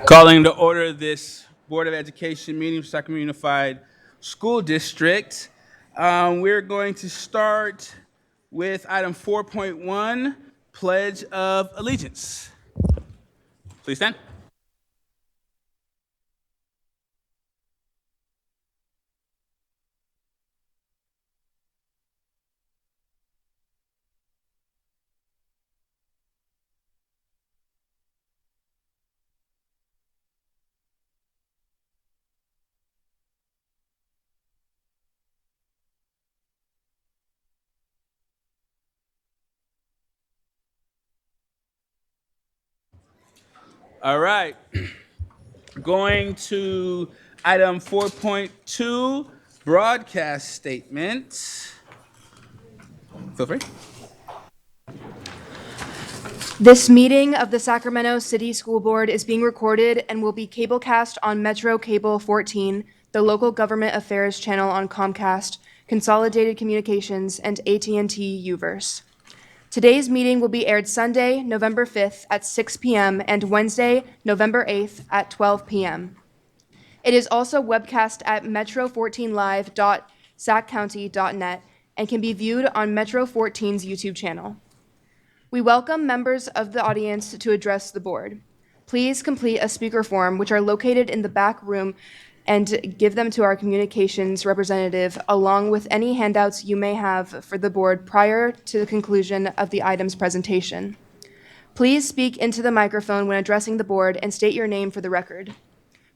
Calling to order this Board of Education meeting for Sacramento Unified School District. We're going to start with item 4.1, Pledge of Allegiance. Please stand. All right. Going to item 4.2, broadcast statement. Feel free. This meeting of the Sacramento City School Board is being recorded and will be cablecast on Metro Cable 14, the local government affairs channel on Comcast, Consolidated Communications, and AT&T Uverse. Today's meeting will be aired Sunday, November 5th at 6 p.m. and Wednesday, November 8th at 12 p.m. It is also webcast at metro14live.saccounty.net and can be viewed on Metro 14's YouTube channel. We welcome members of the audience to address the board. Please complete a speaker form, which are located in the back room, and give them to our communications representative, along with any handouts you may have for the board prior to the conclusion of the item's presentation. Please speak into the microphone when addressing the board and state your name for the record.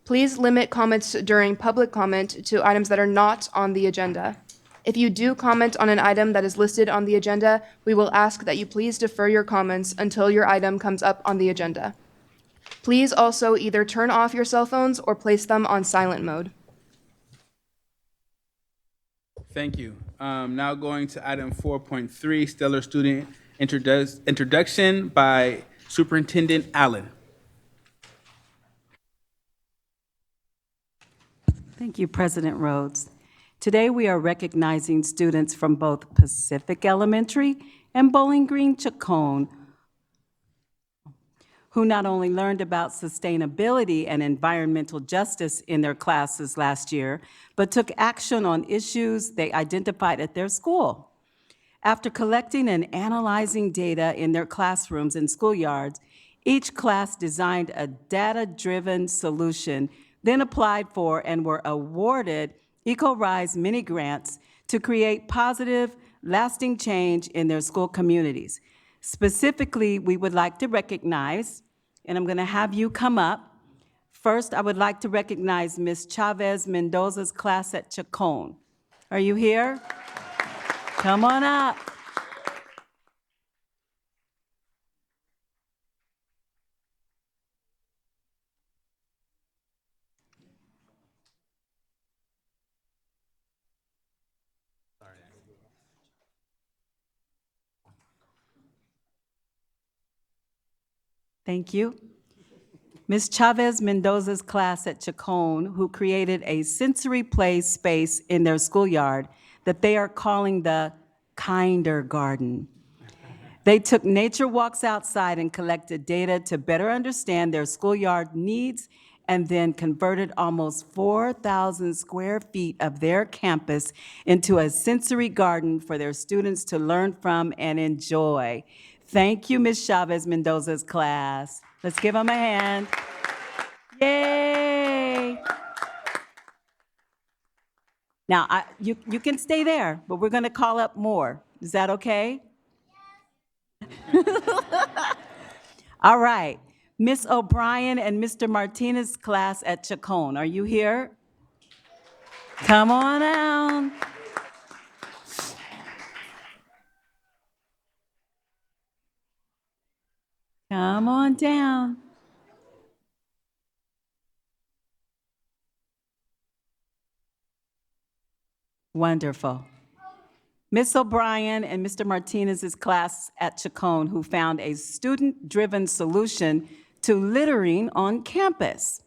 Please limit comments during public comment to items that are not on the agenda. If you do comment on an item that is listed on the agenda, we will ask that you please defer your comments until your item comes up on the agenda. Please also either turn off your cell phones or place them on silent mode. Thank you. Now going to item 4.3, Stellar Student Introduction by Superintendent Allen. Thank you, President Rhodes. Today we are recognizing students from both Pacific Elementary and Bowling Green Chacon, who not only learned about sustainability and environmental justice in their classes last year, but took action on issues they identified at their school. After collecting and analyzing data in their classrooms and schoolyards, each class designed a data-driven solution, then applied for and were awarded EcoRise mini grants to create positive, lasting change in their school communities. Specifically, we would like to recognize, and I'm going to have you come up. First, I would like to recognize Ms. Chavez Mendoza's class at Chacon. Are you here? Come on up. Thank you. Ms. Chavez Mendoza's class at Chacon, who created a sensory play space in their schoolyard that they are calling the Kinder Garden. They took nature walks outside and collected data to better understand their schoolyard needs, and then converted almost 4,000 square feet of their campus into a sensory garden for their students to learn from and enjoy. Thank you, Ms. Chavez Mendoza's class. Let's give them a hand. Yay! Now, you can stay there, but we're going to call up more. Is that okay? All right. Ms. O'Brien and Mr. Martinez's class at Chacon, are you here? Come on down. Come on down. Wonderful. Ms. O'Brien and Mr. Martinez's class at Chacon, who found a student-driven solution to littering on campus.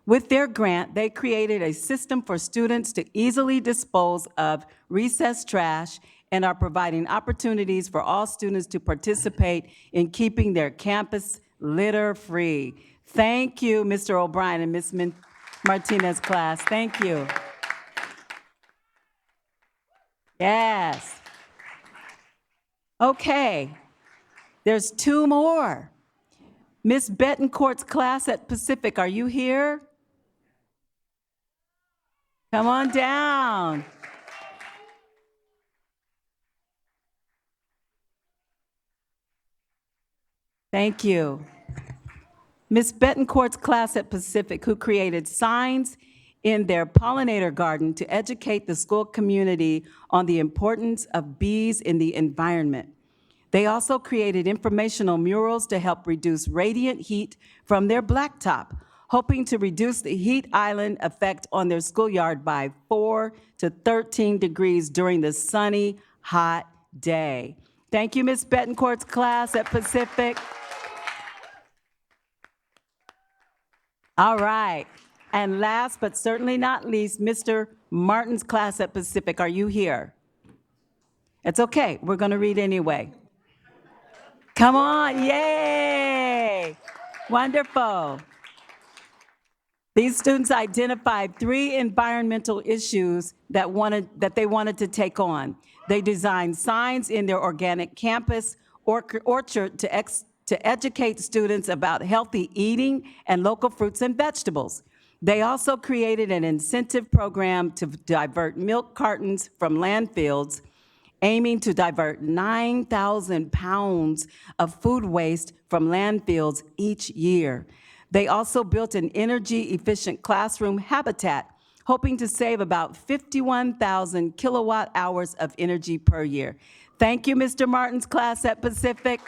With their grant, they created a system for students to easily dispose of recess trash and are providing opportunities for all students to participate in keeping their campus litter-free. Thank you, Mr. O'Brien and Ms. Martinez class. Thank you. Yes. Okay, there's two more. Miss Betancourt's class at Pacific, are you here? Come on down. Thank you. Miss Betancourt's class at Pacific, who created signs in their pollinator garden to educate the school community on the importance of bees in the environment. They also created informational murals to help reduce radiant heat from their blacktop, hoping to reduce the heat island effect on their schoolyard by 4 to 13 degrees during the sunny, hot day. Thank you, Ms. Betancourt's class at Pacific. All right. And last but certainly not least, Mr. Martin's class at Pacific. Are you here? It's okay. We're going to read anyway. Come on. Yay. Wonderful. These students identified 3 environmental issues that they wanted to take on. They designed signs in their organic campus orchard to educate students about healthy eating and local fruits and vegetables. They also created an incentive program to divert milk cartons from landfills, aiming to divert 9,000 pounds of food waste from landfills each year. They also built an energy-efficient classroom habitat, hoping to save about 51,000 kilowatt hours of energy per year. Thank you, Mr. Martin's class at Pacific.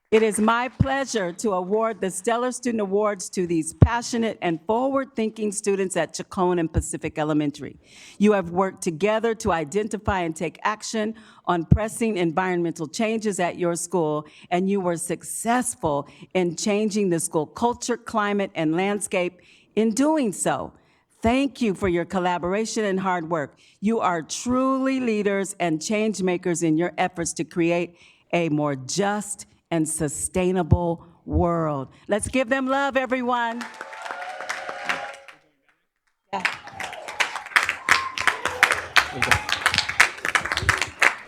It is my pleasure to award the Stellar Student Awards to these passionate and forward-thinking students at Chacon and Pacific Elementary. You have worked together to identify and take action on pressing environmental changes at your school, and you were successful in changing the school culture, climate, and landscape in doing so. Thank you for your collaboration and hard work. You are truly leaders and change makers in your efforts to create a more just and sustainable world. Let's give them love, everyone.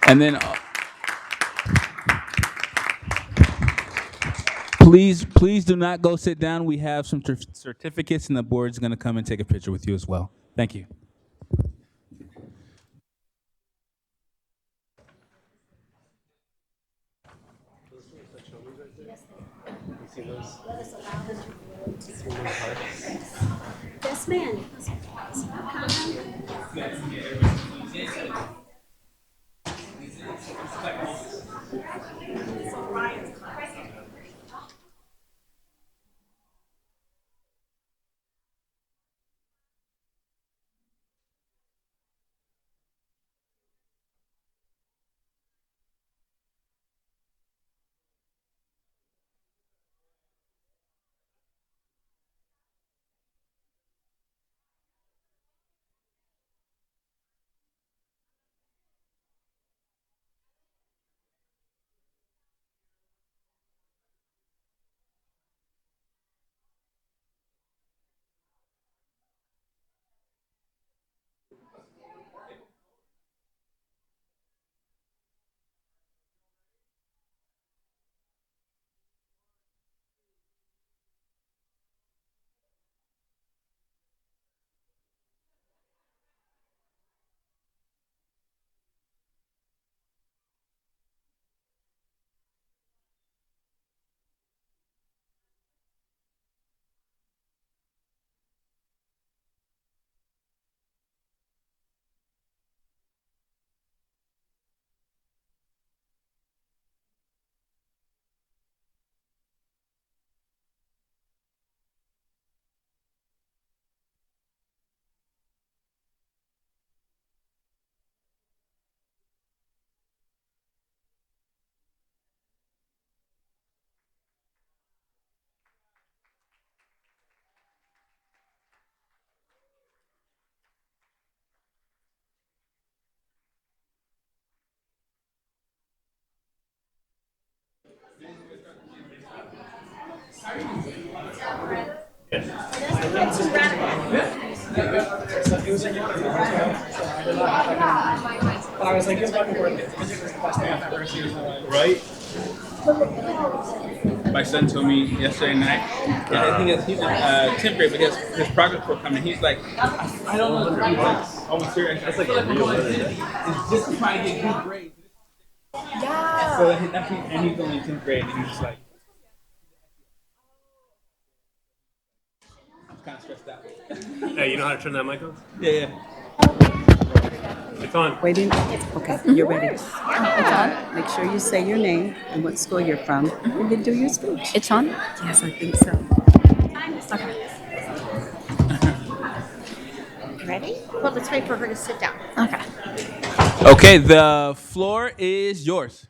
And then please do not go sit down. We have some certificates, and the board's going to come and take a picture with you as well. Thank you. Yes, ma'am. Right? My son told me yesterday night. I think he's in 10th grade, but his progress report coming. He's like, I don't know. He's like, almost serious. That's like a real letter. It's just trying to get good grades. Yeah. So and he's only in 10th grade, and he's just like, I'm kind of stressed out. Hey, you know how to turn that mic on? Yeah. It's on. Waiting. Okay, you're ready. It's on. Make sure you say your name and what school you're from, and then do your speech. It's on? Yes, I think so. Ready? Well, let's wait for her to sit down. Okay. Okay, the floor is yours.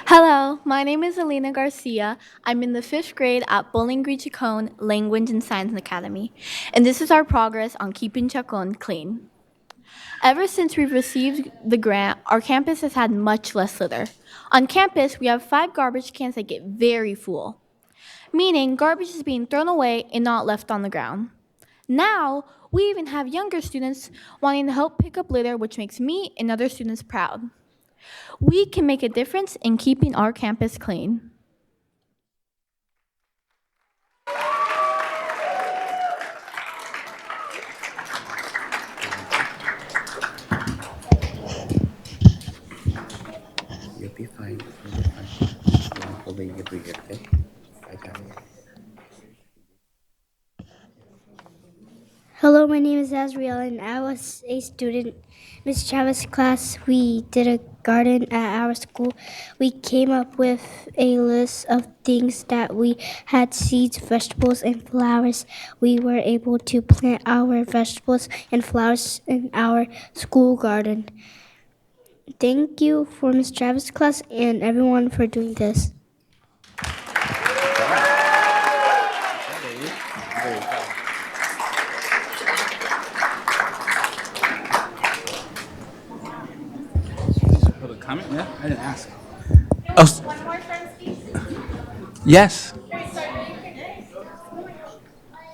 Hello, my name is Elena Garcia. I'm in the 5th grade at Bowling Green Chacon Language and Science Academy, and this is our progress on keeping Chacon clean. Ever since we've received the grant, our campus has had much less litter. On campus, we have 5 garbage cans that get very full, meaning garbage is being thrown away and not left on the ground. Now, we even have younger students wanting to help pick up litter, which makes me and other students proud. We can make a difference in keeping our campus clean. You'll be fine. You'll be fine. Hold your breath, okay? I got it. Hello, my name is Azriel, and I was a student in Ms. Travis' class. We did a garden at our school. We came up with a list of things that we had: seeds, vegetables, and flowers. We were able to plant our vegetables and flowers in our school garden. Thank you for Ms. Travis' class and everyone for doing this. Public comment? Yeah, I didn't ask. Oh, one more friend speak? Yes.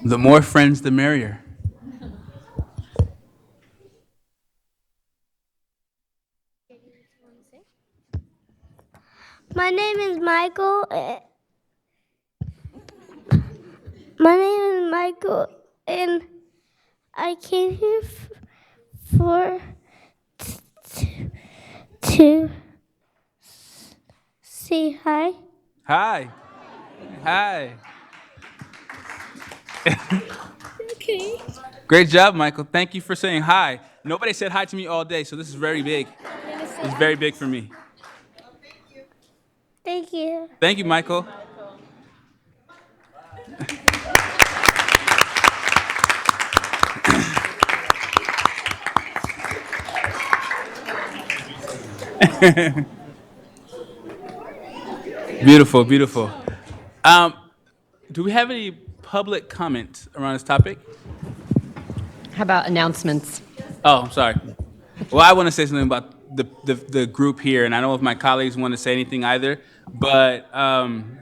The more friends, the merrier. My name is Michael. My name is Michael, and I came here to say hi. Hi. Hi. Okay. Great job, Michael. Thank you for saying hi. Nobody said hi to me all day, so this is very big. It's very big for me. Thank you. Thank you, Michael. Beautiful, beautiful. Do we have any public comment around this topic? How about announcements? Oh, I'm sorry. Well, I want to say something about the group here, and I don't know if my colleagues want to say anything either. But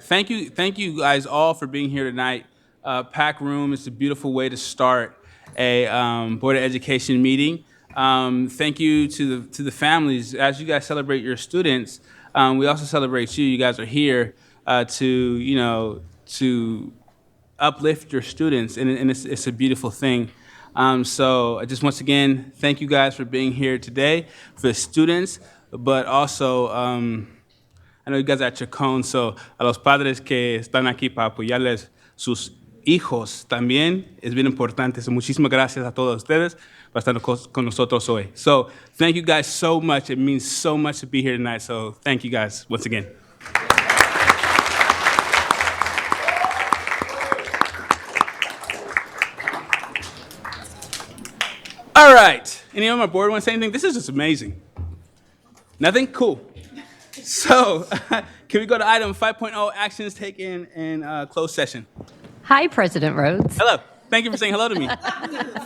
thank you guys all for being here tonight. Pack room is a beautiful way to start a Board of Education meeting. Thank you to the families as you guys celebrate your students. We also celebrate you. You guys are here to uplift your students, and it's a beautiful thing. So I just once again thank you guys for being here today, for the students, but also I know you guys are at Chacon, so a los padres que están aquí para apoyarles sus hijos también es bien importante. So muchísimas gracias a todos ustedes por estar con nosotros hoy. So thank you guys so much. It means so much to be here tonight. So thank you guys once again. All right. Anyone on my board want to say anything? This is just amazing. Nothing? Cool. So, can we go to item 5.0, actions taken in closed session? Hi, President Rhodes. Hello. Thank you for saying hello to me.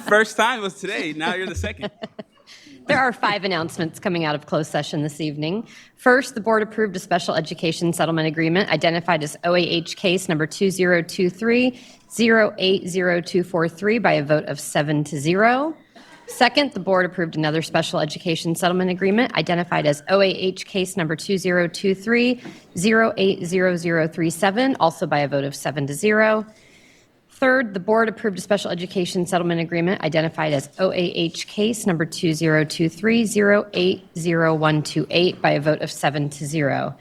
First time was today. Now you're the second. There are 5 announcements coming out of closed session this evening. First, the board approved a special education settlement agreement identified as OAH case number 2023-080243 by a vote of 7-0. Second, the board approved another special education settlement agreement identified as OAH case number 2023-080037, also by a vote of 7-0. Third, the board approved a special education settlement agreement identified as OAH case number 2023-080128 by a vote of 7-0.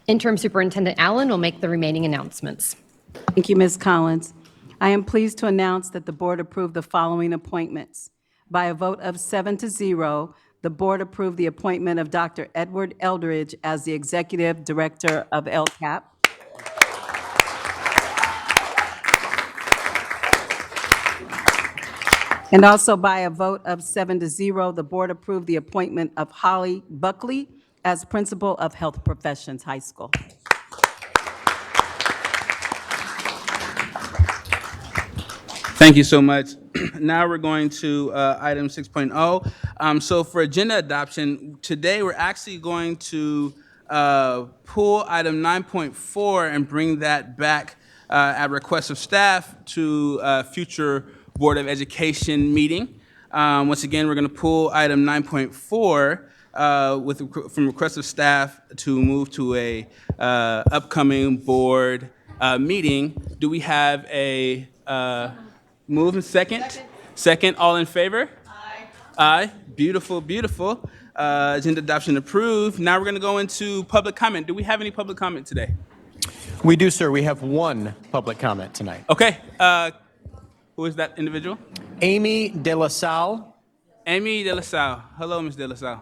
Interim Superintendent Allen will make the remaining announcements. Thank you, Ms. Collins. I am pleased to announce that the board approved the following appointments. By a vote of 7-0, the board approved the appointment of Dr. Edward Eldridge as the Executive Director of LCAP. And also by a vote of 7-0, the board approved the appointment of Holly Buckley as Principal of Health Professions High School. Thank you so much. Now we're going to item 6.0. So for agenda adoption, today we're actually going to pull item 9.4 and bring that back at request of staff to future Board of Education meeting. Once again, we're going to pull item 9.4 from request of staff to move to a upcoming board meeting. Do we have a move and second? Second, all in favor? Aye. Aye. Beautiful, beautiful. Agenda adoption approved. Now we're going to go into public comment. Do we have any public comment today? We do, sir. We have one public comment tonight. Okay. Who is that individual? Amy De La Salle. Amy De La Salle. Hello, Ms. De La Salle.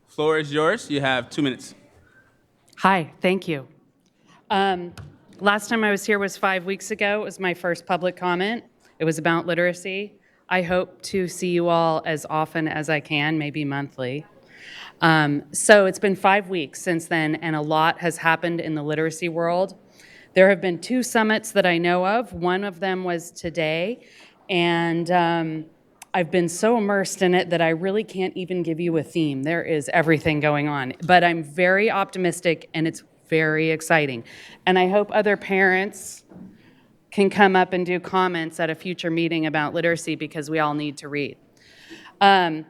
Floor is yours. You have 2 minutes. Hi, thank you. Last time I was here was 5 weeks ago. It was my first public comment. It was about literacy. I hope to see you all as often as I can, maybe monthly. So it's been 5 weeks since then, and a lot has happened in the literacy world. There have been 2 summits that I know of. One of them was today, and I've been so immersed in it that I really can't even give you a theme. There is everything going on, but I'm very optimistic, and it's very exciting. And I hope other parents can come up and do comments at a future meeting about literacy, because we all need to read. I'm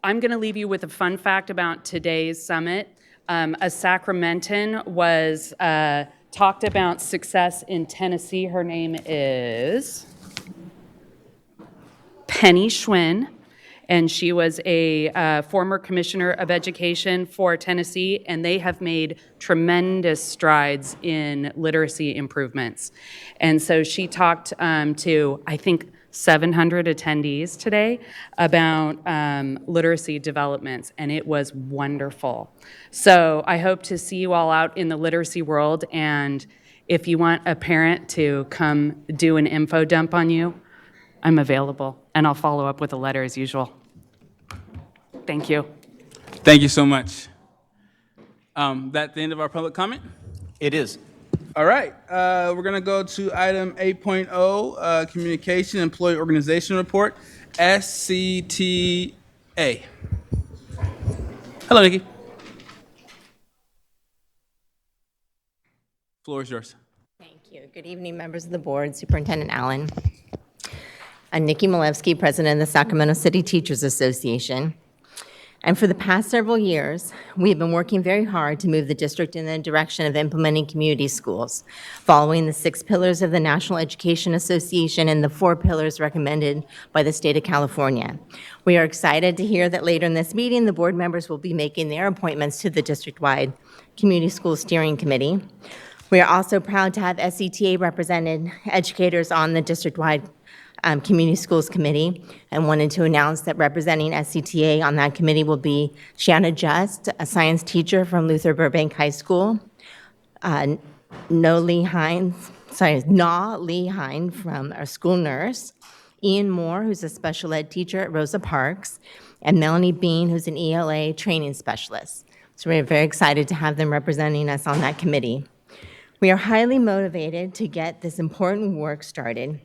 going to leave you with a fun fact about today's summit. A Sacramentan was talked about success in Tennessee. Her name is Penny Schwinn, and she was a former commissioner of education for Tennessee, and they have made tremendous strides in literacy improvements. And so she talked to, I think, 700 attendees today about literacy developments, and it was wonderful. So I hope to see you all out in the literacy world, and if you want a parent to come do an info dump on you, I'm available, and I'll follow up with a letter as usual. Thank you. Thank you so much. That's the end of our public comment? It is. All right. We're going to go to item 8.0, Communication Employee Organization Report, SCTA. Hello, Nikki. Floor is yours. Thank you. Good evening, members of the board, Superintendent Allen. I'm Nikki Malevsky, President of the Sacramento City Teachers Association. And for the past several years, we have been working very hard to move the district in the direction of implementing community schools, following the 6 pillars of the National Education Association and the 4 pillars recommended by the state of California. We are excited to hear that later in this meeting, the board members will be making their appointments to the district-wide Community School Steering Committee. We are also proud to have SCTA represented educators on the district-wide Community Schools Committee, and wanted to announce that representing SCTA on that committee will be Shanna Just, a science teacher from Luther Burbank High School, Na Lee Hine from our school nurse, Ian Moore, who's a special ed teacher at Rosa Parks, and Melanie Bean, who's an ELA training specialist. So we're very excited to have them representing us on that committee. We are highly motivated to get this important work started.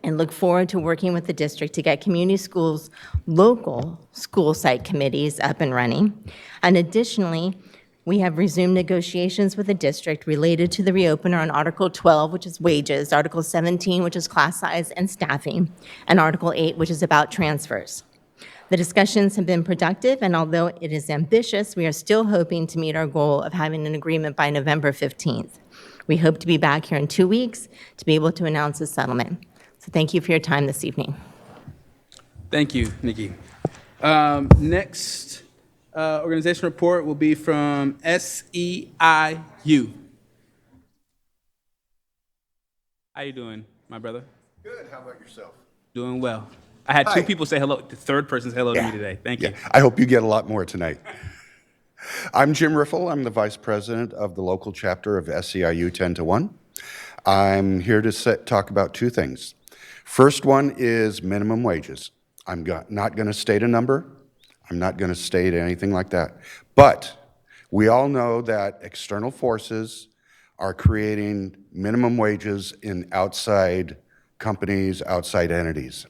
and look forward to working with the district to get community schools' local school site committees up and running. And additionally, we have resumed negotiations with the district related to the reopener on Article 12, which is wages, Article 17, which is class size and staffing, and Article 8, which is about transfers. The discussions have been productive, and although it is ambitious, we are still hoping to meet our goal of having an agreement by November 15th. We hope to be back here in 2 weeks to be able to announce a settlement. So thank you for your time this evening. Thank you, Nikki. Next organization report will be from SEIU. How you doing, my brother? Good. How about yourself? Doing well. I had two people say hello. The third person said hello to me today. Thank you. I hope you get a lot more tonight. I'm Jim Riffle. I'm the vice president of the local chapter of SEIU 10 to 1. I'm here to talk about two things. First one is minimum wages. I'm not going to state a number. I'm not going to state anything like that. But we all know that external forces are creating minimum wages in outside companies, outside entities.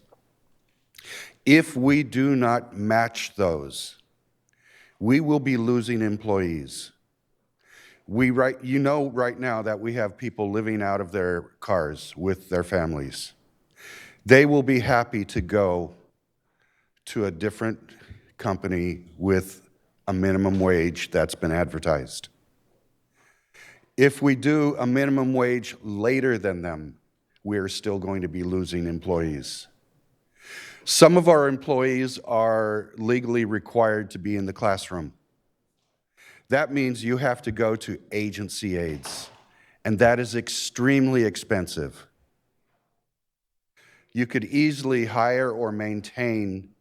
If we do not match those, we will be losing employees. You know right now that we have people living out of their cars with their families. They will be happy to go to a different company with a minimum wage that's been advertised. If we do a minimum wage later than them, we're still going to be losing employees. Some of our employees are legally required to be in the classroom. That means you have to go to agency aides, and that is extremely expensive. You could easily hire or maintain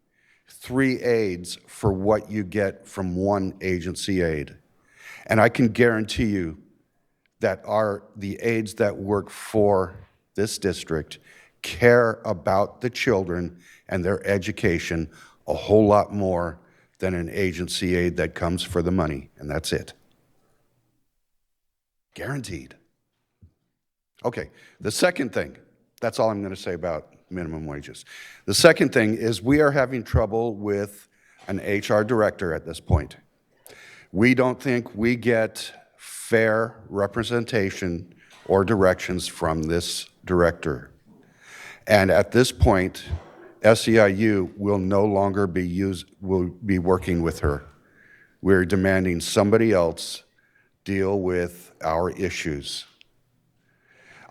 3 aides for what you get from 1 agency aide. And I can guarantee you that the aides that work for this district care about the children and their education a whole lot more than an agency aide that comes for the money, and that's it. Guaranteed. Okay, the second thing, that's all I'm going to say about minimum wages. The second thing is we are having trouble with an HR director at this point. We don't think we get fair representation or directions from this director. And at this point, SEIU will no longer will be working with her. We're demanding somebody else deal with our issues.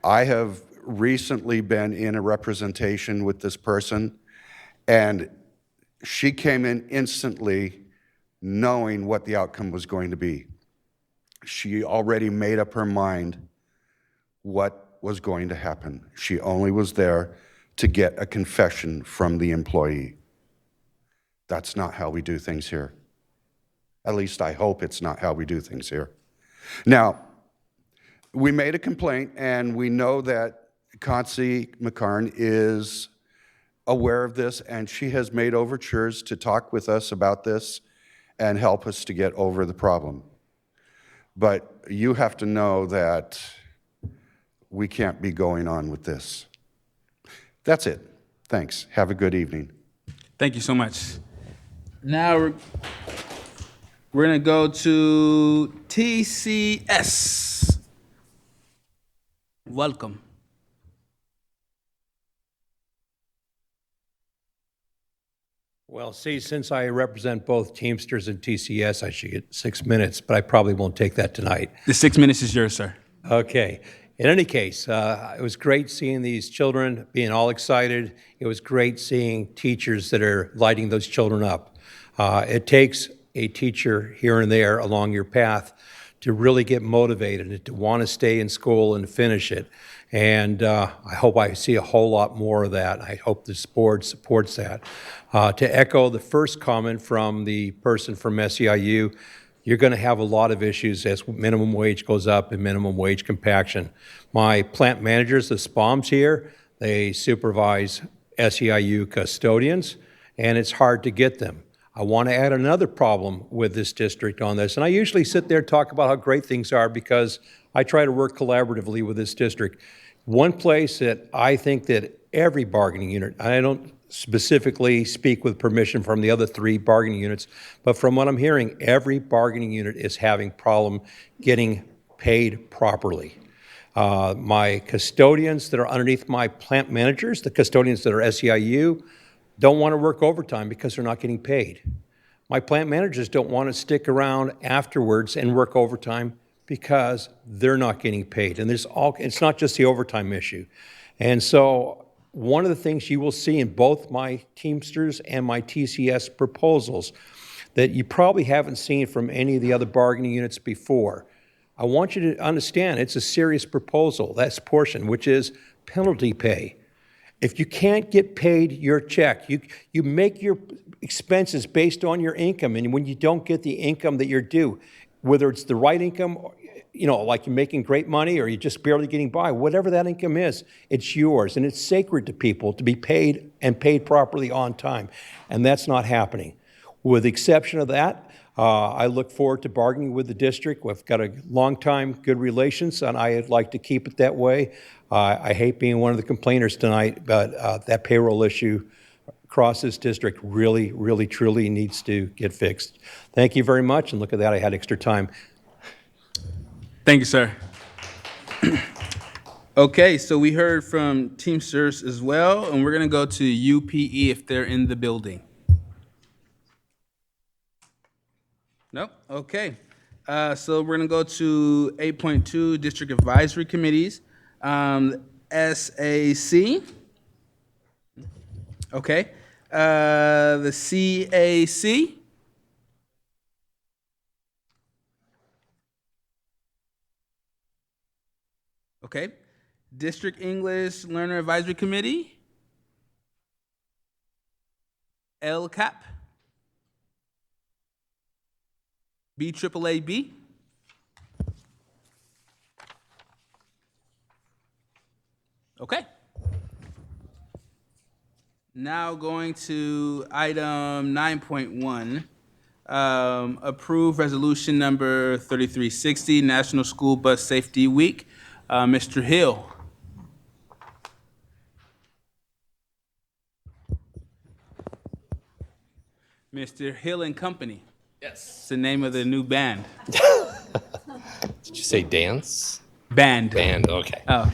I have recently been in a representation with this person, and she came in instantly knowing what the outcome was going to be. She already made up her mind what was going to happen. She only was there to get a confession from the employee. That's not how we do things here. At least I hope it's not how we do things here. Now, we made a complaint, and we know that Concy McCarn is aware of this, and she has made overtures to talk with us about this and help us to get over the problem. But you have to know that we can't be going on with this. That's it. Thanks. Have a good evening. Thank you so much. Now we're going to go to TCS. Welcome. Well, see, since I represent both Teamsters and TCS, I should get 6 minutes, but I probably won't take that tonight. The 6 minutes is yours, sir. Okay. In any case, it was great seeing these children being all excited. It was great seeing teachers that are lighting those children up. It takes a teacher here and there along your path to really get motivated and to want to stay in school and finish it. And I hope I see a whole lot more of that. I hope this board supports that. To echo the first comment from the person from SEIU, you're going to have a lot of issues as minimum wage goes up and minimum wage compaction. My plant managers, the SPOMs here, they supervise SEIU custodians, and it's hard to get them. I want to add another problem with this district on this, and I usually sit there and talk about how great things are because I try to work collaboratively with this district. One place that I think that every bargaining unit, I don't specifically speak with permission from the other 3 bargaining units, but from what I'm hearing, every bargaining unit is having problem getting paid properly. My custodians that are underneath my plant managers, the custodians that are SEIU, don't want to work overtime because they're not getting paid. My plant managers don't want to stick around afterwards and work overtime because they're not getting paid. And it's not just the overtime issue. And so one of the things you will see in both my Teamsters and my TCS proposals that you probably haven't seen from any of the other bargaining units before, I want you to understand it's a serious proposal, that's portion, which is penalty pay. If you can't get paid your check, you make your expenses based on your income, and when you don't get the income that you're due, whether it's the right income, like you're making great money or you're just barely getting by, whatever that income is, it's yours, and it's sacred to people to be paid and paid properly on time, and that's not happening. With the exception of that, I look forward to bargaining with the district. We've got a long time, good relations, and I'd like to keep it that way. I hate being one of the complainers tonight, but that payroll issue across this district really, really, truly needs to get fixed. Thank you very much, and look at that, I had extra time. Thank you, sir. Okay, so we heard from Teamsters as well, and we're going to go to UPE if they're in the building. Nope, okay. So we're going to go to 8.2, District Advisory Committees. SAC. Okay. The CAC. Okay. District English Learner Advisory Committee. LCAP. BAAB. Okay. Now going to item 9.1, approve resolution number 3360, National School Bus Safety Week. Mr. Hill. Mr. Hill and Company. Yes. It's the name of the new band. Did you say dance? Band. Band, okay. Oh.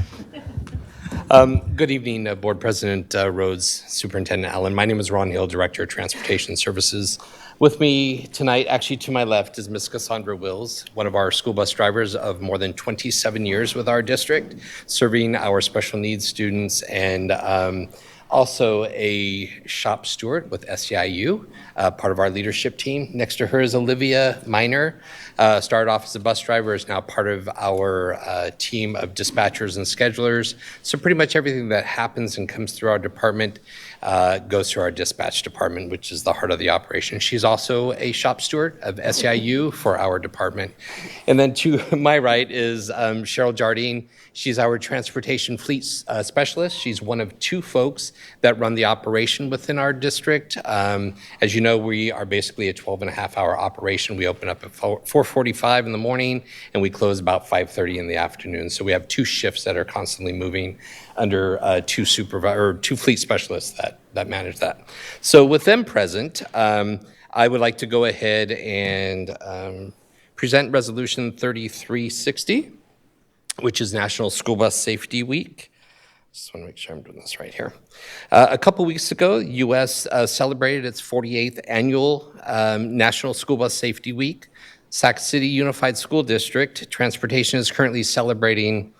Good evening, Board President Rhodes, Superintendent Allen. My name is Ron Hill, Director of Transportation Services. With me tonight, actually to my left, is Ms. Cassandra Wills, one of our school bus drivers of more than 27 years with our district, serving our special needs students, and also a shop steward with SEIU, part of our leadership team. Next to her is Olivia Miner, started off as a bus driver, is now part of our team of dispatchers and schedulers. So pretty much everything that happens and comes through our department goes through our dispatch department, which is the heart of the operation. She's also a shop steward of SEIU for our department. And then to my right is Cheryl Jardine. She's our transportation fleet specialist. She's one of 2 folks that run the operation within our district. As you know, we are basically a 12-and-a-half-hour operation. We open up at 4:45 in the morning, and we close about 5:30 in the afternoon. So we have 2 shifts that are constantly moving under 2 fleet specialists that manage that. So with them present, I would like to go ahead and present Resolution 3360, which is National School Bus Safety Week. Just want to make sure I'm doing this right here. A couple weeks ago, U.S. celebrated its 48th annual National School Bus Safety Week. Sac City Unified School District Transportation is currently celebrating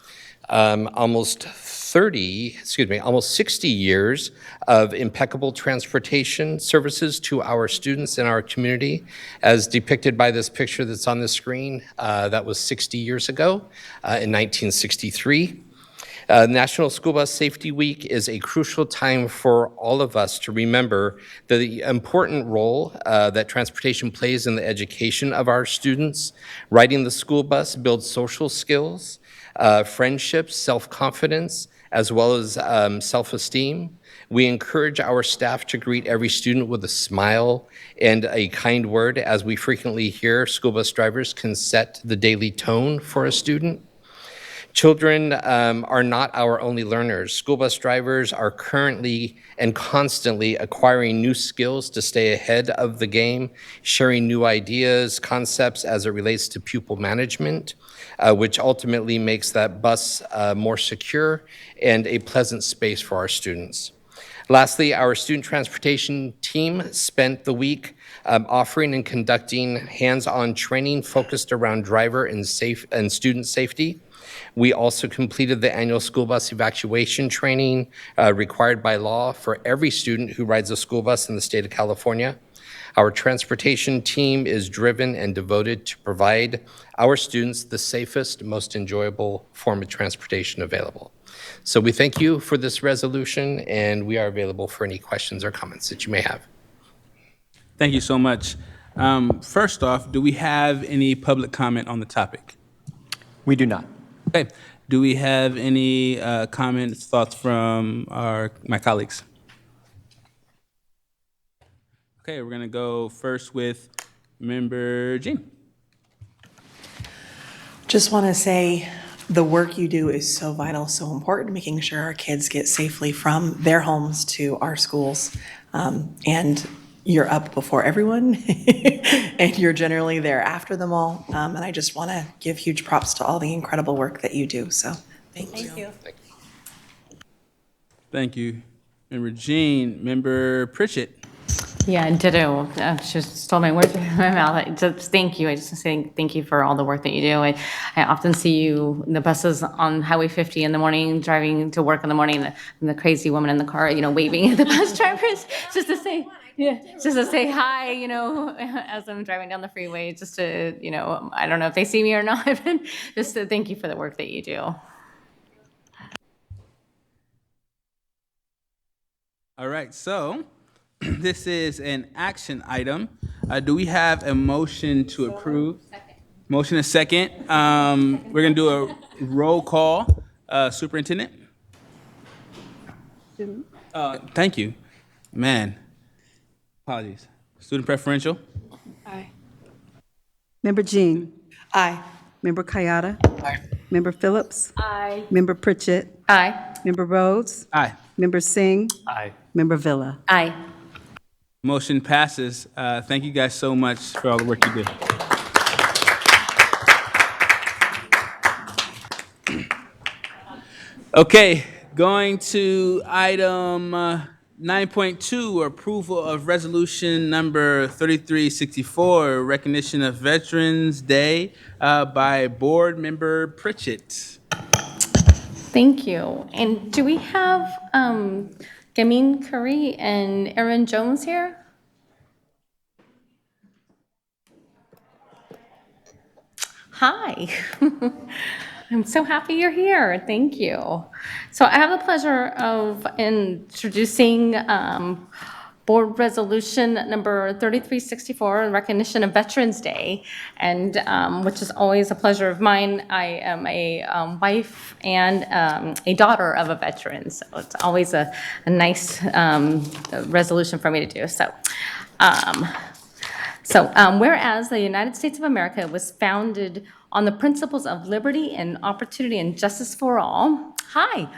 almost 60 years of impeccable transportation services to our students in our community, as depicted by this picture that's on the screen. That was 60 years ago in 1963. National School Bus Safety Week is a crucial time for all of us to remember the important role that transportation plays in the education of our students. Riding the school bus builds social skills, friendships, self-confidence, as well as self-esteem. We encourage our staff to greet every student with a smile and a kind word. As we frequently hear, school bus drivers can set the daily tone for a student. Children are not our only learners. School bus drivers are currently and constantly acquiring new skills to stay ahead of the game, sharing new ideas, concepts as it relates to pupil management, which ultimately makes that bus more secure and a pleasant space for our students. Lastly, our student transportation team spent the week offering and conducting hands-on training focused around driver and student safety. We also completed the annual school bus evacuation training required by law for every student who rides a school bus in the state of California. Our transportation team is driven and devoted to provide our students the safest, most enjoyable form of transportation available. So we thank you for this resolution, and we are available for any questions or comments that you may have. Thank you so much. First off, do we have any public comment on the topic? We do not. Okay. Do we have any comments, thoughts from my colleagues? Okay, we're going to go first with Member Jean. Just want to say the work you do is so vital, so important, making sure our kids get safely from their homes to our schools. And you're up before everyone, and you're generally there after them all. And I just want to give huge props to all the incredible work that you do. So thank you. Thank you, Member Jean. Member Pritchett. Yeah, ditto. She just stole my words out of my mouth. Just thank you. I just say thank you for all the work that you do. I often see you in the buses on Highway 50 in the morning, driving to work in the morning, and the crazy woman in the car, waving at the bus drivers just to say, hi, as I'm driving down the freeway, just to, I don't know if they see me or not, but just to thank you for the work that you do. All right, so this is an action item. Do we have a motion to approve? Second. Motion is second. We're going to do a roll call. Superintendent? Thank you. Man, apologies. Student preferential? Aye. Member Jean. Aye. Member Kayada. Aye. Member Phillips. Aye. Member Pritchett. Aye. Member Rhodes. Aye. Member Singh. Aye. Member Villa. Aye. Motion passes. Thank you guys so much for all the work you did. Okay, going to item 9.2, approval of resolution number 3364, recognition of Veterans Day by Board Member Pritchett. Thank you. And do we have Gameen Curry and Erin Jones here? Hi. I'm so happy you're here. Thank you. So I have the pleasure of introducing Board Resolution number 3364 in recognition of Veterans Day, and which is always a pleasure of mine. I am a wife and a daughter of a veteran, so it's always a nice resolution for me to do. Whereas the United States of America was founded on the principles of liberty and opportunity and justice for all. Hi.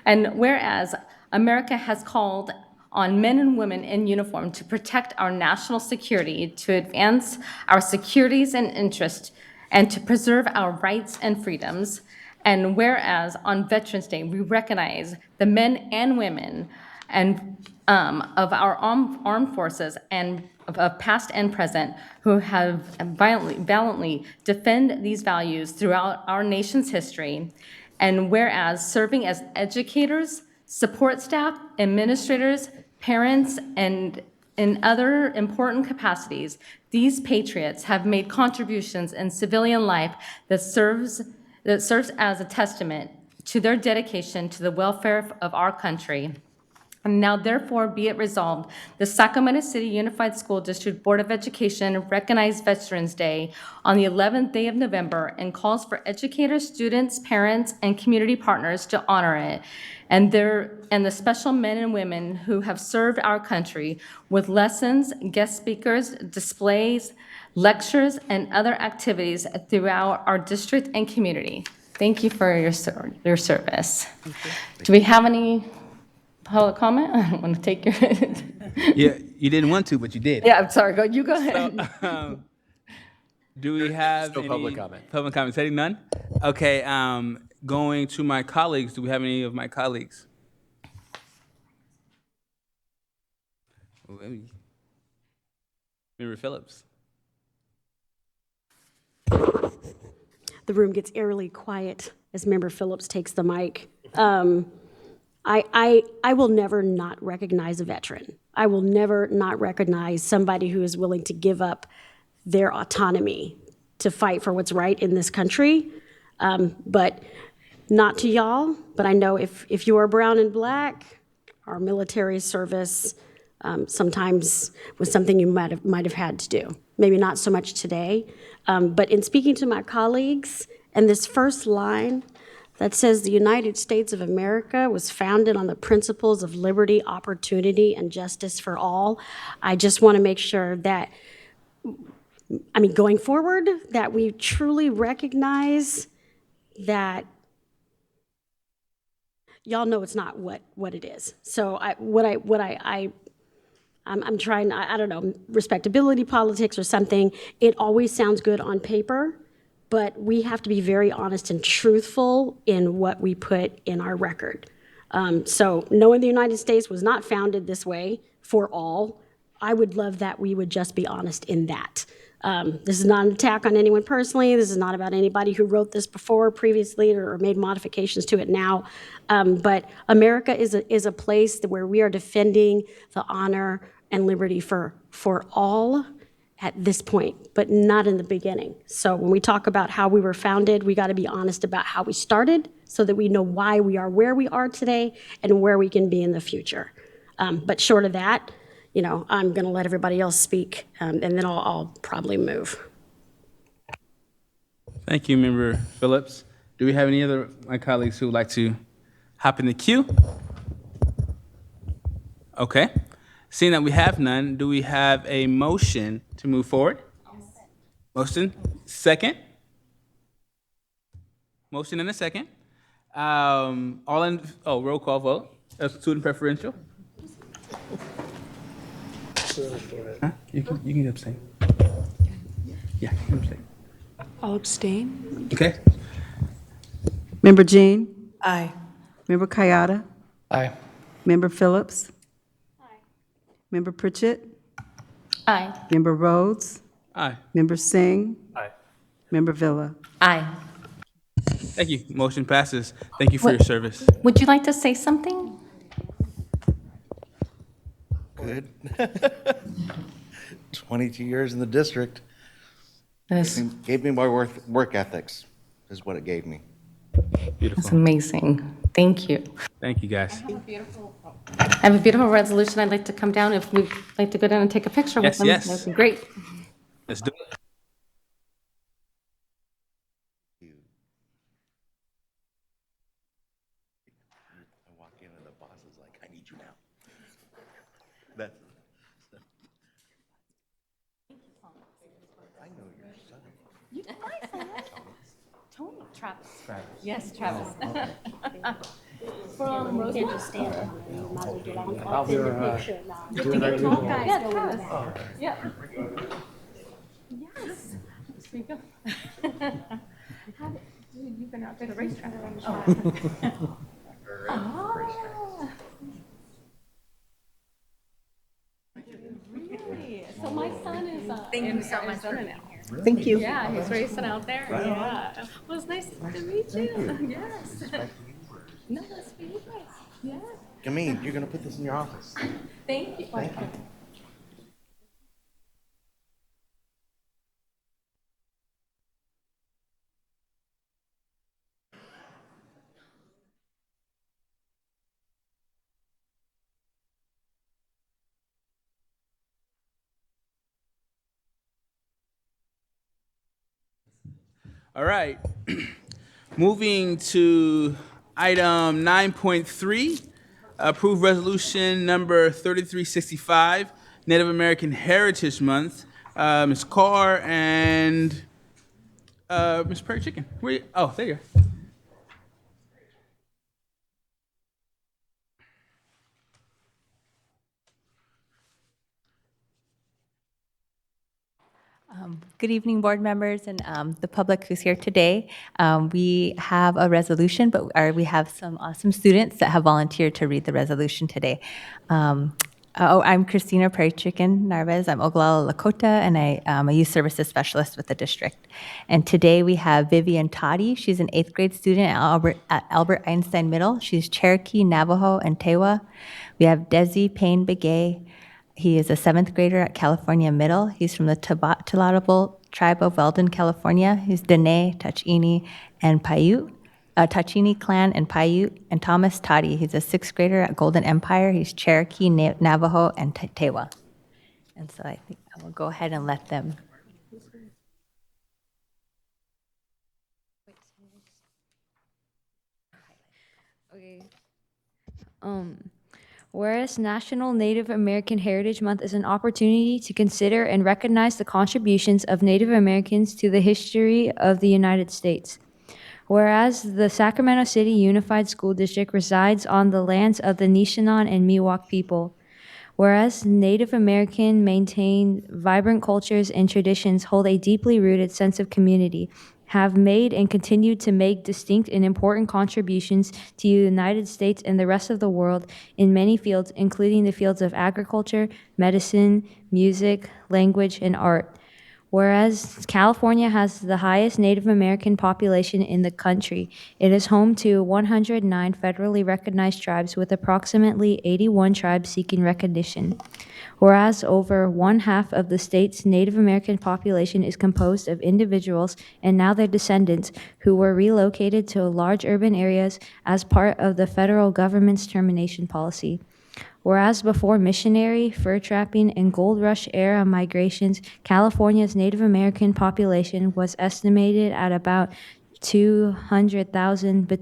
And whereas America has called on men and women in uniform to protect our national security, to advance our securities and interests, and to preserve our rights and freedoms. And whereas on Veterans Day, we recognize the men and women and of our armed forces and of past and present who have valiantly defend these values throughout our nation's history. And whereas serving as educators, support staff, administrators, parents, and in other important capacities, these patriots have made contributions in civilian life that serves as a testament to their dedication to the welfare of our country. And now therefore be it resolved, the Sacramento City Unified School District Board of Education recognized Veterans Day on the 11th day of November and calls for educators, students, parents, and community partners to honor it and the special men and women who have served our country with lessons, guest speakers, displays, lectures, and other activities throughout our district and community. Thank you for your service. Do we have any public comment? I don't want to take your. Yeah, you didn't want to, but you did. Yeah, I'm sorry. You go ahead. Do we have Still any public comment. Public comment. Setting none. Okay. Going to my colleagues. Do we have any of my colleagues? Member Phillips. The room gets eerily quiet as Member Phillips takes the mic. I will never not recognize a veteran. I will never not recognize somebody who is willing to give up their autonomy to fight for what's right in this country. But not to y'all, but I know if you are brown and black, our military service sometimes was something you might have had to do. Maybe not so much today. But in speaking to my colleagues, and this first line that says the United States of America was founded on the principles of liberty, opportunity, and justice for all, I just want to make sure that, going forward, that we truly recognize that y'all know it's not what it is. So I'm trying, I don't know, respectability politics or something. It always sounds good on paper, but we have to be very honest and truthful in what we put in our record. So knowing the United States was not founded this way for all, I would love that we would just be honest in that. This is not an attack on anyone personally. This is not about anybody who wrote this before, previously, or made modifications to it now. But America is a place where we are defending the honor and liberty for all at this point, but not in the beginning. So when we talk about how we were founded, we got to be honest about how we started so that we know why we are where we are today and where we can be in the future. But short of that, I'm going to let everybody else speak, and then I'll probably move. Thank you, Member Phillips. Do we have any other my colleagues who would like to hop in the queue? Okay. Seeing that we have none, do we have a motion to move forward? Motion. Second. Motion and a second. Roll call vote. Student preferential. Huh? You can abstain. Yeah, you can abstain. I'll abstain. Okay. Member Jean? Aye. Member Kayada? Aye. Member Phillips? Aye. Member Pritchett? Aye. Member Rhodes? Aye. Member Singh? Aye. Member Villa? Aye. Thank you. Motion passes. Thank you for your service. Would you like to say something? Good. 22 years in the district. That's Gave me my work ethics, is what it gave me. That's amazing. Thank you. Thank you, guys. I have a beautiful resolution. I'd like to come down if we'd like to go down and take a picture with Yes, them. yes. That'd be great. Let's do it. I walk in and the boss is like, I need you now. That's. I know your son. Tony, Travis. Yes, Travis. You can't just stand there. You might as well get on. I'll do a Picture now. Yeah, Travis. Yeah. Yes. There you go. You've been out there to the racetrack. Really? So my son is Thank you so much for being here. Thank you. Yeah, he's racing out there. Yeah. Well, it's nice to meet you. Yes. No, that's for you guys. Yeah. Gamine, you're gonna put this in your office. Thank you. Thank you. All right. Moving to item 9.3, approve resolution number 3365, Native American Heritage Month. Ms. Carr and Ms. Prairie Chicken. Where you? Oh, there you are. Good evening, board members and the public who's here today. We have a resolution, but we have some awesome students that have volunteered to read the resolution today. I'm Christina Prairie Chicken Narvez. I'm Oglala Lakota, and I'm a youth services specialist with the district. And today we have Vivian Toddy. She's an 8th grade student at Albert Einstein Middle. She's Cherokee, Navajo, and Tewa. We have Desi Payne Begay. He is a 7th grader at California Middle. He's from the Tulatable tribe of Weldon, California. He's Dene, Tachini, and Paiute. Tachini clan and Paiute. And Thomas Toddy. He's a 6th grader at Golden Empire. He's Cherokee, Navajo, and Tewa. And so I think I will go ahead and let them. Okay. Whereas National Native American Heritage Month is an opportunity to consider and recognize the contributions of Native Americans to the history of the United States. Whereas the Sacramento City Unified School District resides on the lands of the Nishinan and Miwok people. Whereas Native American maintain vibrant cultures and traditions, hold a deeply rooted sense of community, have made and continue to make distinct and important contributions to the United States and the rest of the world in many fields, including the fields of agriculture, medicine, music, language, and art. Whereas California has the highest Native American population in the country, it is home to 109 federally recognized tribes with approximately 81 tribes seeking recognition. Whereas over 1/2 of the state's Native American population is composed of individuals and now their descendants who were relocated to large urban areas as part of the federal government's termination policy. Whereas before missionary, fur trapping, and gold rush era migrations, California's Native American population was estimated at about 200,000, but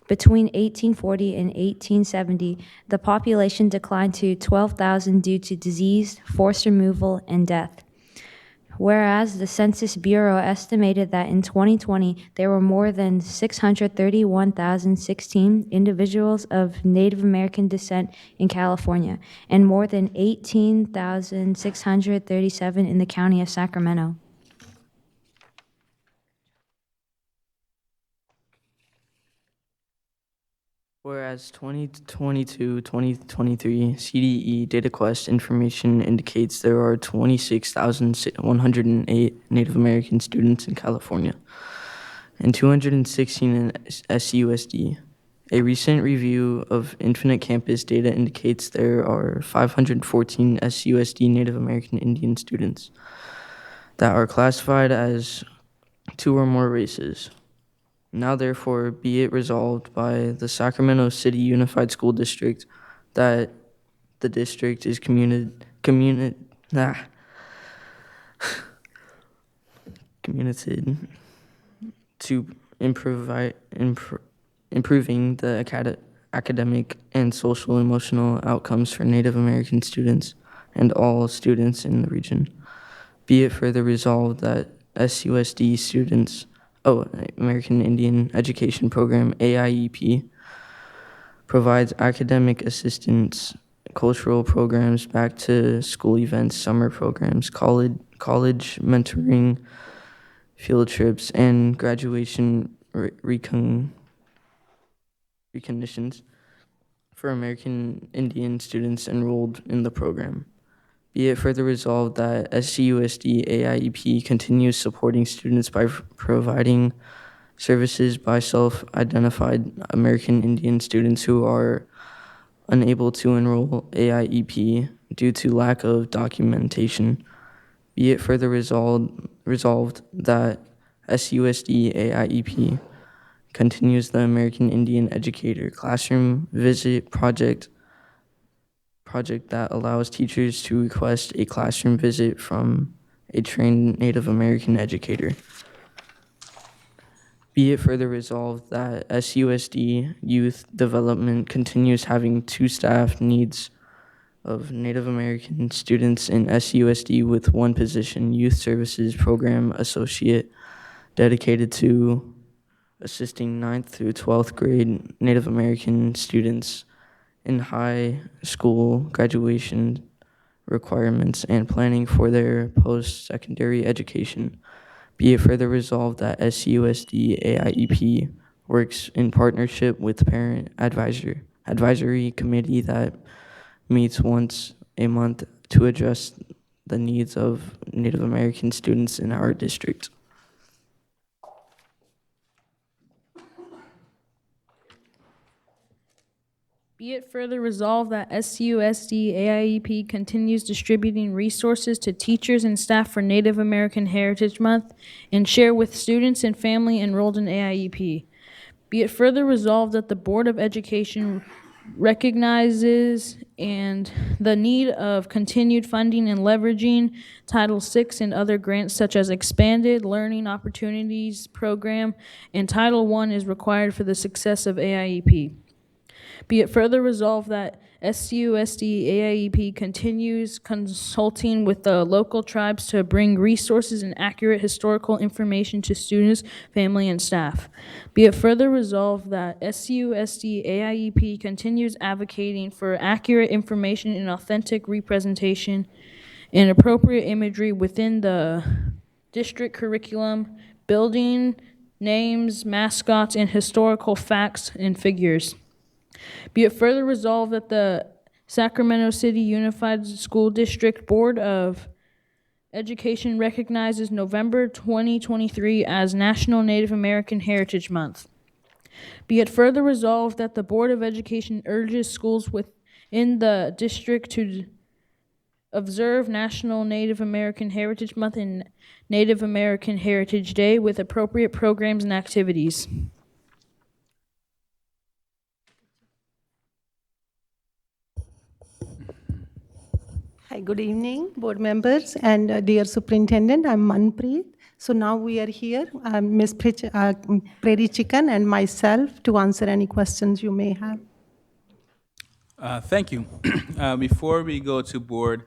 between 1840 and 1870, the population declined to 12,000 due to disease, forced removal, and death. Whereas the Census Bureau estimated that in 2020, there were more than 631,016 individuals of Native American descent in California, and more than 18,637 in the county of Sacramento. Whereas 2022-2023 CDE DataQuest information indicates there are 26,108 Native American students in California and 216 in SUSD. A recent review of Infinite Campus data indicates there are 514 SUSD Native American Indian students that are classified as 2 or more races. Now, therefore, be it resolved by the Sacramento City Unified School District that the district is committed to improving the academic and social emotional outcomes for Native American students and all students in the region. Be it further resolved that SUSD students, American Indian Education Program, AIEP, provides academic assistance, cultural programs, back to school events, summer programs, college mentoring, field trips, and graduation recognitions for American Indian students enrolled in the program. Be it further resolved that SCUSD AIEP continues supporting students by providing services by self-identified American Indian students who are unable to enroll AIEP due to lack of documentation. Be it further resolved that SUSD AIEP continues the American Indian Educator Classroom Visit project that allows teachers to request a classroom visit from a trained Native American educator. Be it further resolved that SUSD Youth Development continues having 2 staff needs of Native American students in SUSD with 1 position, Youth Services Program Associate, dedicated to assisting 9th through 12th grade Native American students in high school graduation requirements and planning for their post-secondary education. Be it further resolved that SUSD AIEP works in partnership with Parent Advisory Committee that meets once a month to address the needs of Native American students in our district. Be it further resolved that SUSD AIEP continues distributing resources to teachers and staff for Native American Heritage Month and share with students and family enrolled in AIEP. Be it further resolved that the Board of Education recognizes and the need of continued funding and leveraging Title VI and other grants such as Expanded Learning Opportunities Program and Title I is required for the success of AIEP. Be it further resolved that SUSD AIEP continues consulting with the local tribes to bring resources and accurate historical information to students, family, and staff. Be it further resolved that SUSD AIEP continues advocating for accurate information and authentic representation and appropriate imagery within the district curriculum, building names, mascots, and historical facts and figures. Be it further resolved that the Sacramento City Unified School District Board of Education recognizes November 2023 as National Native American Heritage Month. Be it further resolved that the Board of Education urges schools within the district to observe National Native American Heritage Month and Native American Heritage Day with appropriate programs and activities. Hi, good evening, board members and dear superintendent. I'm Manpreet. So now we are here, Ms. Prairie Chicken and myself to answer any questions you may have. Thank you. Before we go to board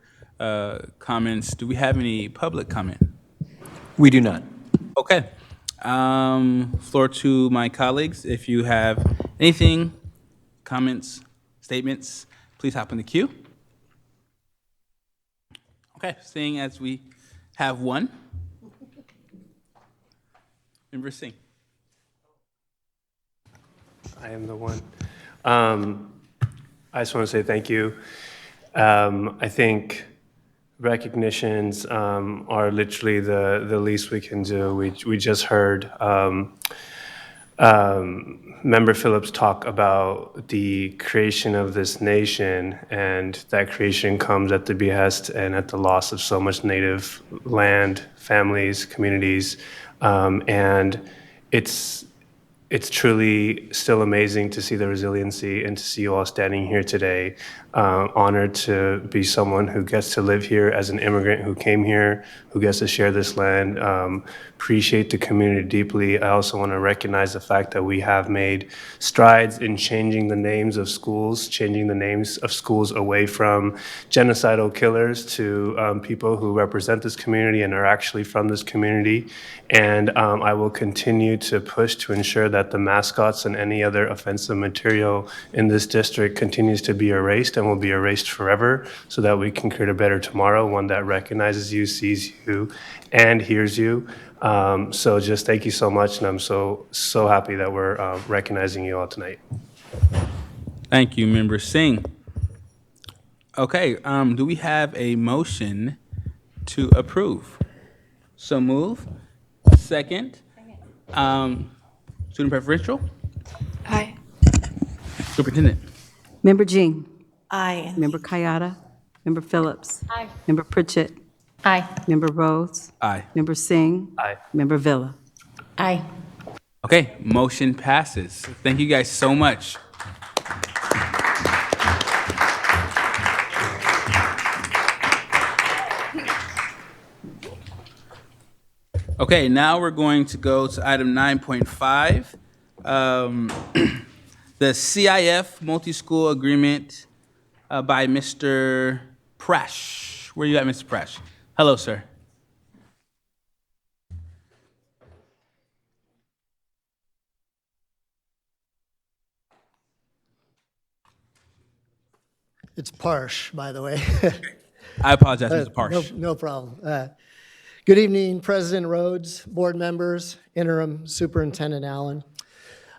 comments, do we have any public comment? We do not. Okay. Floor to my colleagues. If you have anything, comments, statements, please hop in the queue. Okay, seeing as we have one. Member Singh. I am the one. I just want to say thank you. I think recognitions are literally the least we can do. We just heard Member Phillips talk about the creation of this nation, and that creation comes at the behest and at the loss of so much Native land, families, communities, and it's truly still amazing to see the resiliency and to see you all standing here today. Honored to be someone who gets to live here as an immigrant who came here, who gets to share this land. Appreciate the community deeply. I also want to recognize the fact that we have made strides in changing the names of schools, changing the names of schools away from genocidal killers to people who represent this community and are actually from this community. And I will continue to push to ensure that the mascots and any other offensive material in this district continues to be erased and will be erased forever so that we can create a better tomorrow, one that recognizes you, sees you, and hears you. So just thank you so much, and I'm so happy that we're recognizing you all tonight. Thank you, Member Singh. Okay, do we have a motion to approve? So move. Second. Student preferential? Aye. Superintendent? Member Jean? Aye. Member Kayada? Member Phillips? Aye. Member Pritchett? Aye. Member Rhodes? Aye. Member Singh? Aye. Member Villa? Aye. Okay, motion passes. Thank you guys so much. Okay, now we're going to go to item 9.5, the CIF multi-school agreement by Mr. Prash. Where you at, Mr. Prash? Hello, sir. It's Parsh, by the way. I apologize, Mr. Parsh. No problem. Good evening, President Rhodes, board members, Interim Superintendent Allen.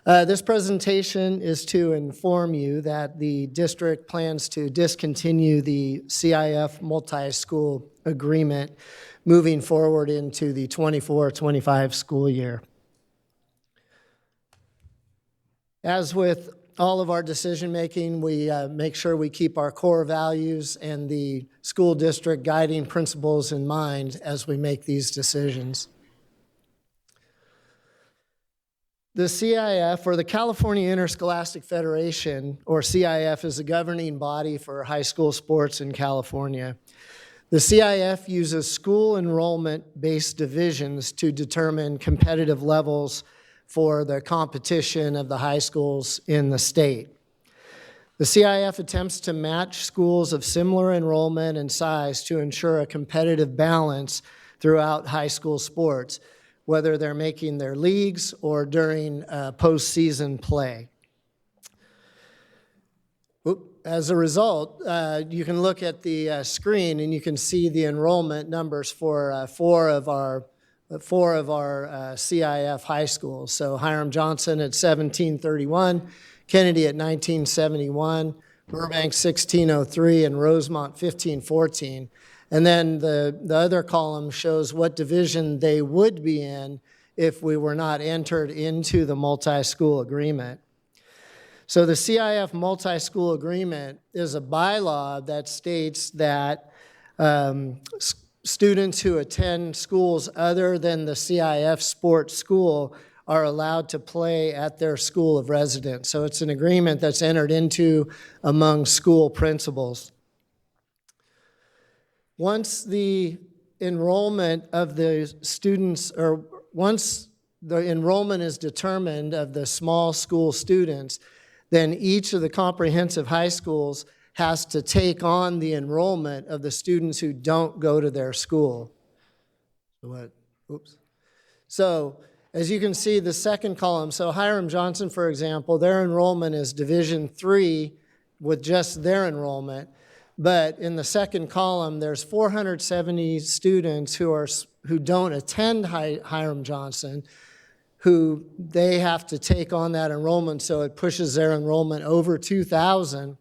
This presentation is to inform you that the district plans to discontinue the CIF multi-school agreement moving forward into the 24-25 school year. As with all of our decision-making, we make sure we keep our core values and the school district guiding principles in mind as we make these decisions. The CIF, or the California Interscholastic Federation, or CIF, is the governing body for high school sports in California. The CIF uses school enrollment-based divisions to determine competitive levels for the competition of the high schools in the state. The CIF attempts to match schools of similar enrollment and size to ensure a competitive balance throughout high school sports, whether they're making their leagues or during postseason play. As a result, you can look at the screen and you can see the enrollment numbers for four of our CIF high schools. So Hiram Johnson at 1731, Kennedy at 1971, Burbank 1603, and Rosemont 1514. And then the other column shows what division they would be in if we were not entered into the multi-school agreement. So the CIF multi-school agreement is a bylaw that states that students who attend schools other than the CIF sports school are allowed to play at their school of residence. So it's an agreement that's entered into among school principals. Once the enrollment of the students, or once the enrollment is determined of the small school students, then each of the comprehensive high schools has to take on the enrollment of the students who don't go to their school. So as you can see, the second column, so Hiram Johnson, for example, their enrollment is Division III with just their enrollment. But in the second column, there's 470 students who don't attend Hiram Johnson, who they have to take on that enrollment, so it pushes their enrollment over 2,000,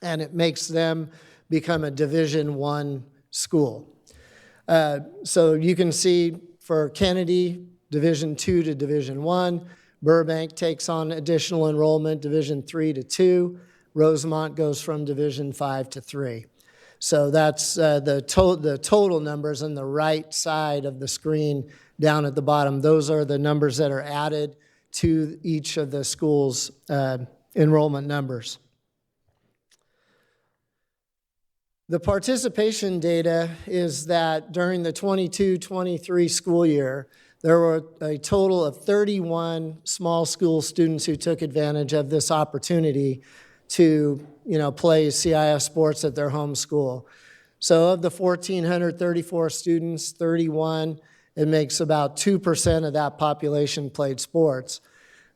and it makes them become a Division I school. So you can see for Kennedy, Division II to Division I, Burbank takes on additional enrollment, Division III to II, Rosemont goes from Division V to III. So that's the total numbers on the right side of the screen down at the bottom. Those are the numbers that are added to each of the schools' enrollment numbers. The participation data is that during the 22-23 school year, there were a total of 31 small school students who took advantage of this opportunity to play CIF sports at their home school. So of the 1,434 students, 31, it makes about 2% of that population played sports.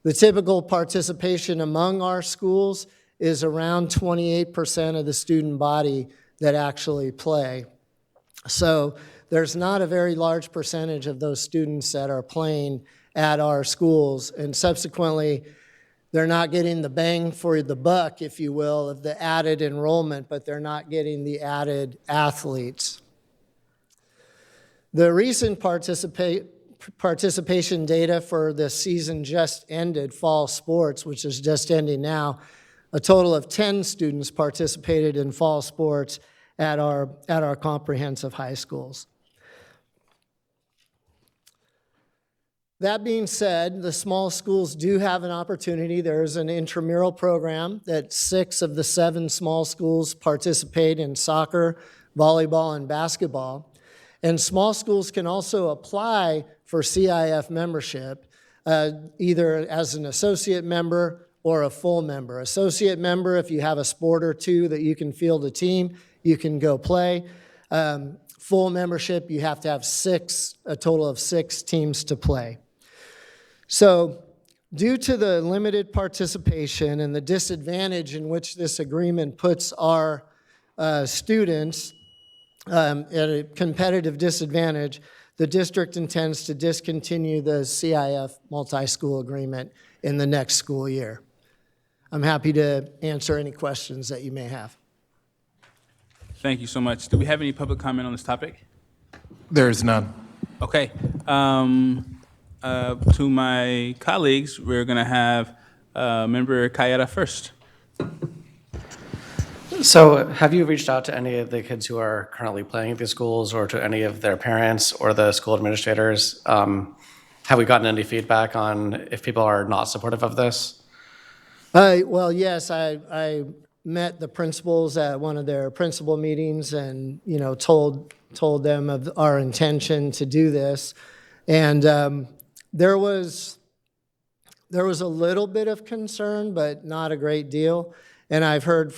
The typical participation among our schools is around 28% of the student body that actually play. So there's not a very large percentage of those students that are playing at our schools, and subsequently, they're not getting the bang for the buck, if you will, of the added enrollment, but they're not getting the added athletes. The recent participation data for the season just ended, fall sports, which is just ending now, a total of 10 students participated in fall sports at our comprehensive high schools. That being said, the small schools do have an opportunity. There is an intramural program that 6 of the 7 small schools participate in soccer, volleyball, and basketball. And small schools can also apply for CIF membership, either as an associate member or a full member. Associate member, if you have a sport or two that you can field a team, you can go play. Full membership, you have to have a total of 6 teams to play. So due to the limited participation and the disadvantage in which this agreement puts our students at a competitive disadvantage, the district intends to discontinue the CIF multi-school agreement in the next school year. I'm happy to answer any questions that you may have. Thank you so much. Do we have any public comment on this topic? There is none. Okay. To my colleagues, we're going to have Member Kayeda first. So have you reached out to any of the kids who are currently playing at these schools or to any of their parents or the school administrators? Have we gotten any feedback on if people are not supportive of this? Well, yes, I met the principals at one of their principal meetings and, told them of our intention to do this. And there was a little bit of concern, but not a great deal. And I've heard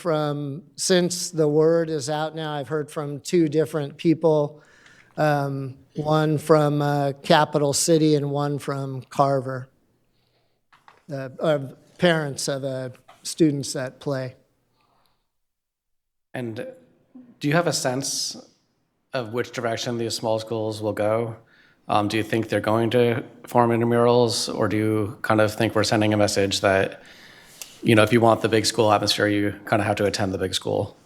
since the word is out now, I've heard from 2 different people, one from Capital City and one from Carver, parents of students that play. And do you have a sense of which direction these small schools will go? Do you think they're going to form intramurals, or do you kind of think we're sending a message that, if you want the big school atmosphere, you kind of have to attend the big school?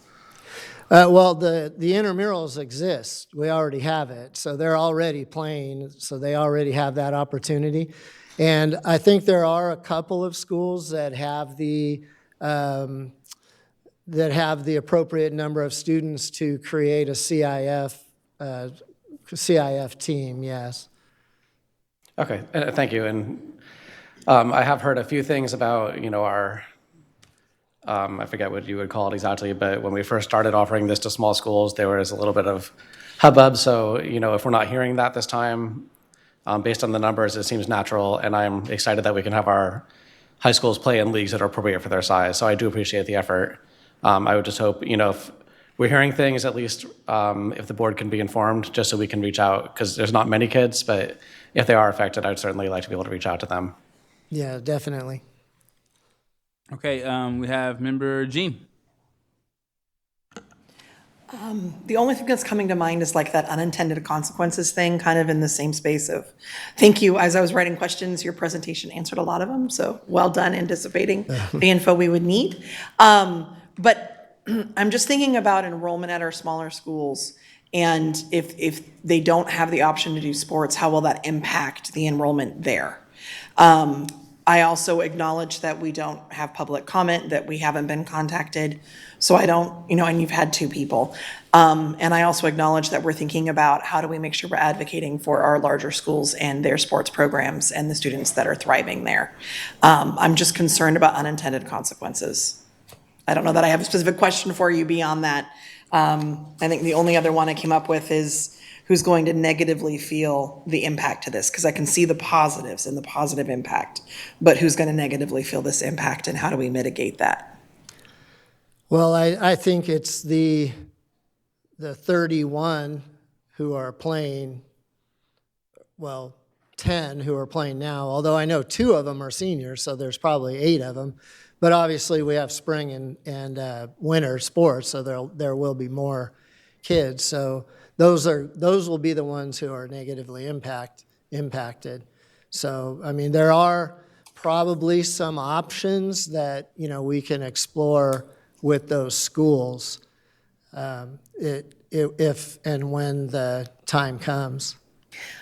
Well, the intramurals exist. We already have it. So they're already playing, so they already have that opportunity. And I think there are a couple of schools that have the appropriate number of students to create a CIF team, yes. Okay, thank you. And I have heard a few things about, our, I forget what you would call it exactly, but when we first started offering this to small schools, there was a little bit of hubbub. So, if we're not hearing that this time, based on the numbers, it seems natural, and I'm excited that we can have our high schools play in leagues that are appropriate for their size. So I do appreciate the effort. I would just hope, if we're hearing things, at least if the board can be informed, just so we can reach out, because there's not many kids, but if they are affected, I'd certainly like to be able to reach out to them. Yeah, definitely. Okay, we have Member Jean. The only thing that's coming to mind is like that unintended consequences thing, kind of in the same space of, thank you. As I was writing questions, your presentation answered a lot of them. So well done anticipating the info we would need. But I'm just thinking about enrollment at our smaller schools. And if they don't have the option to do sports, how will that impact the enrollment there? I also acknowledge that we don't have public comment, that we haven't been contacted. So I don't, and you've had 2 people. And I also acknowledge that we're thinking about how do we make sure we're advocating for our larger schools and their sports programs and the students that are thriving there. I'm just concerned about unintended consequences. I don't know that I have a specific question for you beyond that. I think the only other one I came up with is who's going to negatively feel the impact to this, because I can see the positives and the positive impact, but who's going to negatively feel this impact, and how do we mitigate that? Well, I think it's the 31 who are playing, 10 who are playing now, although I know 2 of them are seniors, so there's probably 8 of them. But obviously we have spring and winter sports, so there will be more kids. So those will be the ones who are negatively impacted. So, I mean, there are probably some options that, we can explore with those schools if and when the time comes.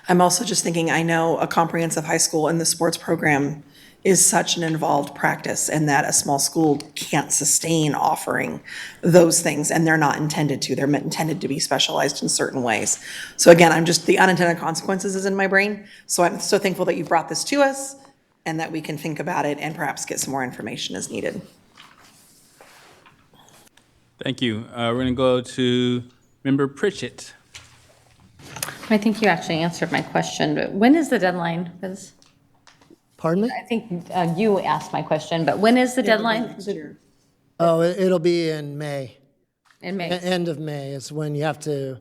I'm also just thinking, I know a comprehensive high school in the sports program is such an involved practice, and that a small school can't sustain offering those things, and they're not intended to. They're intended to be specialized in certain ways. So again, the unintended consequences is in my brain. So I'm so thankful that you brought this to us and that we can think about it and perhaps get some more information as needed. Thank you. We're going to go to Member Pritchett. I think you actually answered my question, but when is the deadline? 'Cause Pardon me? I think you asked my question, but when is the deadline? Oh, it'll be in May. In May. End of May is when you have to,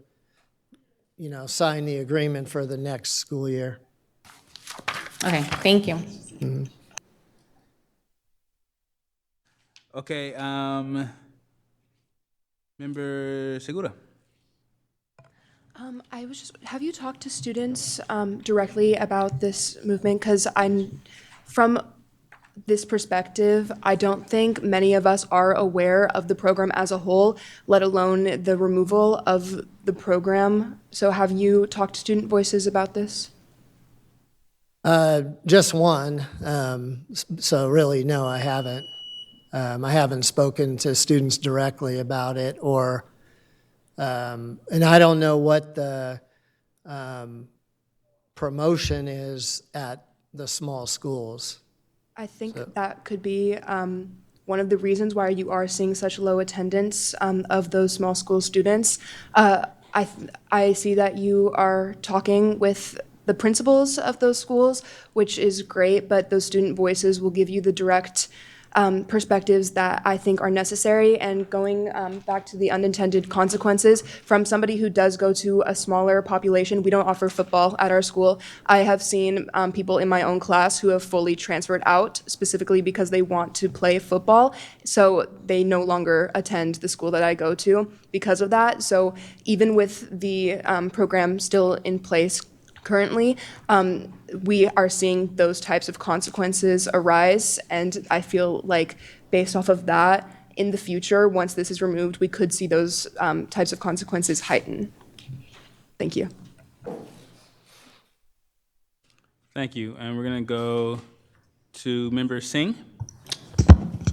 sign the agreement for the next school year. Okay, thank you. Okay, Member Segura. Have you talked to students directly about this movement? Because from this perspective, I don't think many of us are aware of the program as a whole, let alone the removal of the program. So have you talked to Student Voices about this? Just one. So really, no, I haven't. I haven't spoken to students directly about it, and I don't know what the promotion is at the small schools. I think that could be one of the reasons why you are seeing such low attendance of those small school students. I see that you are talking with the principals of those schools, which is great, but those student voices will give you the direct perspectives that I think are necessary. And going back to the unintended consequences, from somebody who does go to a smaller population, we don't offer football at our school. I have seen people in my own class who have fully transferred out specifically because they want to play football. So they no longer attend the school that I go to because of that. So even with the program still in place currently, we are seeing those types of consequences arise, and I feel like based off of that, in the future, once this is removed, we could see those types of consequences heighten. Thank you. Thank you. And we're going to go to Member Singh.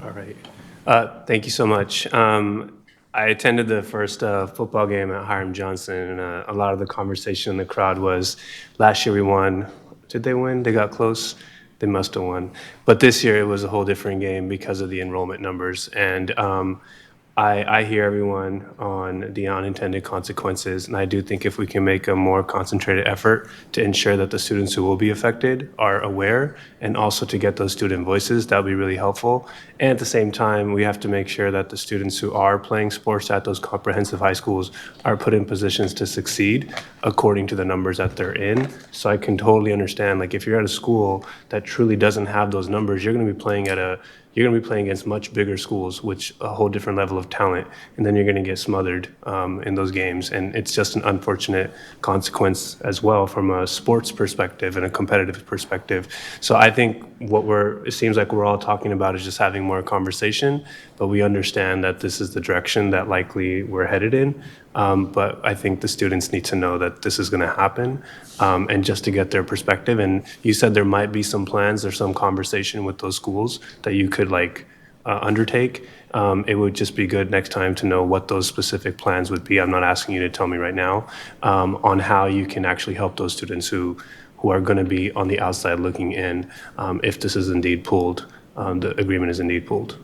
All right. Thank you so much. I attended the first football game at Hiram Johnson, and a lot of the conversation in the crowd was, last year we won. Did they win? They got close. They must have won. But this year it was a whole different game because of the enrollment numbers. And I hear everyone on the unintended consequences, and I do think if we can make a more concentrated effort to ensure that the students who will be affected are aware, and also to get those student voices, that would be really helpful. And at the same time, we have to make sure that the students who are playing sports at those comprehensive high schools are put in positions to succeed according to the numbers that they're in. So I can totally understand, like, if you're at a school that truly doesn't have those numbers, you're going to be playing against much bigger schools, which a whole different level of talent, and then you're going to get smothered in those games. And it's just an unfortunate consequence as well from a sports perspective and a competitive perspective. So I think it seems like we're all talking about is just having more conversation, but we understand that this is the direction that likely we're headed in. But I think the students need to know that this is going to happen, and just to get their perspective. And you said there might be some plans or some conversation with those schools that you could undertake. It would just be good next time to know what those specific plans would be. I'm not asking you to tell me right now, on how you can actually help those students who are going to be on the outside looking in, if this is indeed pulled, the agreement is indeed pulled.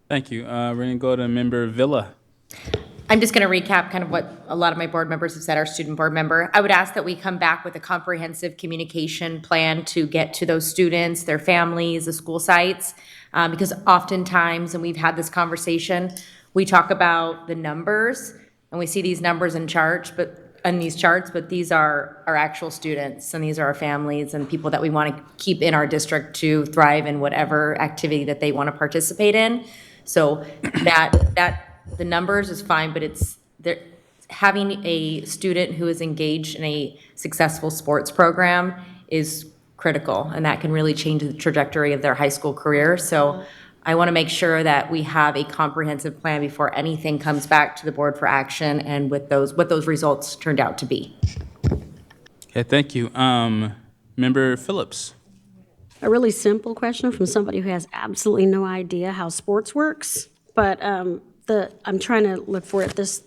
Thank you. We're going to go to Member Villa. I'm just going to recap kind of what a lot of my board members have said, our student board member. I would ask that we come back with a comprehensive communication plan to get to those students, their families, the school sites, because oftentimes, and we've had this conversation, we talk about the numbers, and we see these numbers in these charts, but these are our actual students, and these are our families and people that we want to keep in our district to thrive in whatever activity that they want to participate in. So that the numbers is fine, but having a student who is engaged in a successful sports program is critical, and that can really change the trajectory of their high school career. So I want to make sure that we have a comprehensive plan before anything comes back to the board for action, and what those results turned out to be. Okay, thank you. Member Phillips. A really simple question from somebody who has absolutely no idea how sports works, but I'm trying to look for it.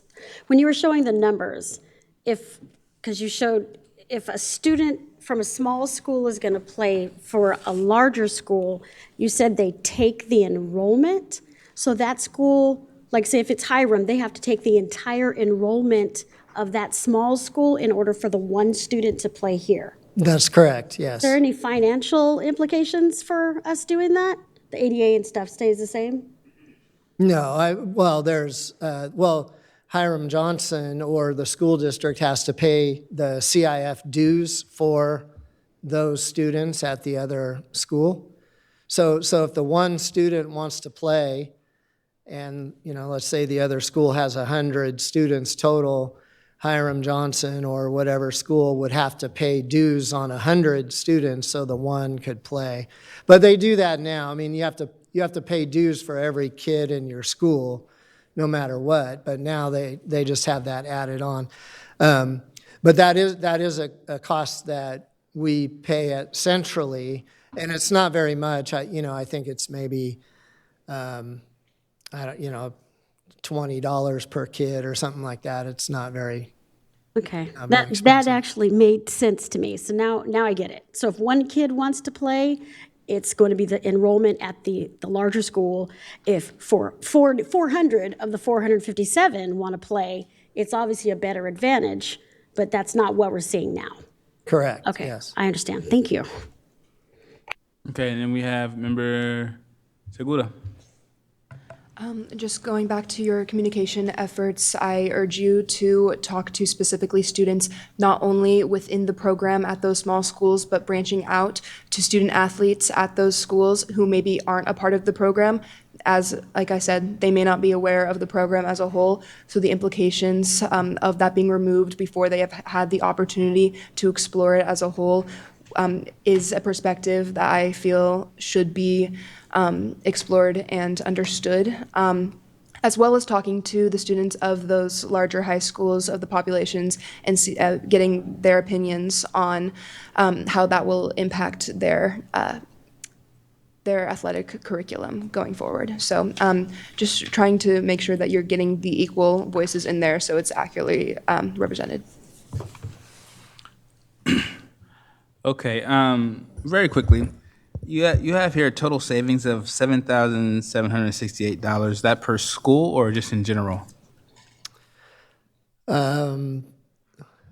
When you were showing the numbers, because you showed if a student from a small school is going to play for a larger school, you said they take the enrollment. So that school, like say if it's Hiram, they have to take the entire enrollment of that small school in order for the one student to play here. That's correct, yes. Is there any financial implications for us doing that? The ADA and stuff stays the same? No, Hiram Johnson or the school district has to pay the CIF dues for those students at the other school. So if the one student wants to play and, let's say the other school has 100 students total, Hiram Johnson or whatever school would have to pay dues on 100 students so the one could play. But they do that now. I mean, you have to pay dues for every kid in your school, no matter what. But now they just have that added on. But that is a cost that we pay at centrally, and it's not very much. I think it's maybe $20 per kid or something like that. It's not very. Okay, that actually made sense to me. So now I get it. So if one kid wants to play, it's going to be the enrollment at the larger school. If 400 of the 457 want to play, it's obviously a better advantage, but that's not what we're seeing now. Correct, Okay, yes. I understand. Thank you. Okay, and then we have Member Segura. Just going back to your communication efforts, I urge you to talk to specifically students, not only within the program at those small schools, but branching out to student athletes at those schools who maybe aren't a part of the program. As, like I said, they may not be aware of the program as a whole, so the implications of that being removed before they have had the opportunity to explore it as a whole is a perspective that I feel should be explored and understood, as well as talking to the students of those larger high schools of the populations and getting their opinions on how that will impact their athletic curriculum going forward. So just trying to make sure that you're getting the equal voices in there so it's accurately represented. Okay, very quickly, you have here a total savings of $7,768. Is that per school or just in general? What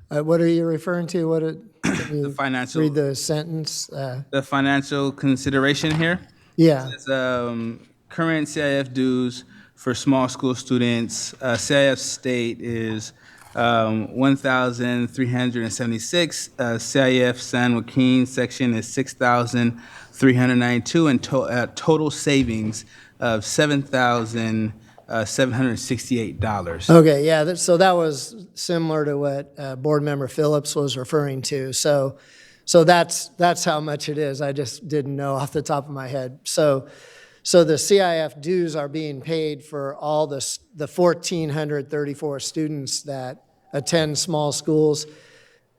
are you referring to? The financial. Read the sentence. The financial consideration here? Yeah. It says, current CIF dues for small school students, CIF state is 1,376. CIF San Joaquin section is 6,392, and total savings of $7,768. Okay, yeah, so that was similar to what Board Member Phillips was referring to. So that's how much it is. I just didn't know off the top of my head. So the CIF dues are being paid for all the 1,434 students that attend small schools.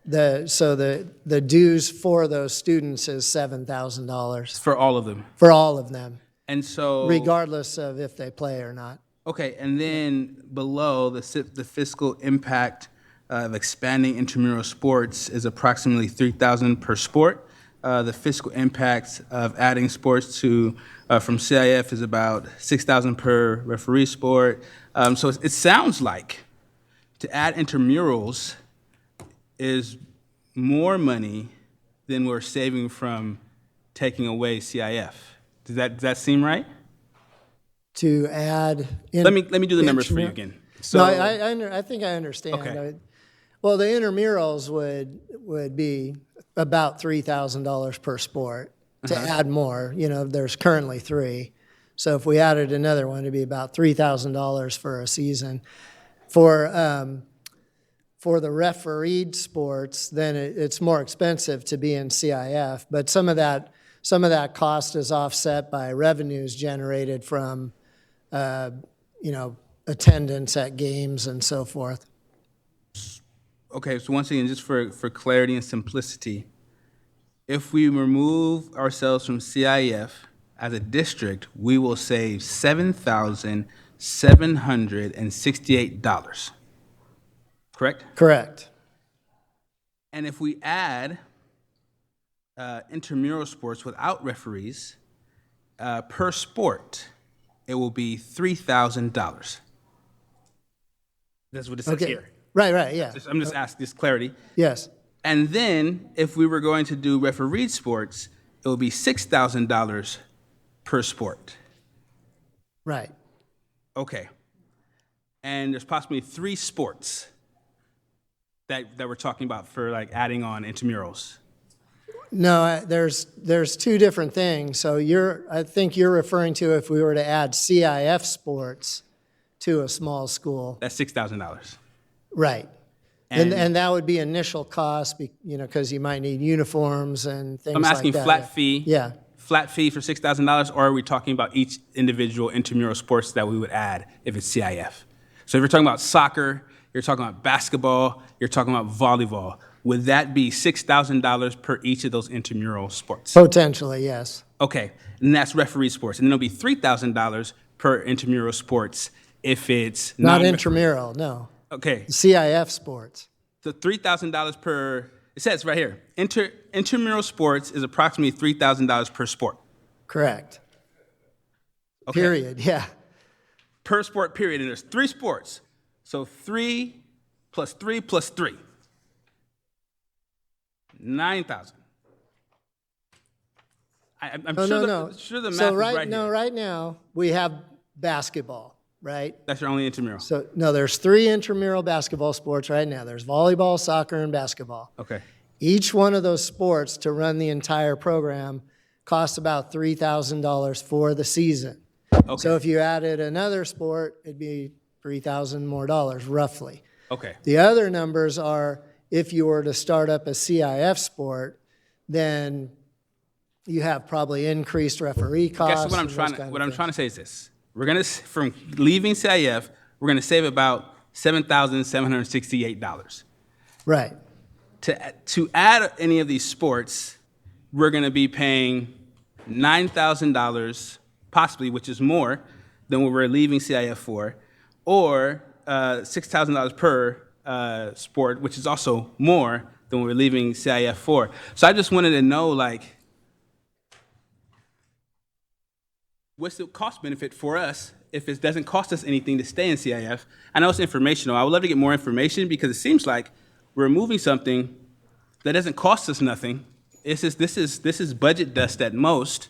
The dues for those students is $7,000. For all of them? For all of them. And so. Regardless of if they play or not. Okay, and then below, the fiscal impact of expanding intramural sports is approximately $3,000 per sport. The fiscal impact of adding sports to from CIF is about $6,000 per referee sport. So it sounds like to add intramurals is more money than we're saving from taking away CIF. Does that seem right? To add. Let me do the numbers for you again. So no, I think I understand. Okay. Well, the intramurals would be about $3,000 per sport. To add more, there's currently 3. So if we added another one, it'd be about $3,000 for a season. For the refereed sports, then it's more expensive to be in CIF, but some of that cost is offset by revenues generated from, attendance at games and so forth. Okay, so once again, just for clarity and simplicity, if we remove ourselves from CIF as a district, we will save $7,768. Correct? Correct. And if we add intramural sports without referees, per sport, it will be $3,000. That's what it says here. Right, yeah. I'm just asking this clarity. Yes. And then if we were going to do refereed sports, it would be $6,000 per sport. Right. Okay. And there's possibly 3 sports that we're talking about for like adding on intramurals. No, there's 2 different things. So I think you're referring to if we were to add CIF sports to a small school. That's $6,000. Right. And that would be initial cost, because you might need uniforms and things like that. I'm asking flat fee. Yeah. Flat fee for $6,000, or are we talking about each individual intramural sports that we would add if it's CIF? So if you're talking about soccer, you're talking about basketball, you're talking about volleyball, would that be $6,000 per each of those intramural sports? Potentially, yes. Okay, and that's referee sports. And then it'll be $3,000 per intramural sports if it's Not intramural, no. Okay. CIF sports. So $3,000 per, it says right here, intramural sports is approximately $3,000 per sport. Correct. Okay. Period, yeah. Per sport, period. And there's 3 sports. So 3 plus 3 plus 3. 9,000. I'm sure the math So is right here. right now, we have basketball, right? That's your only intramural. So, no, there's 3 intramural basketball sports right now. There's volleyball, soccer, and basketball. Okay. Each one of those sports to run the entire program costs about $3,000 for the season. Okay. So if you added another sport, it'd be $3,000 more dollars, roughly. Okay. The other numbers are if you were to start up a CIF sport, then you have probably increased referee costs. Guess what I'm trying to say is this. We're going to, from leaving CIF, we're going to save about $7,768. Right. To add any of these sports, we're going to be paying $9,000 possibly, which is more than what we're leaving CIF for, or $6,000 per sport, which is also more than what we're leaving CIF for. So I just wanted to know, like, what's the cost benefit for us if it doesn't cost us anything to stay in CIF? I know it's informational. I would love to get more information because it seems like we're removing something that doesn't cost us nothing. This is budget dust at most,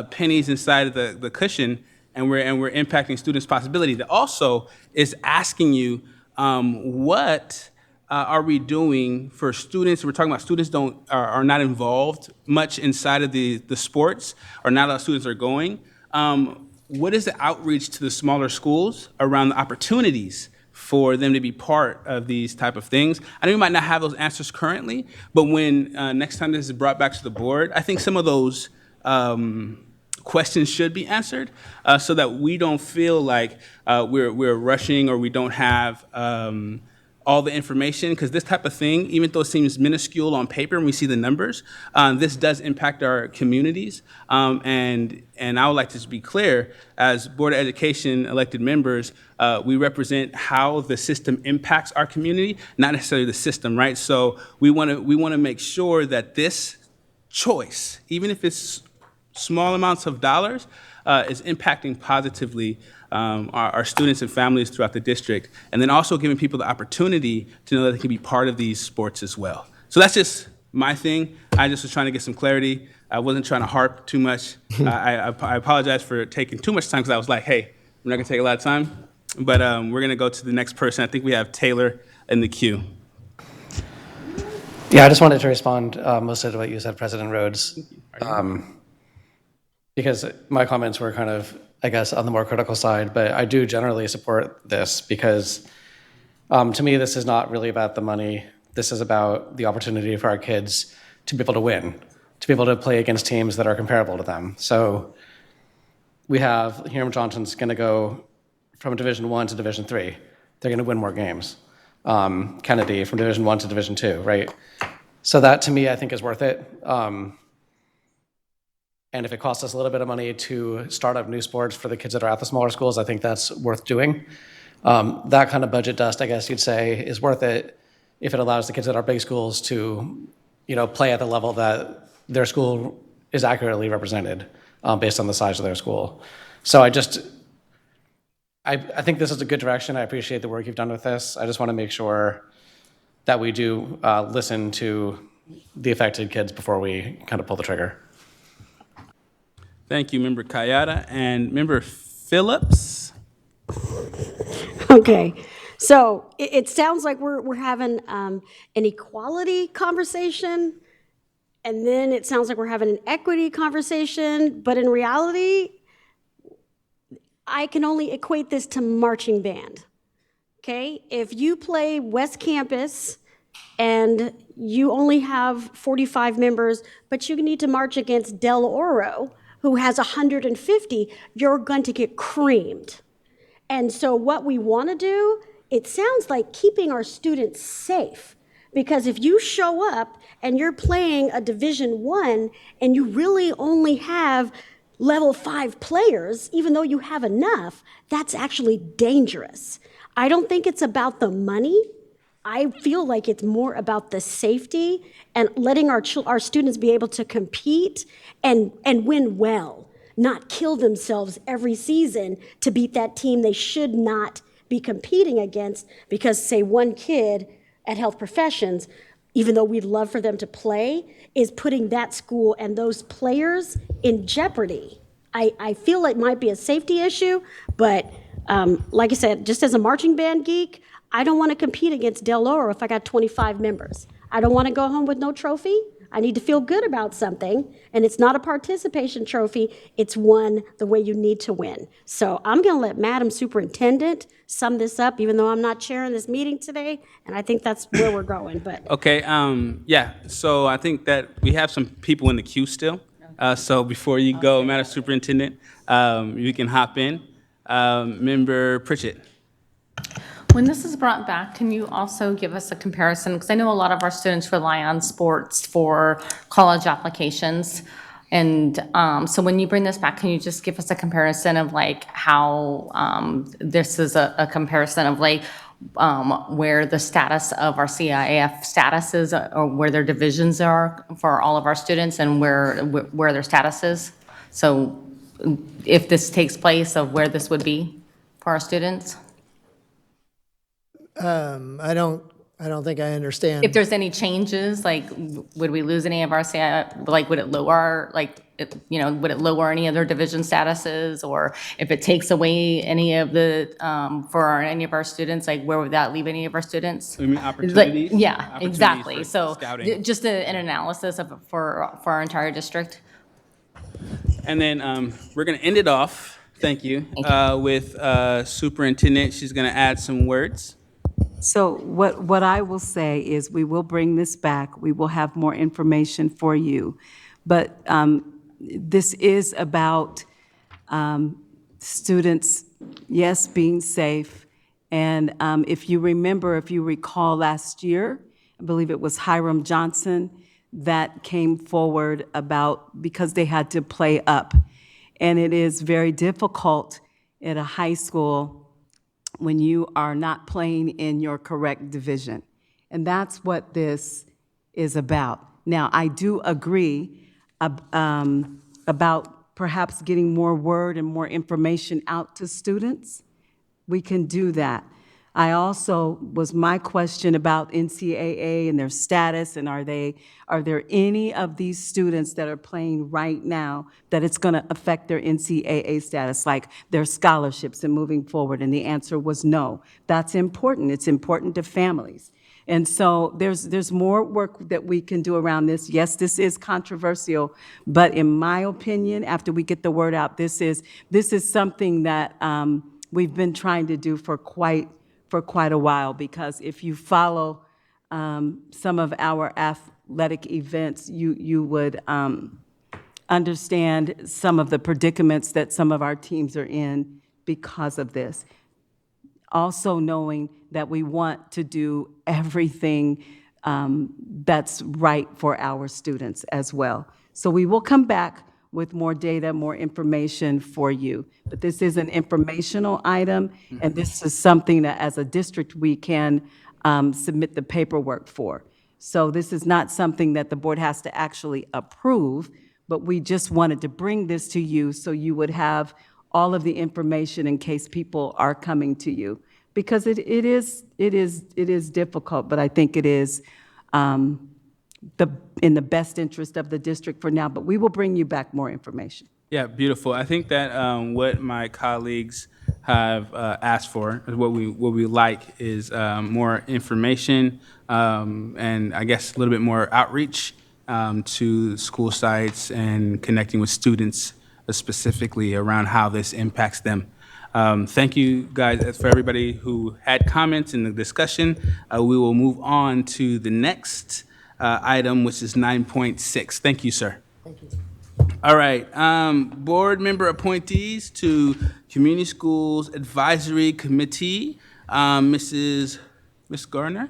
pennies inside of the cushion, and we're impacting students' possibility. That also is asking you, what are we doing for students? We're talking about students are not involved much inside of the sports, or not a lot of students are going. What is the outreach to the smaller schools around the opportunities for them to be part of these type of things? I know you might not have those answers currently, but when next time this is brought back to the board, I think some of those questions should be answered so that we don't feel like we're rushing or we don't have all the information, because this type of thing, even though it seems minuscule on paper and we see the numbers, this does impact our communities. And I would like to just be clear, as Board of Education elected members, we represent how the system impacts our community, not necessarily the system, right? So we want to make sure that this choice, even if it's small amounts of dollars, is impacting positively our students and families throughout the district, and then also giving people the opportunity to know that they can be part of these sports as well. So that's just my thing. I just was trying to get some clarity. I wasn't trying to harp too much. I apologize for taking too much time, because I was like, hey, we're not gonna take a lot of time, but we're gonna go to the next person. I think we have Taylor in the queue. Yeah, I just wanted to respond mostly to what you said, President Rhodes, because my comments were kind of, I guess, on the more critical side, but I do generally support this because to me, this is not really about the money. This is about the opportunity for our kids to be able to win, to be able to play against teams that are comparable to them. So we have Hiram Johnson's going to go from Division I to Division III. They're going to win more games. Kennedy from Division I to Division II, right? So that, to me, I think is worth it. And if it costs us a little bit of money to start up new sports for the kids that are at the smaller schools, I think that's worth doing. That kind of budget dust, I guess you'd say, is worth it if it allows the kids at our big schools to, play at the level that their school is accurately represented based on the size of their school. So I I think this is a good direction. I appreciate the work you've done with this. I just want to make sure that we do listen to the affected kids before we kind of pull the trigger. Thank you, Member Kayada. And Member Phillips? Okay, so it sounds like we're having an equality conversation, and then it sounds like we're having an equity conversation, but in reality, I can only equate this to marching band. Okay, if you play West Campus and you only have 45 members, but you need to march against Del Oro, who has 150, you're going to get creamed. And so what we want to do, it sounds like keeping our students safe. Because if you show up and you're playing a Division I and you really only have level 5 players, even though you have enough, that's actually dangerous. I don't think it's about the money. I feel like it's more about the safety and letting our students be able to compete and win well, not kill themselves every season to beat that team they should not be competing against because, say, one kid at Health Professions, even though we'd love for them to play, is putting that school and those players in jeopardy. I feel it might be a safety issue, but like I said, just as a marching band geek, I don't want to compete against Del Oro if I got 25 members. I don't want to go home with no trophy. I need to feel good about something, and it's not a participation trophy. It's one the way you need to win. So I'm going to let Madam Superintendent sum this up, even though I'm not chairing this meeting today, and I think that's where we're going. But Okay, yeah, so I think that we have some people in the queue still. So before you go, Madam Superintendent, you can hop in. Member Pritchett. When this is brought back, can you also give us a comparison? Because I know a lot of our students rely on sports for college applications. And so when you bring this back, can you just give us a comparison of like how this is a comparison of like where the status of our CIAF status is or where their divisions are for all of our students and where their status is? So if this takes place, of where this would be for our students? I don't think I understand. If there's any changes, like, would we lose any of our, like, would it lower, like, would it lower any of their division statuses? Or if it takes away any of the, any of our students, like, where would that leave any of our students? You mean opportunities? Yeah, Opportunities exactly. for So scouting. just an analysis of, for our entire district. And then we're going to end it off, thank you, with Superintendent. She's going to add some words. So what I will say is we will bring this back. We will have more information for you. But this is about students, yes, being safe. And if you recall last year, I believe it was Hiram Johnson that came forward about because they had to play up. And it is very difficult at a high school when you are not playing in your correct division. And that's what this is about. Now, I do agree about perhaps getting more word and more information out to students. We can do that. I also my question about NCAA and their status, and are there any of these students that are playing right now that it's going to affect their NCAA status, like their scholarships and moving forward? And the answer was no. That's important. It's important to families. And so there's more work that we can do around this. Yes, this is controversial, but in my opinion, after we get the word out, this is something that we've been trying to do for quite a while, because if you follow some of our athletic events, you would understand some of the predicaments that some of our teams are in because of this. Also knowing that we want to do everything that's right for our students as well. So we will come back with more data, more information for you. But this is an informational item, and this is something that as a district we can submit the paperwork for. So this is not something that the board has to actually approve, but we just wanted to bring this to you so you would have all of the information in case people are coming to you. Because it is difficult, but I think it is in the best interest of the district for now. But we will bring you back more information. Yeah, beautiful. I think that what my colleagues have asked for, what we like, is more information and I guess a little bit more outreach to school sites and connecting with students specifically around how this impacts them. Thank you guys for everybody who had comments in the discussion. We will move on to the next item, which is 9.6. Thank you, sir. Thank you. All right, board member appointees to Community Schools Advisory Committee. Miss Garner?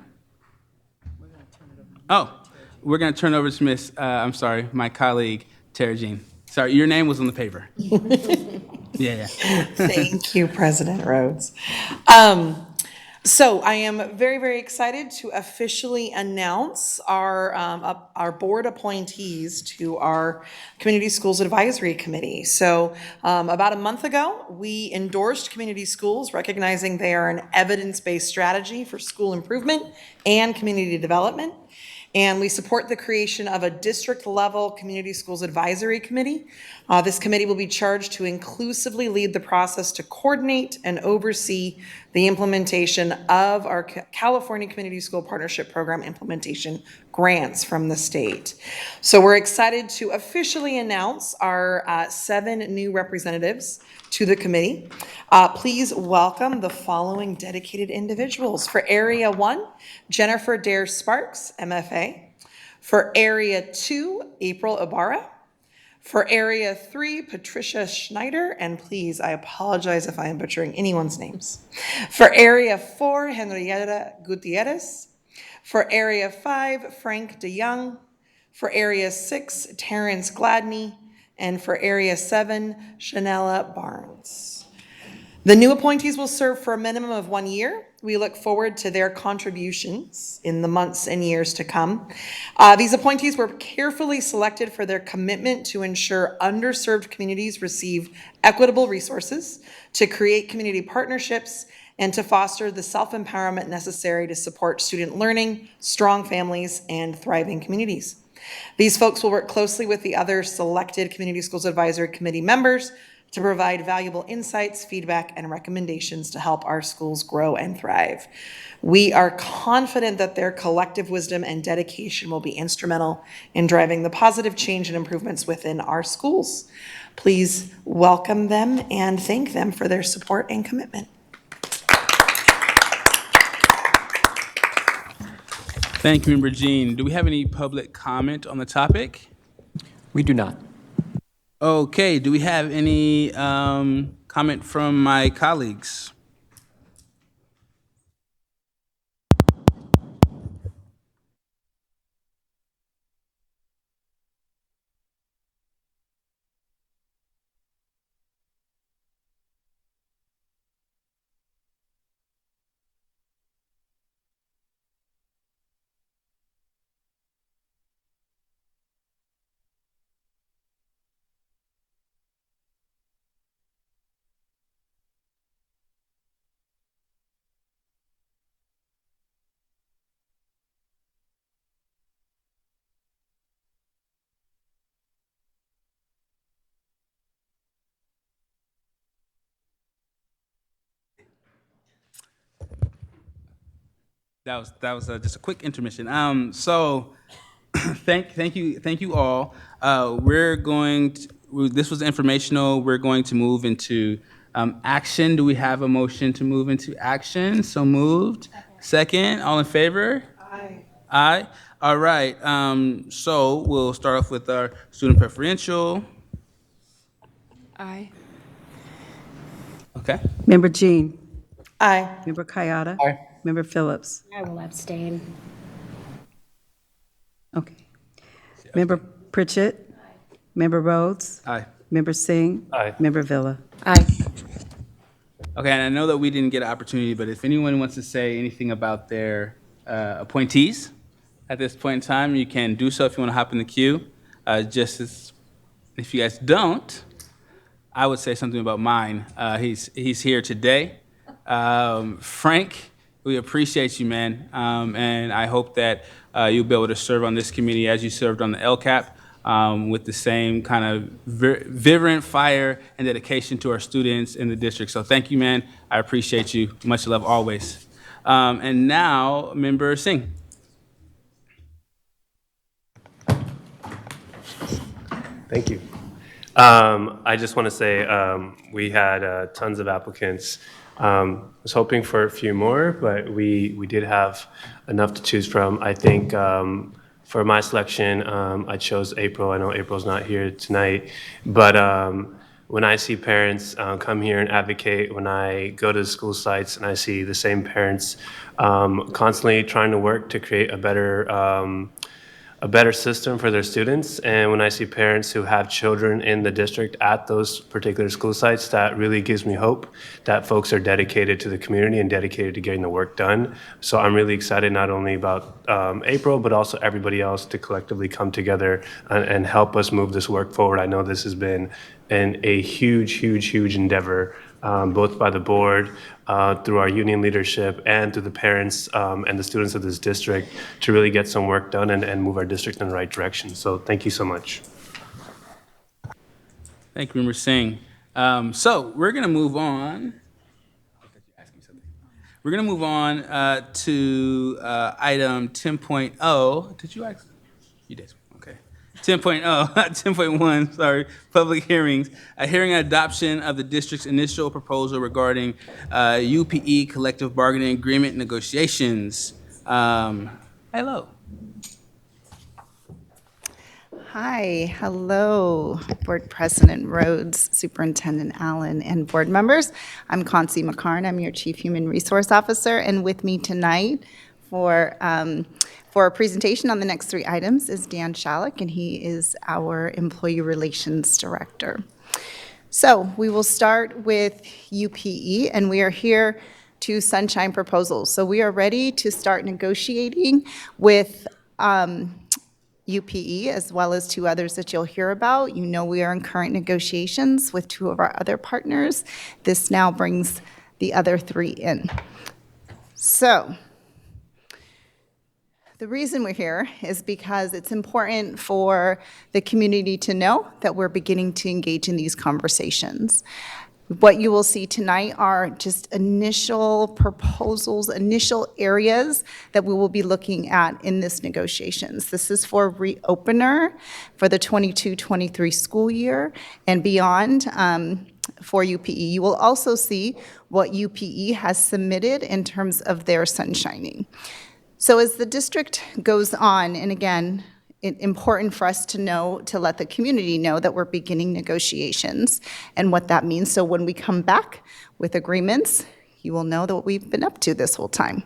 Oh, we're going to turn over to I'm sorry, my colleague, Tara Jean. Sorry, your name was on the paper. Yeah. Thank you, President Rhodes. So I am very, very excited to officially announce our board appointees to our Community Schools Advisory Committee. So about a month ago, we endorsed community schools, recognizing they are an evidence-based strategy for school improvement and community development. And we support the creation of a district-level Community Schools Advisory Committee. This committee will be charged to inclusively lead the process to coordinate and oversee the implementation of our California Community School Partnership Program implementation grants from the state. So we're excited to officially announce our 7 new representatives to the committee. Please welcome the following dedicated individuals. For Area 1, Jennifer Dare Sparks, MFA. For Area 2, April Ibarra. For Area 3, Patricia Schneider, and please, I apologize if I am butchering anyone's names. For Area 4, Henrietta Gutierrez. For Area 5, Frank DeYoung. For Area 6, Terrence Gladney. And for Area 7, Shanella Barnes. The new appointees will serve for a minimum of 1 year. We look forward to their contributions in the months and years to come. These appointees were carefully selected for their commitment to ensure underserved communities receive equitable resources, to create community partnerships, and to foster the self-empowerment necessary to support student learning, strong families, and thriving communities. These folks will work closely with the other selected Community Schools Advisory Committee members to provide valuable insights, feedback, and recommendations to help our schools grow and thrive. We are confident that their collective wisdom and dedication will be instrumental in driving the positive change and improvements within our schools. Please welcome them and thank them for their support and commitment. Thank you, Member Jean. Do we have any public comment on the topic? We do not. Okay, do we have any comment from my colleagues? That was just a quick intermission. So thank you all. This was informational. We're going to move into action. Do we have a motion to move into action? So moved. Second, all in favor? Aye. Aye. All right. So we'll start off with our student preferential. Aye. Okay. Member Jean. Aye. Member Kayada. Aye. Member Phillips. I will abstain. Okay. Member Pritchett. Member Rhodes. Aye. Member Singh. Aye. Member Villa. Aye. Okay, and I know that we didn't get an opportunity, but if anyone wants to say anything about their appointees at this point in time, you can do so if you want to hop in the queue. If you guys don't, I would say something about mine. He's here today. Frank, we appreciate you, man, and I hope that you'll be able to serve on this committee as you served on the LCAP with the same kind of vibrant fire and dedication to our students in the district. So thank you, man. I appreciate you. Much love always. And now, Member Singh. Thank you. I just want to say we had tons of applicants. Was hoping for a few more, but we did have enough to choose from. I think for my selection, I chose April. I know April's not here tonight, but when I see parents come here and advocate, when I go to the school sites and I see the same parents constantly trying to work to create a better system for their students. And when I see parents who have children in the district at those particular school sites, that really gives me hope that folks are dedicated to the community and dedicated to getting the work done. So I'm really excited not only about April, but also everybody else to collectively come together and help us move this work forward. I know this has been a huge endeavor, both by the board, through our union leadership, and through the parents and the students of this district to really get some work done and move our district in the right direction. So thank you so much. Thank you, Member Singh. So we're going to move on. We're going to move on to item 10.0. Did you ask? You did. Okay. 10.1, sorry, public hearings. A hearing and adoption of the district's initial proposal regarding UPE collective bargaining agreement negotiations. Hello. Hi, hello, Board President Rhodes, Superintendent Allen, and board members. I'm Concy McCarn. I'm your Chief Human Resource Officer, and with me tonight for a presentation on the next three items is Dan Shalek, and he is our Employee Relations Director. So we will start with UPE, and we are here to sunshine proposals. So we are ready to start negotiating with UPE, as well as two others that you'll hear about. You know we are in current negotiations with two of our other partners. This now brings the other three in. So the reason we're here is because it's important for the community to know that we're beginning to engage in these conversations. What you will see tonight are just initial proposals, initial areas that we will be looking at in this negotiations. This is for reopener for the 22-23 school year and beyond for UPE. You will also see what UPE has submitted in terms of their sunshining. So as the district goes on, and again, it's important for us to know, to let the community know that we're beginning negotiations and what that means. So when we come back with agreements, you will know that what we've been up to this whole time.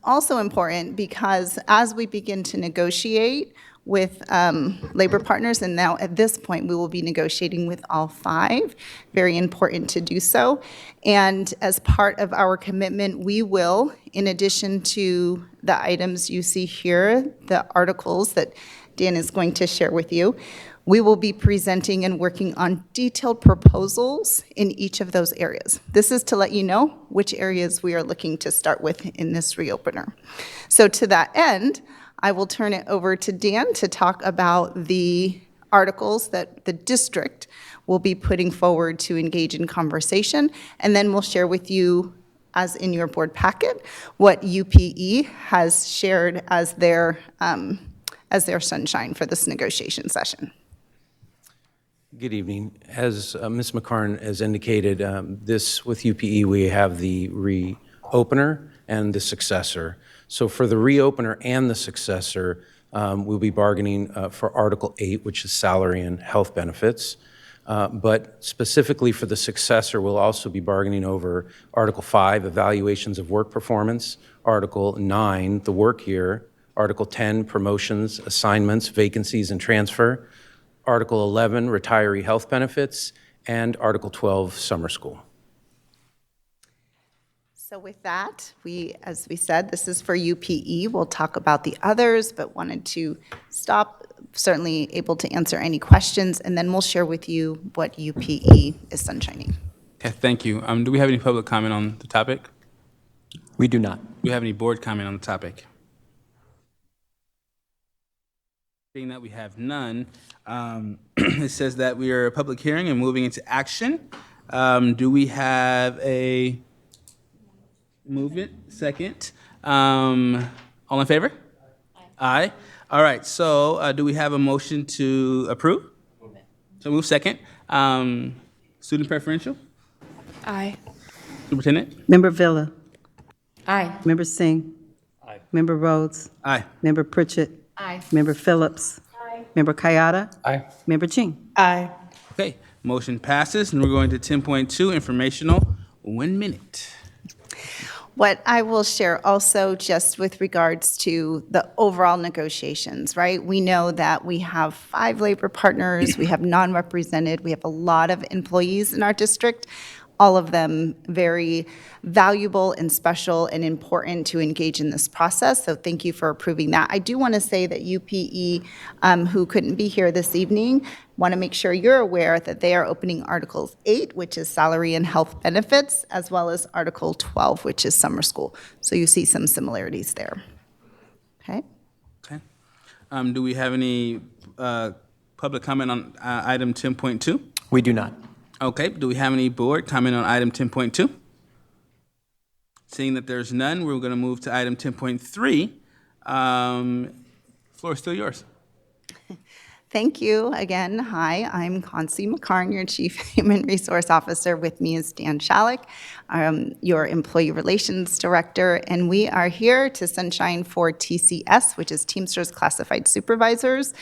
Also important because as we begin to negotiate with labor partners, and now at this point we will be negotiating with all five, very important to do so. And as part of our commitment, we will, in addition to the items you see here, the articles that Dan is going to share with you, we will be presenting and working on detailed proposals in each of those areas. This is to let you know which areas we are looking to start with in this reopener. So to that end, I will turn it over to Dan to talk about the articles that the district will be putting forward to engage in conversation, and then we'll share with you, as in your board packet, what UPE has shared as their sunshine for this negotiation session. Good evening. As Ms. McCarn has indicated, this with UPE, we have the reopener and the successor. So for the reopener and the successor, we'll be bargaining for Article 8, which is salary and health benefits. But specifically for the successor, we'll also be bargaining over Article 5, evaluations of work performance, Article 9, the work year, Article 10, promotions, assignments, vacancies, and transfer, Article 11, retiree health benefits, and Article 12, summer school. So with that, as we said, this is for UPE. We'll talk about the others, but wanted to stop, certainly able to answer any questions, and then we'll share with you what UPE is sunshining. Okay, thank you. Do we have any public comment on the topic? We do not. Do we have any board comment on the topic? Being that we have none, it says that we are a public hearing and moving into action. Do we have a movement? Second. All in favor? Aye. All right, so do we have a motion to approve? So move second. Student preferential? Aye. Superintendent? Member Villa. Aye. Member Singh. Aye. Member Rhodes. Aye. Member Pritchett. Aye. Member Phillips. Member Kayada. Aye. Member Ching. Aye. Okay, motion passes, and we're going to 10.2, informational, 1 minute. What I will share also just with regards to the overall negotiations, right? We know that we have 5 labor partners, we have non-represented, we have a lot of employees in our district, all of them very valuable and special and important to engage in this process. So thank you for approving that. I do want to say that UPE, who couldn't be here this evening, want to make sure you're aware that they are opening Article 8, which is salary and health benefits, as well as Article 12, which is summer school. So you see some similarities there. Okay. Okay. Do we have any public comment on item 10.2? We do not. Okay, do we have any board comment on item 10.2? Seeing that there's none, we're going to move to item 10.3. Floor is still yours. Thank you again. Hi, I'm Concy McCarn, your Chief Human Resource Officer. With me is Dan Shalek, your Employee Relations Director, and we are here to sunshine for TCS, which is Teamsters Classified Supervisors.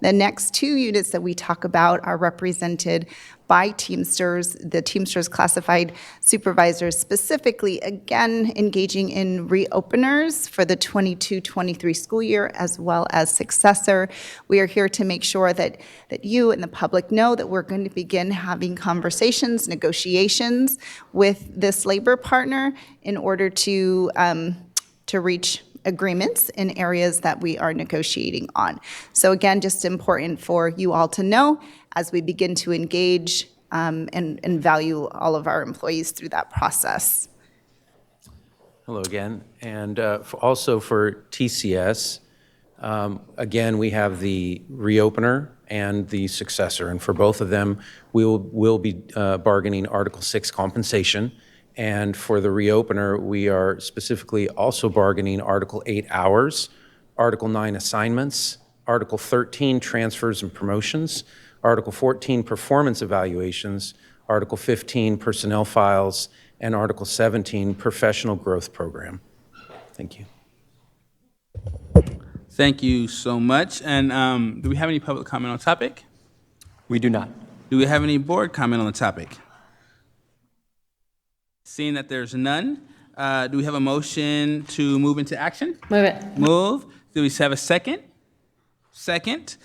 The next 2 units that we talk about are represented by Teamsters, the Teamsters Classified Supervisors, specifically, again, engaging in reopeners for the 22-23 school year, as well as successor. We are here to make sure that you and the public know that we're going to begin having conversations, negotiations with this labor partner in order to reach agreements in areas that we are negotiating on. So again, just important for you all to know as we begin to engage and value all of our employees through that process. Hello again. And also for TCS, again, we have the reopener and the successor. And for both of them, we'll be bargaining Article 6 compensation. And for the reopener, we are specifically also bargaining Article 8 hours, Article 9 assignments, Article 13 transfers and promotions, Article 14 performance evaluations, Article 15 personnel files, and Article 17 professional growth program. Thank you. Thank you so much. And do we have any public comment on the topic? We do not. Do we have any board comment on the topic? Seeing that there's none, do we have a motion to move into action? Move it. Move. Do we have a second? Second.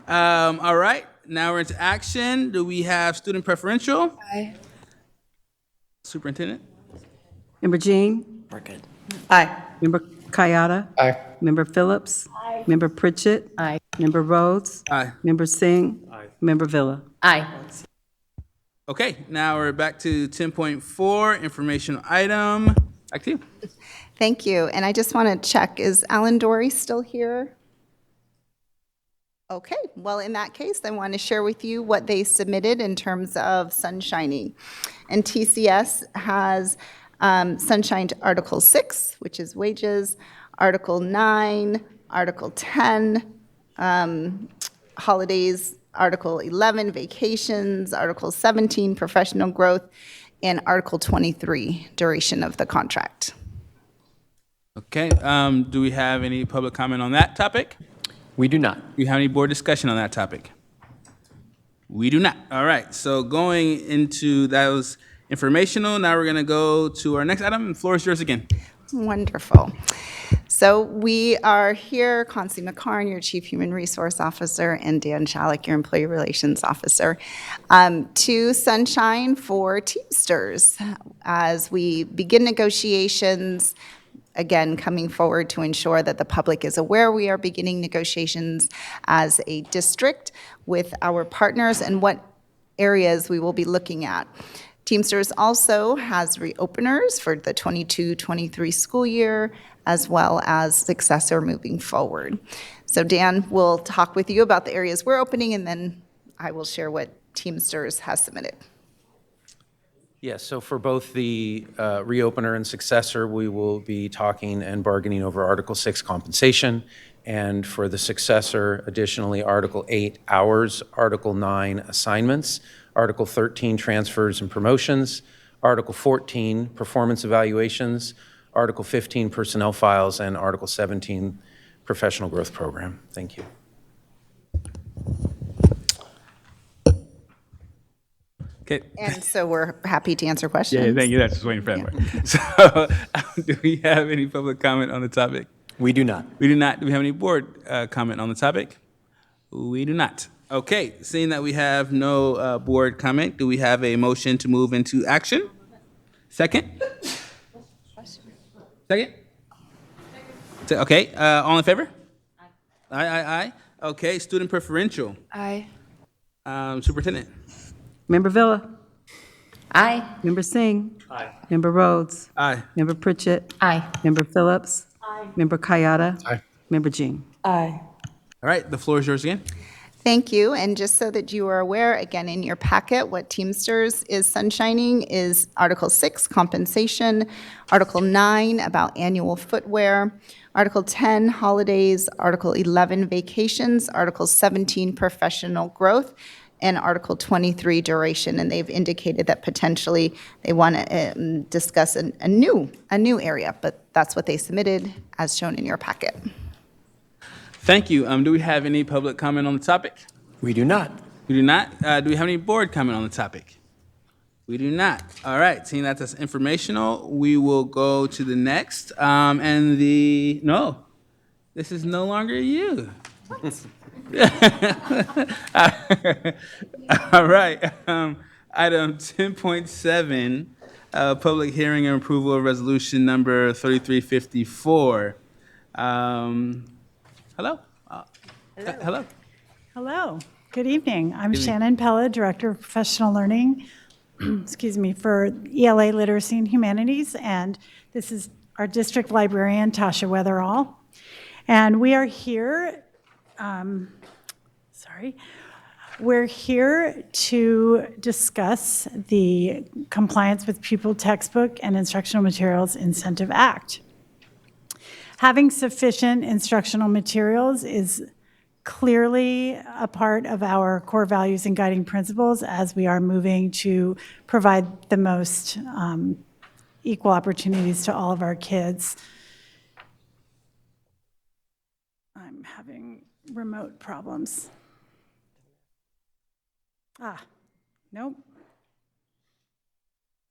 All right, now we're into action. Do we have student preferential? Aye. Superintendent? Member Jean. We're good. Aye. Member Kayada. Aye. Member Phillips. Aye. Member Pritchett. Aye. Member Rhodes. Aye. Member Singh. Aye. Member Villa. Aye. Okay, now we're back to 10.4, informational item. Back to you. Thank you. And I just want to check, is Alan Dory still here? Okay, well, in that case, I want to share with you what they submitted in terms of sunshining. And TCS has sunshined Article 6, which is wages, Article 9, Article 10, holidays, Article 11, vacations, Article 17, professional growth, and Article 23, duration of the contract. Okay, do we have any public comment on that topic? We do not. Do you have any board discussion on that topic? We do not. All right, so going into that was informational. Now we're going to go to our next item. The floor is yours again. Wonderful. So we are here, Concy McCarn, your Chief Human Resource Officer, and Dan Shalek, your Employee Relations Officer, to sunshine for Teamsters as we begin negotiations again, coming forward to ensure that the public is aware we are beginning negotiations as a district with our partners and what areas we will be looking at. Teamsters also has reopeners for the 22-23 school year, as well as successor moving forward. So Dan will talk with you about the areas we're opening, and then I will share what Teamsters has submitted. Yes, so for both the reopener and successor, we will be talking and bargaining over Article 6 compensation, and for the successor, additionally, Article 8 hours, Article 9 assignments, Article 13 transfers and promotions, Article 14 performance evaluations, Article 15 personnel files, and Article 17 professional growth program. Thank you. Okay. And so we're happy to answer questions. Yeah, thank you. That's just waiting for that. So, do we have any public comment on the topic? We do not. We do not. Do we have any board comment on the topic? We do not. Okay, seeing that we have no board comment, do we have a motion to move into action? Second? Second? Okay, all in favor? Aye. Okay, student preferential. Aye. Superintendent. Member Villa. Aye. Member Singh. Aye. Member Rhodes. Aye. Member Pritchett. Aye. Member Phillips. Aye. Member Kayada. Aye. Member Jean. Aye. All right, the floor is yours again. Thank you. And just so that you are aware, again, in your packet, what Teamsters is sunshining is Article 6, compensation, Article 9, about annual footwear, Article 10, holidays, Article 11, vacations, Article 17, professional growth, and Article 23, duration. And they've indicated that potentially they want to discuss a new area, but that's what they submitted as shown in your packet. Thank you. Do we have any public comment on the topic? We do not. We do not. Do we have any board comment on the topic? We do not. All right, seeing that that's informational, we will go to the next. No, this is no longer you. All right. Item 10.7, public hearing and approval of resolution number 3354. Hello. Hello. Hello. Good evening. I'm Shannon Pella, Director of Professional Learning, excuse me, for ELA Literacy and Humanities, and this is our district librarian, Tasha Weatherall. And we are here, we're here to discuss the Compliance with Pupil Textbook and Instructional Materials Incentive Act. Having sufficient instructional materials is clearly a part of our core values and guiding principles as we are moving to provide the most equal opportunities to all of our kids. I'm having remote problems. Nope.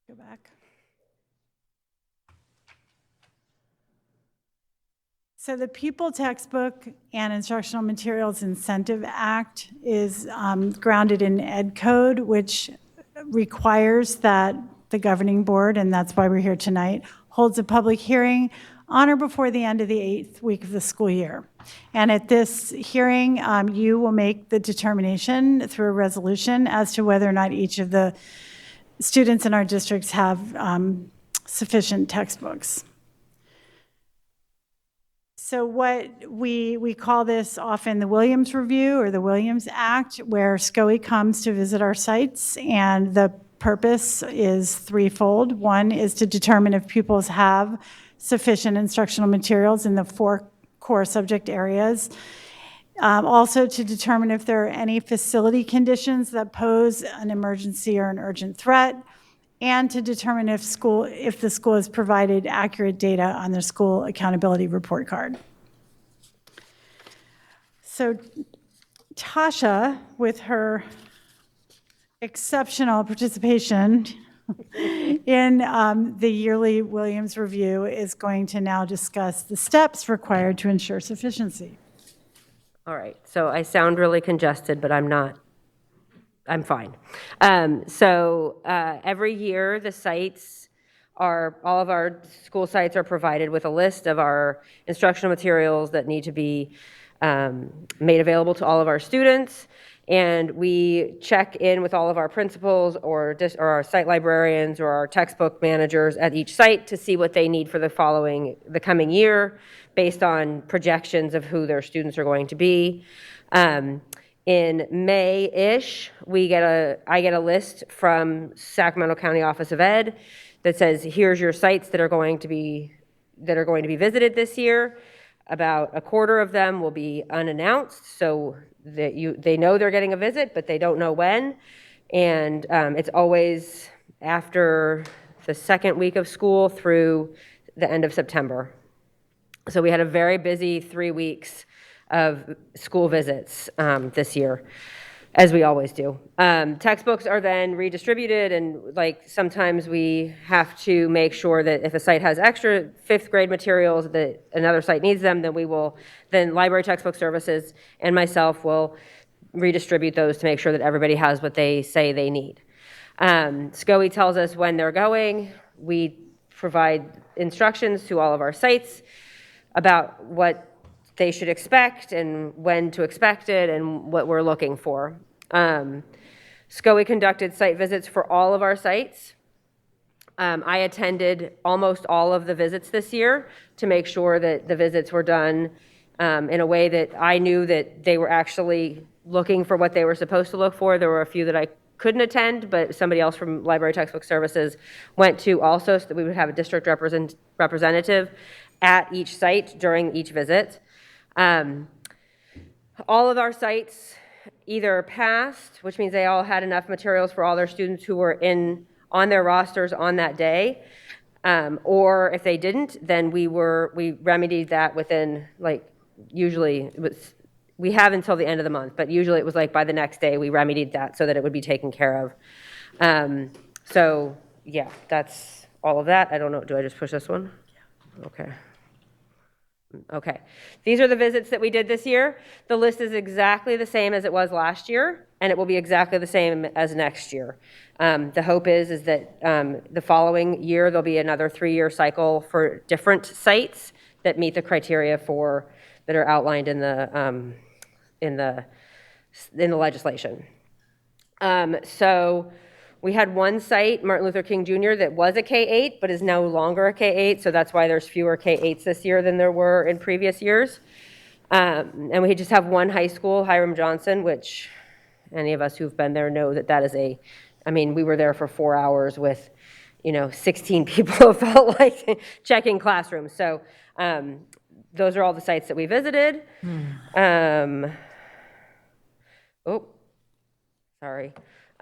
Go back. So the Pupil Textbook and Instructional Materials Incentive Act is grounded in Ed Code, which requires that the governing board, and that's why we're here tonight, holds a public hearing on or before the end of the 8th week of the school year. And at this hearing, you will make the determination through a resolution as to whether or not each of the students in our districts have sufficient textbooks. So what we call this often the Williams Review or the Williams Act, where SCOE comes to visit our sites, and the purpose is threefold. One is to determine if pupils have sufficient instructional materials in the 4 core subject areas. Also to determine if there are any facility conditions that pose an emergency or an urgent threat, and to determine if the school has provided accurate data on their school accountability report card. So Tasha, with her exceptional participation in the yearly Williams Review, is going to now discuss the steps required to ensure sufficiency. All right, so I sound really congested, but I'm not. I'm fine. Every year, the sites all of our school sites are provided with a list of our instructional materials that need to be made available to all of our students. And we check in with all of our principals or our site librarians or our textbook managers at each site to see what they need for the coming year based on projections of who their students are going to be. In May-ish, I get a list from Sacramento County Office of Ed that says, here's your sites that are going to be visited this year. About a quarter of them will be unannounced, so that they know they're getting a visit, but they don't know when. And it's always after the second week of school through the end of September. So we had a very busy 3 weeks of school visits this year, as we always do. Textbooks are then redistributed, and like sometimes we have to make sure that if a site has extra 5th grade materials that another site needs them, then Library Textbook Services and myself will redistribute those to make sure that everybody has what they say they need. SCOE tells us when they're going. We provide instructions to all of our sites about what they should expect and when to expect it and what we're looking for. SCOE conducted site visits for all of our sites. I attended almost all of the visits this year to make sure that the visits were done in a way that I knew that they were actually looking for what they were supposed to look for. There were a few that I couldn't attend, but somebody else from Library Textbook Services went to also, so that we would have a district representative at each site during each visit. All of our sites either passed, which means they all had enough materials for all their students who were on their rosters on that day, or if they didn't, then we remedied that within, like, usually we have until the end of the month, but usually it was like by the next day we remedied that so that it would be taken care of. So yeah, that's all of that. I don't know, do I just push this one? Okay. These are the visits that we did this year. The list is exactly the same as it was last year, and it will be exactly the same as next year. The hope is that the following year there'll be another 3-year cycle for different sites that meet the criteria that are outlined in the legislation. So we had one site, Martin Luther King Jr., that was a K-8, but is no longer a K-8, so that's why there's fewer K-8s this year than there were in previous years. And we just have one high school, Hiram Johnson, which any of us who've been there know that is we were there for 4 hours with, 16 people, it felt like, checking classrooms. So those are all the sites that we visited.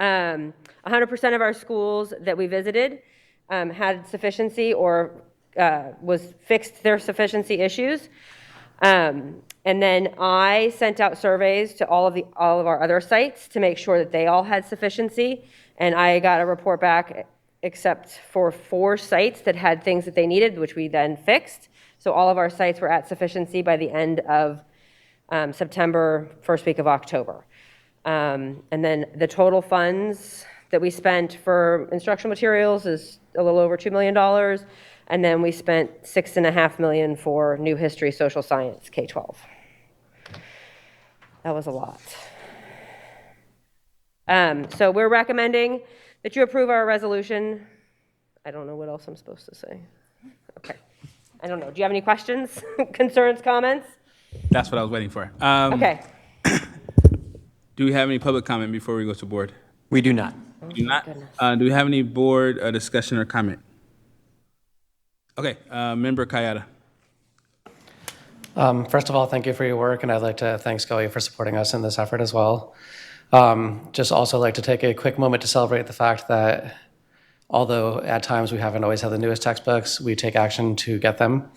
100% of our schools that we visited had sufficiency or was fixed their sufficiency issues. And then I sent out surveys to all of our other sites to make sure that they all had sufficiency. And I got a report back except for 4 sites that had things that they needed, which we then fixed. So all of our sites were at sufficiency by the end of September, first week of October. And then the total funds that we spent for instructional materials is a little over $2 million. And then we spent $6.5 million for new history, social science, K-12. That was a lot. So we're recommending that you approve our resolution. I don't know what else I'm supposed to say. Okay. I don't know. Do you have any questions, concerns, comments? That's what I was waiting for. Okay. Do we have any public comment before we go to board? We do not. We do not? Do we have any board discussion or comment? Okay, Member Kayada. First of all, thank you for your work, and I'd like to thank SCOE for supporting us in this effort as well. Just also like to take a quick moment to celebrate the fact that although at times we haven't always had the newest textbooks, we take action to get them.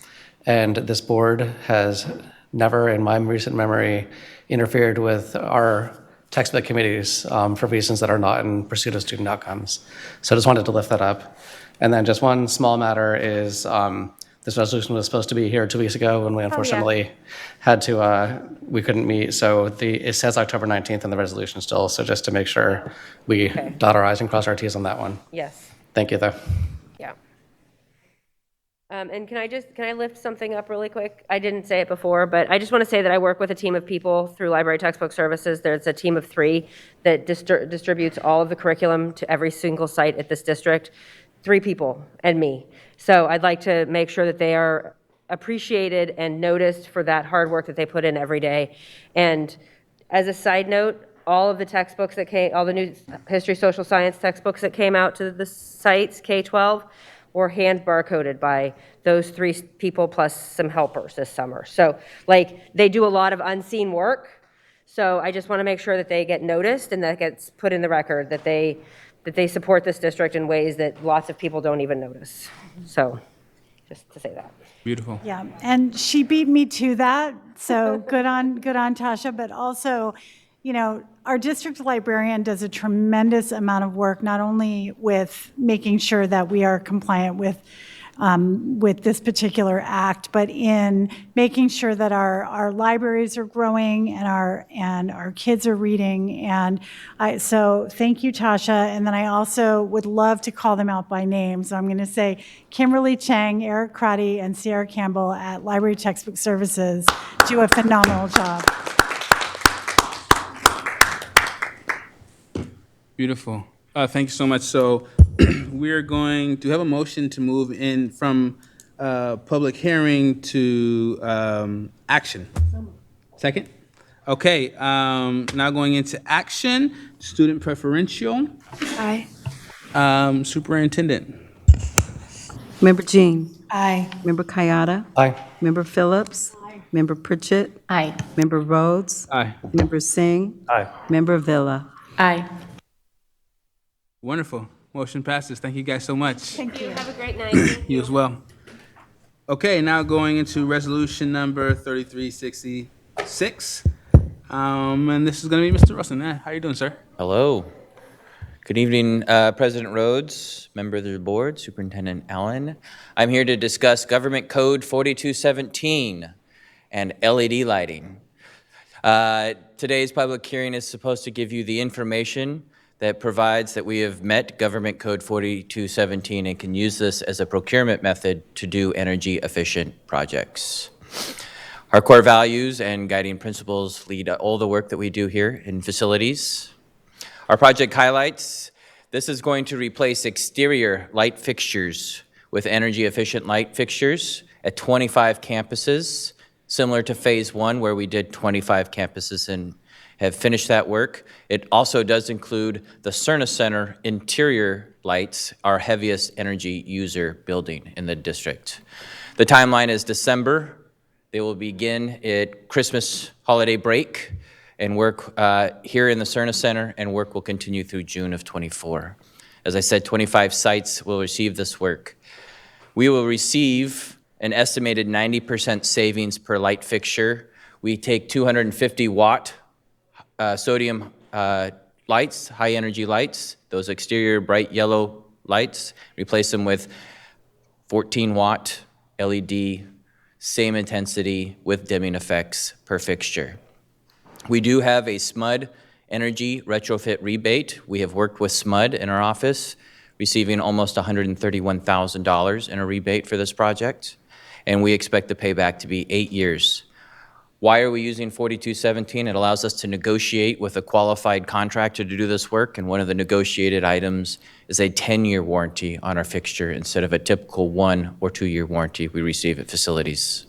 And this board has never, in my recent memory, interfered with our textbook committees for reasons that are not in pursuit of student outcomes. So I just wanted to lift that up. And then just one small matter is this resolution was supposed to be here 2 weeks ago when we unfortunately had to, we couldn't meet. So it says October 19th in the resolution still. So just to make sure we dot our I's and cross our T's on that one. Yes. Thank you, though. Yeah. And can I lift something up really quick? I didn't say it before, but I just want to say that I work with a team of people through Library Textbook Services. There's a team of 3 that distributes all of the curriculum to every single site at this district. 3 people and me. So I'd like to make sure that they are appreciated and noticed for that hard work that they put in every day. And as a side note, all of the textbooks that came, all the new history, social science textbooks that came out to the sites, K-12, were hand barcoded by those 3 people plus some helpers this summer. So like they do a lot of unseen work. So I just want to make sure that they get noticed and that gets put in the record that they support this district in ways that lots of people don't even notice. So just to say that. Beautiful. Yeah, and she beat me to that, so good on Tasha, but also, you know, our district librarian does a tremendous amount of work, not only with making sure that we are compliant with this particular act, but in making sure that our libraries are growing and our kids are reading. And so thank you, Tasha. And then I also would love to call them out by name. So I'm going to say Kimberly Chang, Eric Crotty, and Sierra Campbell at Library Textbook Services do a phenomenal job. Beautiful. Thank you so much. So we're going to have a motion to move in from public hearing to action. Second? Okay, now going into action, student preferential. Aye. Superintendent. Member Jean. Aye. Member Kayada. Aye. Member Phillips. Member Pritchett. Aye. Member Rhodes. Aye. Member Singh. Aye. Member Villa. Aye. Wonderful. Motion passes. Thank you guys so much. Thank you. Have a great night. You as well. Okay, now going into resolution number 3366. And this is going to be Mr. Russell. How are you doing, sir? Hello. Good evening, President Rhodes, member of the board, Superintendent Allen. I'm here to discuss Government Code 4217 and LED lighting. Today's public hearing is supposed to give you the information that provides that we have met Government Code 4217 and can use this as a procurement method to do energy efficient projects. Our core values and guiding principles lead all the work that we do here in facilities. Our project highlights, this is going to replace exterior light fixtures with energy efficient light fixtures at 25 campuses, similar to phase 1 where we did 25 campuses and have finished that work. It also does include the Cerna Center interior lights, our heaviest energy user building in the district. The timeline is December. They will begin at Christmas holiday break and work here in the Cerna Center, and work will continue through June of '24. As I said, 25 sites will receive this work. We will receive an estimated 90% savings per light fixture. We take 250 watt sodium lights, high energy lights, those exterior bright yellow lights, replace them with 14 watt LED, same intensity with dimming effects per fixture. We do have a SMUD energy retrofit rebate. We have worked with SMUD in our office, receiving almost $131,000 in a rebate for this project, and we expect the payback to be 8 years. Why are we using 4217? It allows us to negotiate with a qualified contractor to do this work, and one of the negotiated items is a 10-year warranty on our fixture instead of a typical 1 or 2 year warranty we receive at facilities.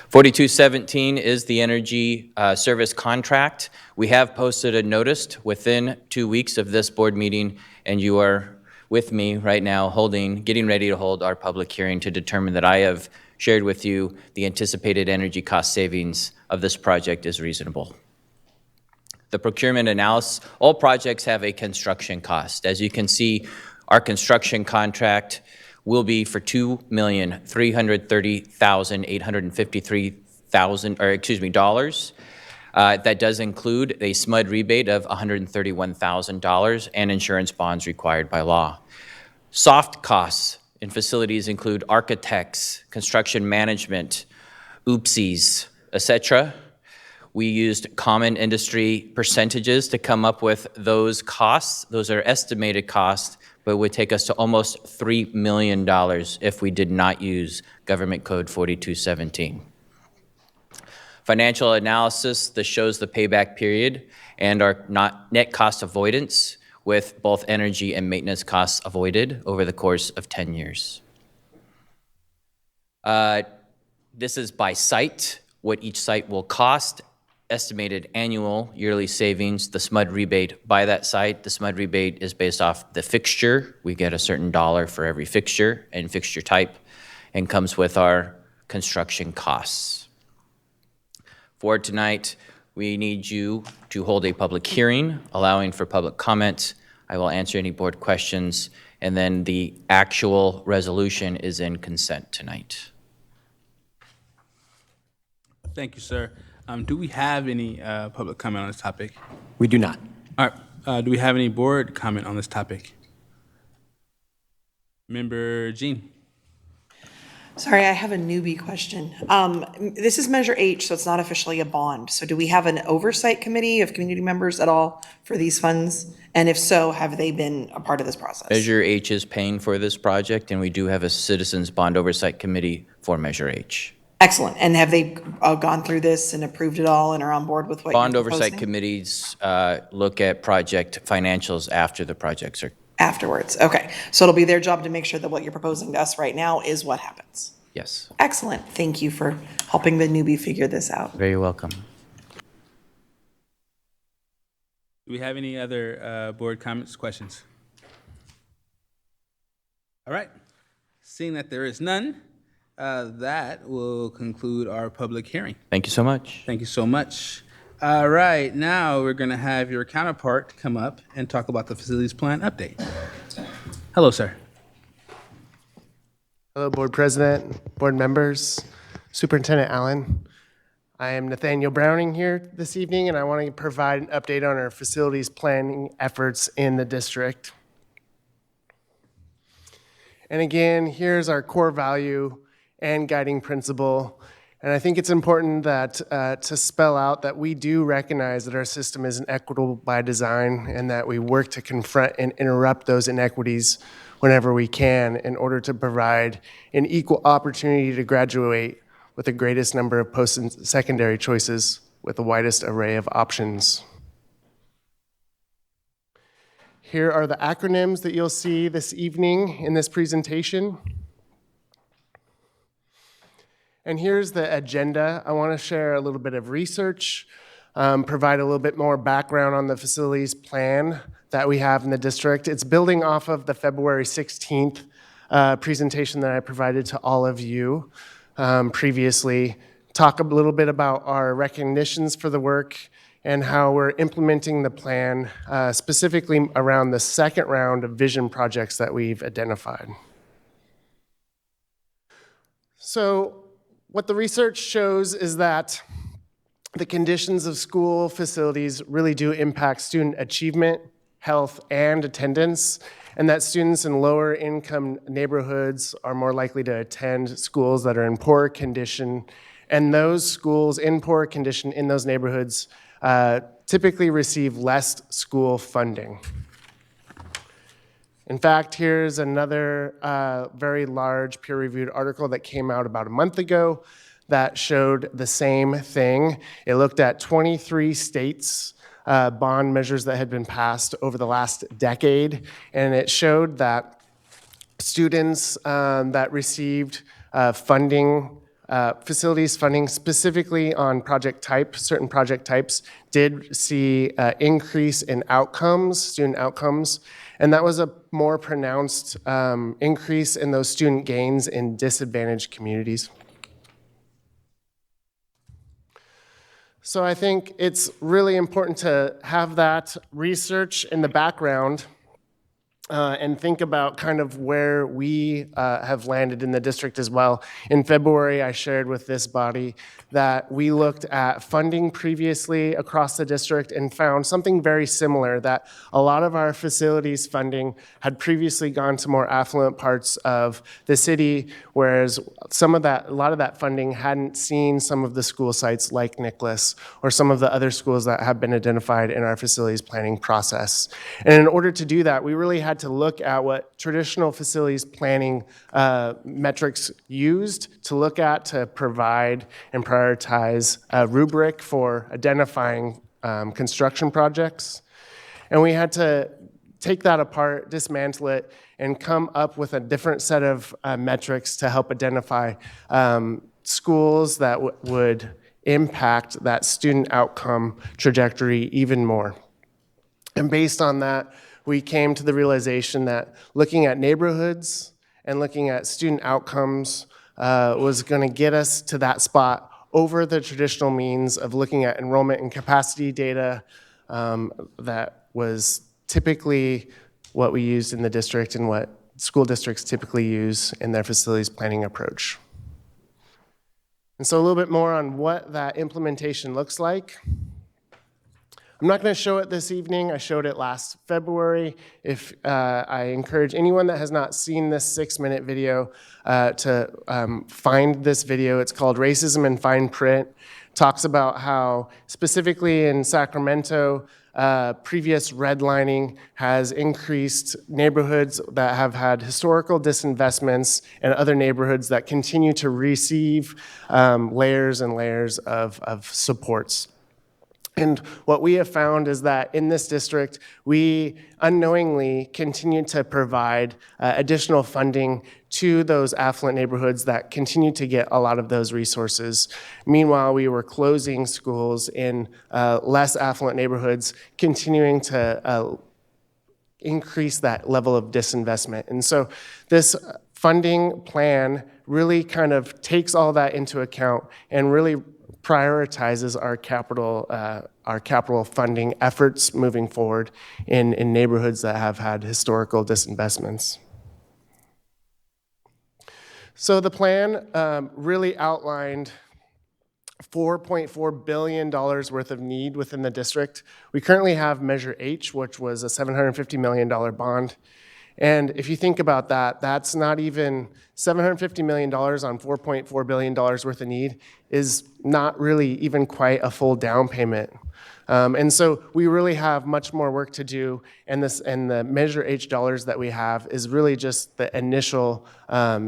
4217 is the energy service contract. We have posted a notice within 2 weeks of this board meeting, and you are with me right now getting ready to hold our public hearing to determine that I have shared with you the anticipated energy cost savings of this project is reasonable. The procurement analysis, all projects have a construction cost. As you can see, our construction contract will be for $2,330,853 that does include a SMUD rebate of $131,000 and insurance bonds required by law. Soft costs in facilities include architects, construction management, oopsies, etc. We used common industry percentages to come up with those costs. Those are estimated costs, but it would take us to almost $3 million if we did not use Government Code 4217. Financial analysis, this shows the payback period and our net cost avoidance with both energy and maintenance costs avoided over the course of 10 years. This is by site, what each site will cost, estimated annual yearly savings, the SMUD rebate by that site. The SMUD rebate is based off the fixture. We get a certain dollar for every fixture and fixture type, and comes with our construction costs. For tonight, we need you to hold a public hearing, allowing for public comment. I will answer any board questions, and then the actual resolution is in consent tonight. Thank you, sir. Do we have any public comment on this topic? We do not. All right. Do we have any board comment on this topic? Member Jean. Sorry, I have a newbie question. This is Measure H, so it's not officially a bond. So do we have an oversight committee of community members at all for these funds? And if so, have they been a part of this process? Measure H is paying for this project, and we do have a Citizens Bond Oversight Committee for Measure H. Excellent. And have they gone through this and approved it all and are on board with what you're Bond proposing? Oversight Committees look at project financials after the projects are. Afterwards, okay. So it'll be their job to make sure that what you're proposing to us right now is what happens. Yes. Excellent. Thank you for helping the newbie figure this out. Very welcome. Do we have any other board comments, questions? All right. Seeing that there is none, that will conclude our public hearing. Thank you so much. Thank you so much. All right, now we're going to have your counterpart come up and talk about the facilities plan update. Hello, sir. Hello, Board President, board members, Superintendent Allen. I am Nathaniel Browning here this evening, and I want to provide an update on our facilities planning efforts in the district. And again, here's our core value and guiding principle. And I think it's important that to spell out that we do recognize that our system isn't equitable by design, and that we work to confront and interrupt those inequities whenever we can in order to provide an equal opportunity to graduate with the greatest number of post and secondary choices with the widest array of options. Here are the acronyms that you'll see this evening in this presentation. And here's the agenda. I want to share a little bit of research, provide a little bit more background on the facilities plan that we have in the district. It's building off of the February 16th presentation that I provided to all of you previously. Talk a little bit about our recognitions for the work and how we're implementing the plan, specifically around the second round of vision projects that we've identified. So, what the research shows is that the conditions of school facilities really do impact student achievement, health, and attendance, and that students in lower income neighborhoods are more likely to attend schools that are in poor condition, and those schools in poor condition in those neighborhoods typically receive less school funding. In fact, here's another very large peer-reviewed article that came out about a month ago that showed the same thing. It looked at 23 states' bond measures that had been passed over the last decade, and it showed that students that received funding, facilities funding specifically on project type, certain project types, did see increase in outcomes, student outcomes, and that was a more pronounced increase in those student gains in disadvantaged communities. So I think it's really important to have that research in the background and think about kind of where we have landed in the district as well. In February, I shared with this body that we looked at funding previously across the district and found something very similar, that a lot of our facilities funding had previously gone to more affluent parts of the city, whereas a lot of that funding hadn't seen some of the school sites like Nicholas or some of the other schools that have been identified in our facilities planning process. And in order to do that, we really had had to look at what traditional facilities planning metrics used to look at to provide and prioritize a rubric for identifying construction projects. And we had to take that apart, dismantle it, and come up with a different set of metrics to help identify schools that would impact that student outcome trajectory even more. And based on that, we came to the realization that looking at neighborhoods and looking at student outcomes was going to get us to that spot over the traditional means of looking at enrollment and capacity data that was typically what we used in the district and what school districts typically use in their facilities planning approach. And so a little bit more on what that implementation looks like. I'm not going to show it this evening. I showed it last February. If I encourage anyone that has not seen this 6-minute video to find this video. It's called Racism in Fine Print. Talks about how specifically in Sacramento, previous redlining has increased neighborhoods that have had historical disinvestments and other neighborhoods that continue to receive layers and layers of supports. And what we have found is that in this district, we unknowingly continue to provide additional funding to those affluent neighborhoods that continue to get a lot of those resources. Meanwhile, we were closing schools in less affluent neighborhoods, continuing to increase that level of disinvestment. And so this funding plan really kind of takes all that into account and really prioritizes our capital funding efforts moving forward in neighborhoods that have had historical disinvestments. So the plan really outlined $4.4 billion worth of need within the district. We currently have Measure H, which was a $750 million bond. And if you think about that, that's not even $750 million on $4.4 billion worth of need is not really even quite a full down payment. And so we really have much more work to do, and the Measure H dollars that we have is really just the initial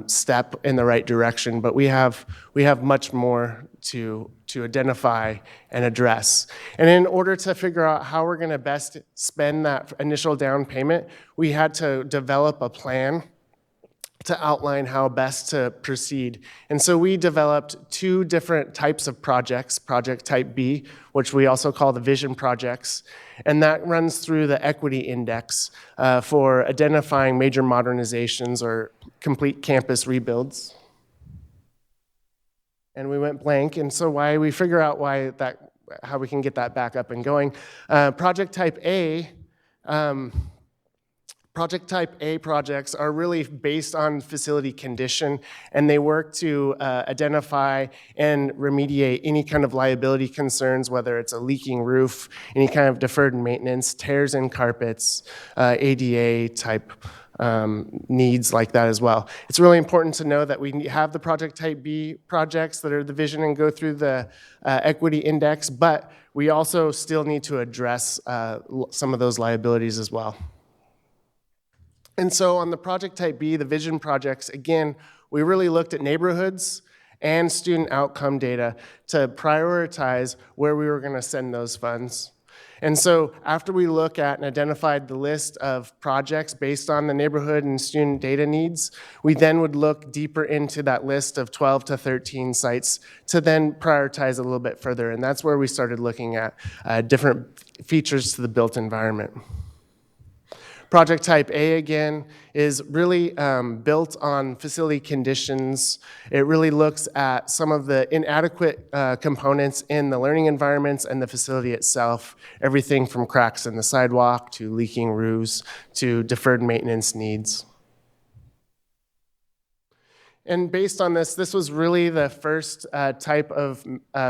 step in the right direction, but we have much more to identify and address. And in order to figure out how we're going to best spend that initial down payment, we had to develop a plan to outline how best to proceed. And so we developed 2 different types of projects, Project Type B, which we also call the Vision projects, and that runs through the Equity Index for identifying major modernizations or complete campus rebuilds. And we went blank, and so we figure out how we can get that back up and going. Project Type A projects are really based on facility condition, and they work to identify and remediate any kind of liability concerns, whether it's a leaking roof, any kind of deferred maintenance, tears in carpets, ADA type needs like that as well. It's really important to know that we have the Project Type B projects that are the vision and go through the Equity Index, but we also still need to address some of those liabilities as well. And so on the Project Type B, the Vision projects, again, we really looked at neighborhoods and student outcome data to prioritize where we were going to send those funds. And so after we look at and identified the list of projects based on the neighborhood and student data needs, we then would look deeper into that list of 12 to 13 sites to then prioritize a little bit further. And that's where we started looking at different features to the built environment. Project Type A, again, is really built on facility conditions. It really looks at some of the inadequate components in the learning environments and the facility itself, everything from cracks in the sidewalk to leaking roofs to deferred maintenance needs. And based on this was really the first type of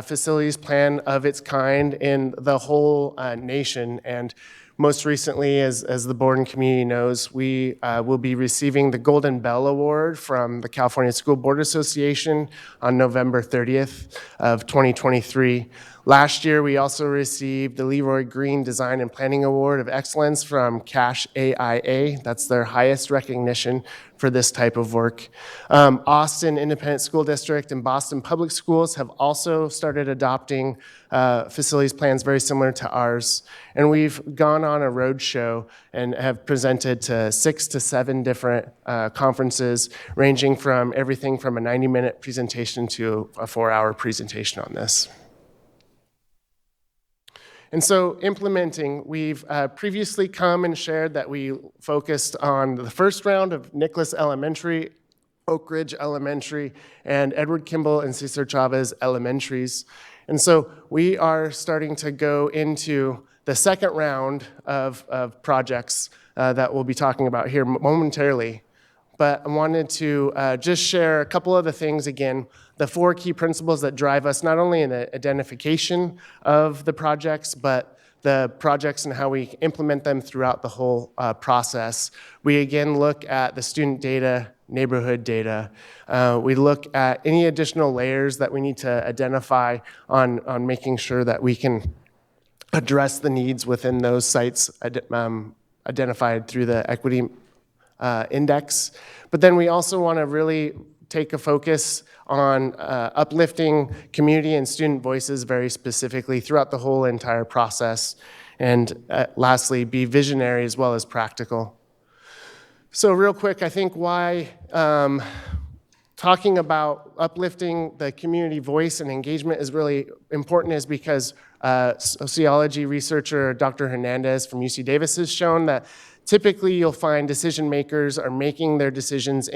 facilities plan of its kind in the whole nation. And most recently, as the board and community knows, we will be receiving the Golden Bell Award from the California School Board Association on November 30th of 2023. Last year, we also received the Leroy Green Design and Planning Award of Excellence from Cash AIA. That's their highest recognition for this type of work. Austin Independent School District and Boston Public Schools have also started adopting facilities plans very similar to ours. And we've gone on a roadshow and have presented to 6 to 7 different conferences, ranging from everything from a 90-minute presentation to a 4-hour presentation on this. And so implementing, we've previously come and shared that we focused on the first round of Nicholas Elementary, Oak Ridge Elementary, and Edward Kimball and Cesar Chavez Elementaries. And so we are starting to go into the second round of projects that we'll be talking about here momentarily. But I wanted to just share a couple of the things again, the 4 key principles that drive us, not only in the identification of the projects, but the projects and how we implement them throughout the whole process. We again look at the student data, neighborhood data. We look at any additional layers that we need to identify on making sure that we can address the needs within those sites identified through the equity index. But then we also want to really take a focus on uplifting community and student voices very specifically throughout the whole entire process. And lastly, be visionary as well as practical. So real quick, I think why talking about uplifting the community voice and engagement is really important is because sociology researcher Dr. Hernandez from UC Davis has shown that typically you'll find decision makers are making their decisions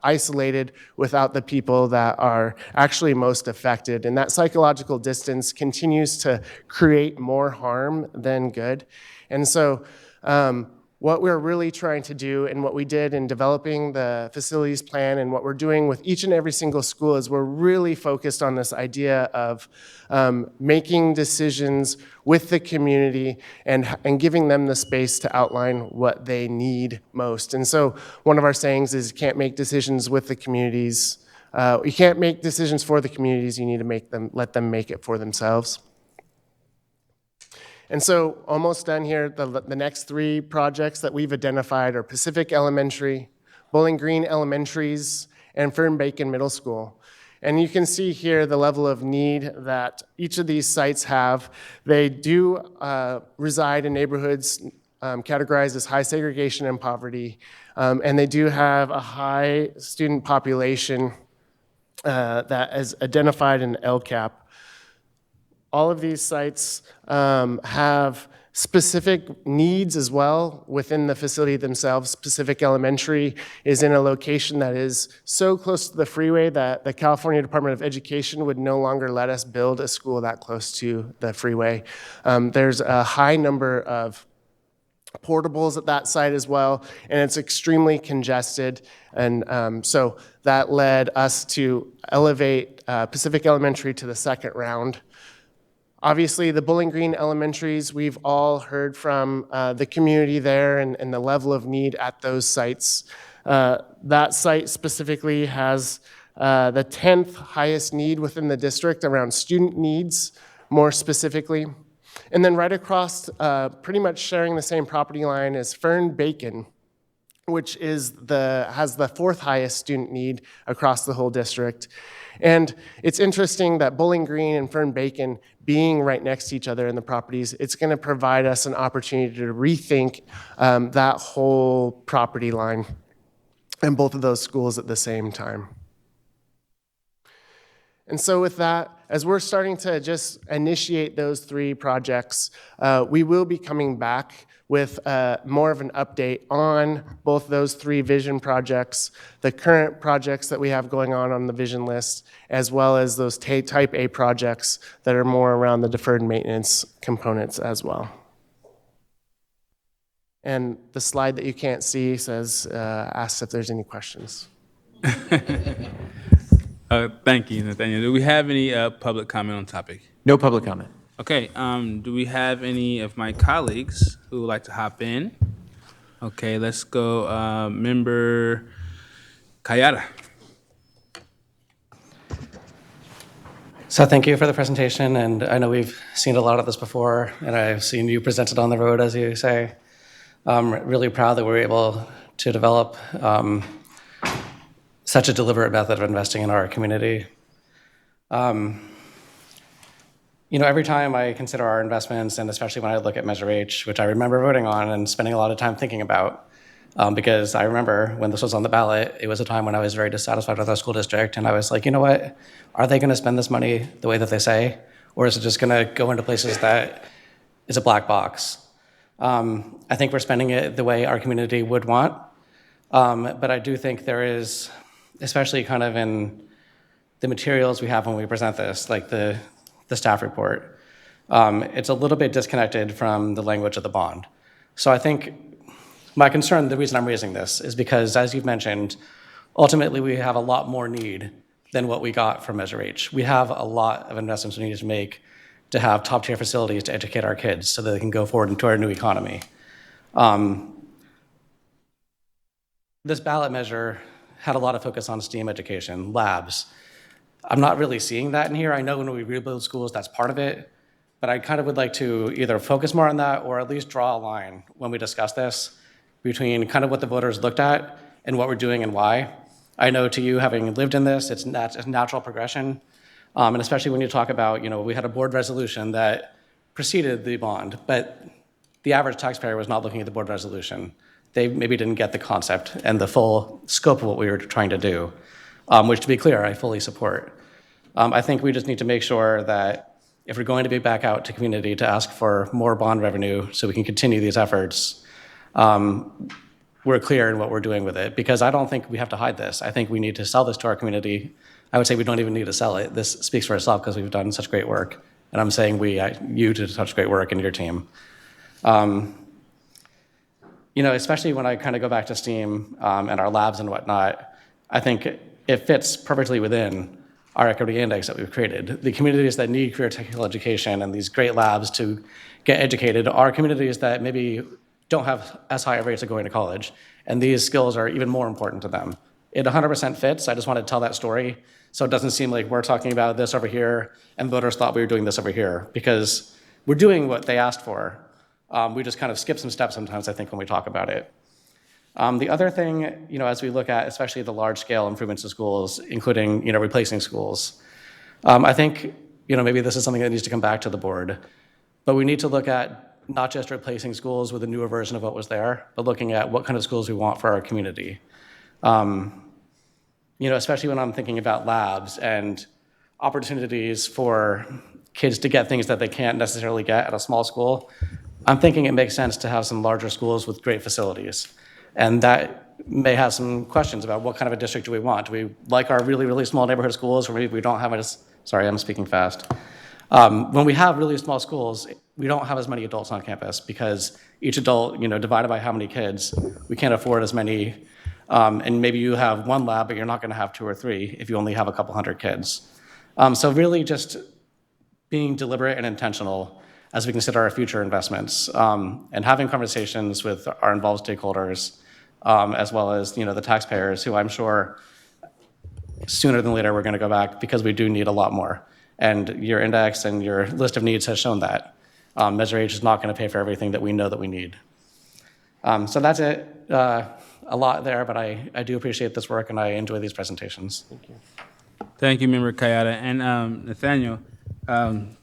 isolated without the people that are actually most affected. And that psychological distance continues to create more harm than good. And so what we're really trying to do and what we did in developing the facilities plan and what we're doing with each and every single school is we're really focused on this idea of making decisions with the community and giving them the space to outline what they need most. And so one of our sayings is you can't make decisions with the communities. You can't make decisions for the communities. You need to let them make it for themselves. And so almost done here, the next 3 projects that we've identified are Pacific Elementary, Bowling Green Elementaries, and Fern Bacon Middle School. And you can see here the level of need that each of these sites have. They do reside in neighborhoods categorized as high segregation and poverty, and they do have a high student population that is identified in LCAP. All of these sites have specific needs as well within the facility themselves. Pacific Elementary is in a location that is so close to the freeway that the California Department of Education would no longer let us build a school that close to the freeway. There's a high number of portables at that site as well, and it's extremely congested. And so that led us to elevate Pacific Elementary to the second round. Obviously, the Bowling Green Elementaries, we've all heard from the community there and the level of need at those sites. That site specifically has the 10th highest need within the district around student needs, more specifically. And then right across, pretty much sharing the same property line is Fern Bacon, which has the 4th highest student need across the whole district. And it's interesting that Bowling Green and Fern Bacon being right next to each other in the properties, it's going to provide us an opportunity to rethink that whole property line and both of those schools at the same time. And so with that, as we're starting to just initiate those 3 projects, we will be coming back with more of an update on both those 3 vision projects, the current projects that we have going on the vision list, as well as those type A projects that are more around the deferred maintenance components as well. And the slide that you can't see says, asks if there's any questions. Thank you, Nathaniel. Do we have any public comment on the topic? No public comment. Okay, do we have any of my colleagues who would like to hop in? Okay, let's go, Member Kayada. So thank you for the presentation, and I know we've seen a lot of this before, and I've seen you present it on the road, as you say. I'm really proud that we're able to develop such a deliberate method of investing in our community. Every time I consider our investments, and especially when I look at Measure H, which I remember voting on and spending a lot of time thinking about, because I remember when this was on the ballot, it was a time when I was very dissatisfied with our school district, and I was like, you know what? Are they going to spend this money the way that they say? Or is it just going to go into places that is a black box? I think we're spending it the way our community would want, but I do think there is, especially kind of in the materials we have when we present this, like the staff report, it's a little bit disconnected from the language of the bond. So I think my concern, the reason I'm raising this, is because, as you've mentioned, ultimately we have a lot more need than what we got from Measure H. We have a lot of investments we need to make to have top-tier facilities to educate our kids so that they can go forward into our new economy. This ballot measure had a lot of focus on STEAM education, labs. I'm not really seeing that in here. I know when we rebuild schools, that's part of it, but I kind of would like to either focus more on that or at least draw a line when we discuss this between kind of what the voters looked at and what we're doing and why. I know to you, having lived in this, it's a natural progression, and especially when you talk about, we had a board resolution that preceded the bond, but the average taxpayer was not looking at the board resolution. They maybe didn't get the concept and the full scope of what we were trying to do, which, to be clear, I fully support. I think we just need to make sure that if we're going to be back out to community to ask for more bond revenue so we can continue these efforts, we're clear in what we're doing with it, because I don't think we have to hide this. I think we need to sell this to our community. I would say we don't even need to sell it. This speaks for itself because we've done such great work. And I'm saying you did such great work in your team. Especially when I kind of go back to STEAM and our labs and whatnot, I think it fits perfectly within our equity index that we've created. The communities that need career technical education and these great labs to get educated are communities that maybe don't have as high rates of going to college, and these skills are even more important to them. It 100% fits. I just want to tell that story so it doesn't seem like we're talking about this over here and voters thought we were doing this over here, because we're doing what they asked for. We just kind of skip some steps sometimes, I think, when we talk about it. The other thing, as we look at especially the large-scale improvements to schools, including, replacing schools, I think, maybe this is something that needs to come back to the board, but we need to look at not just replacing schools with a newer version of what was there, but looking at what kind of schools we want for our community. Especially when I'm thinking about labs and opportunities for kids to get things that they can't necessarily get at a small school, I'm thinking it makes sense to have some larger schools with great facilities. And that may have some questions about what kind of a district do we want? Do we like our really, really small neighborhood schools, or maybe we don't have as, sorry, I'm speaking fast. When we have really small schools, we don't have as many adults on campus because each adult, divided by how many kids, we can't afford as many. And maybe you have one lab, but you're not going to have 2 or 3 if you only have a couple hundred kids. So really just being deliberate and intentional as we consider our future investments, and having conversations with our involved stakeholders, as well as the taxpayers, who I'm sure sooner than later we're going to go back because we do need a lot more. And your index and your list of needs has shown that. Measure H is not going to pay for everything that we know that we need. So that's it. A lot there, but I do appreciate this work and I enjoy these presentations. Thank you. Thank you, Member Kayada. And Nathaniel,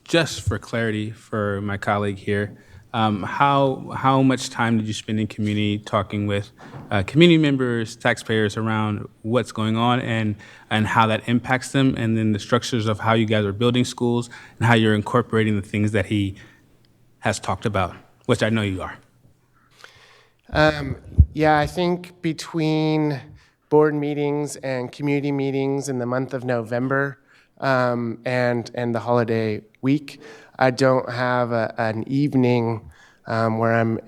just for clarity for my colleague here, how much time did you spend in community talking with community members, taxpayers around what's going on and how that impacts them, and then the structures of how you guys are building schools and how you're incorporating the things that he has talked about, which I know you are? Yeah, I think between board meetings and community meetings in the month of November and the holiday week, I don't have an evening where I'm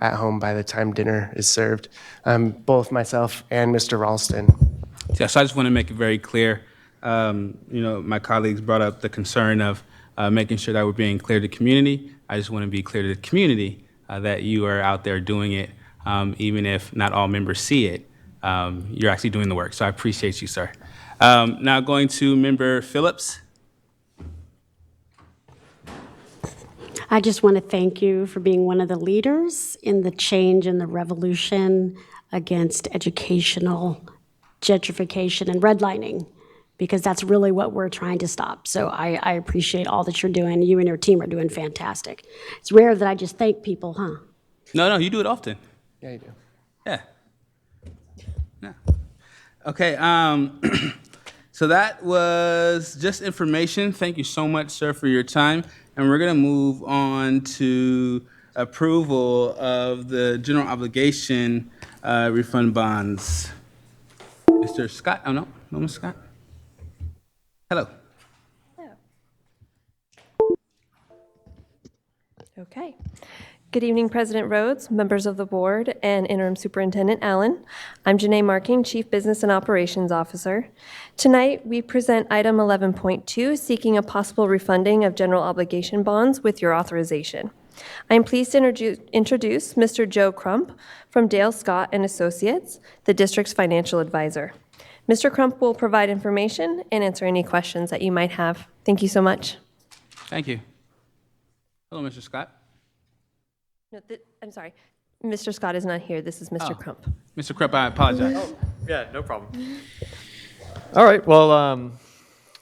at home by the time dinner is served. Both myself and Mr. Ralston. Yeah, so I just want to make it very clear. My colleagues brought up the concern of making sure that we're being clear to the community. I just want to be clear to the community that you are out there doing it, even if not all members see it. You're actually doing the work, so I appreciate you, sir. Now going to Member Phillips. I just want to thank you for being one of the leaders in the change and the revolution against educational gentrification and redlining, because that's really what we're trying to stop. So I appreciate all that you're doing. You and your team are doing fantastic. It's rare that I just thank people, huh? No, you do it often. Yeah, you do. Yeah. Yeah. Okay, so that was just information. Thank you so much, sir, for your time. And we're going to move on to approval of the general obligation refund bonds. Mr. Scott? Oh, no, Mr. Scott? Hello. Okay. Good evening, President Rhodes, members of the board, and Interim Superintendent Allen. I'm Janae Marking, Chief Business and Operations Officer. Tonight, we present item 11.2, seeking a possible refunding of general obligation bonds with your authorization. I am pleased to introduce Mr. Joe Crump from Dale Scott and Associates, the district's financial advisor. Mr. Crump will provide information and answer any questions that you might have. Thank you so much. Thank you. Hello, Mr. Scott. No, I'm sorry. Mr. Scott is not here. This is Mr. Crump. Mr. Crump, I apologize. Yeah, no problem. All right, well,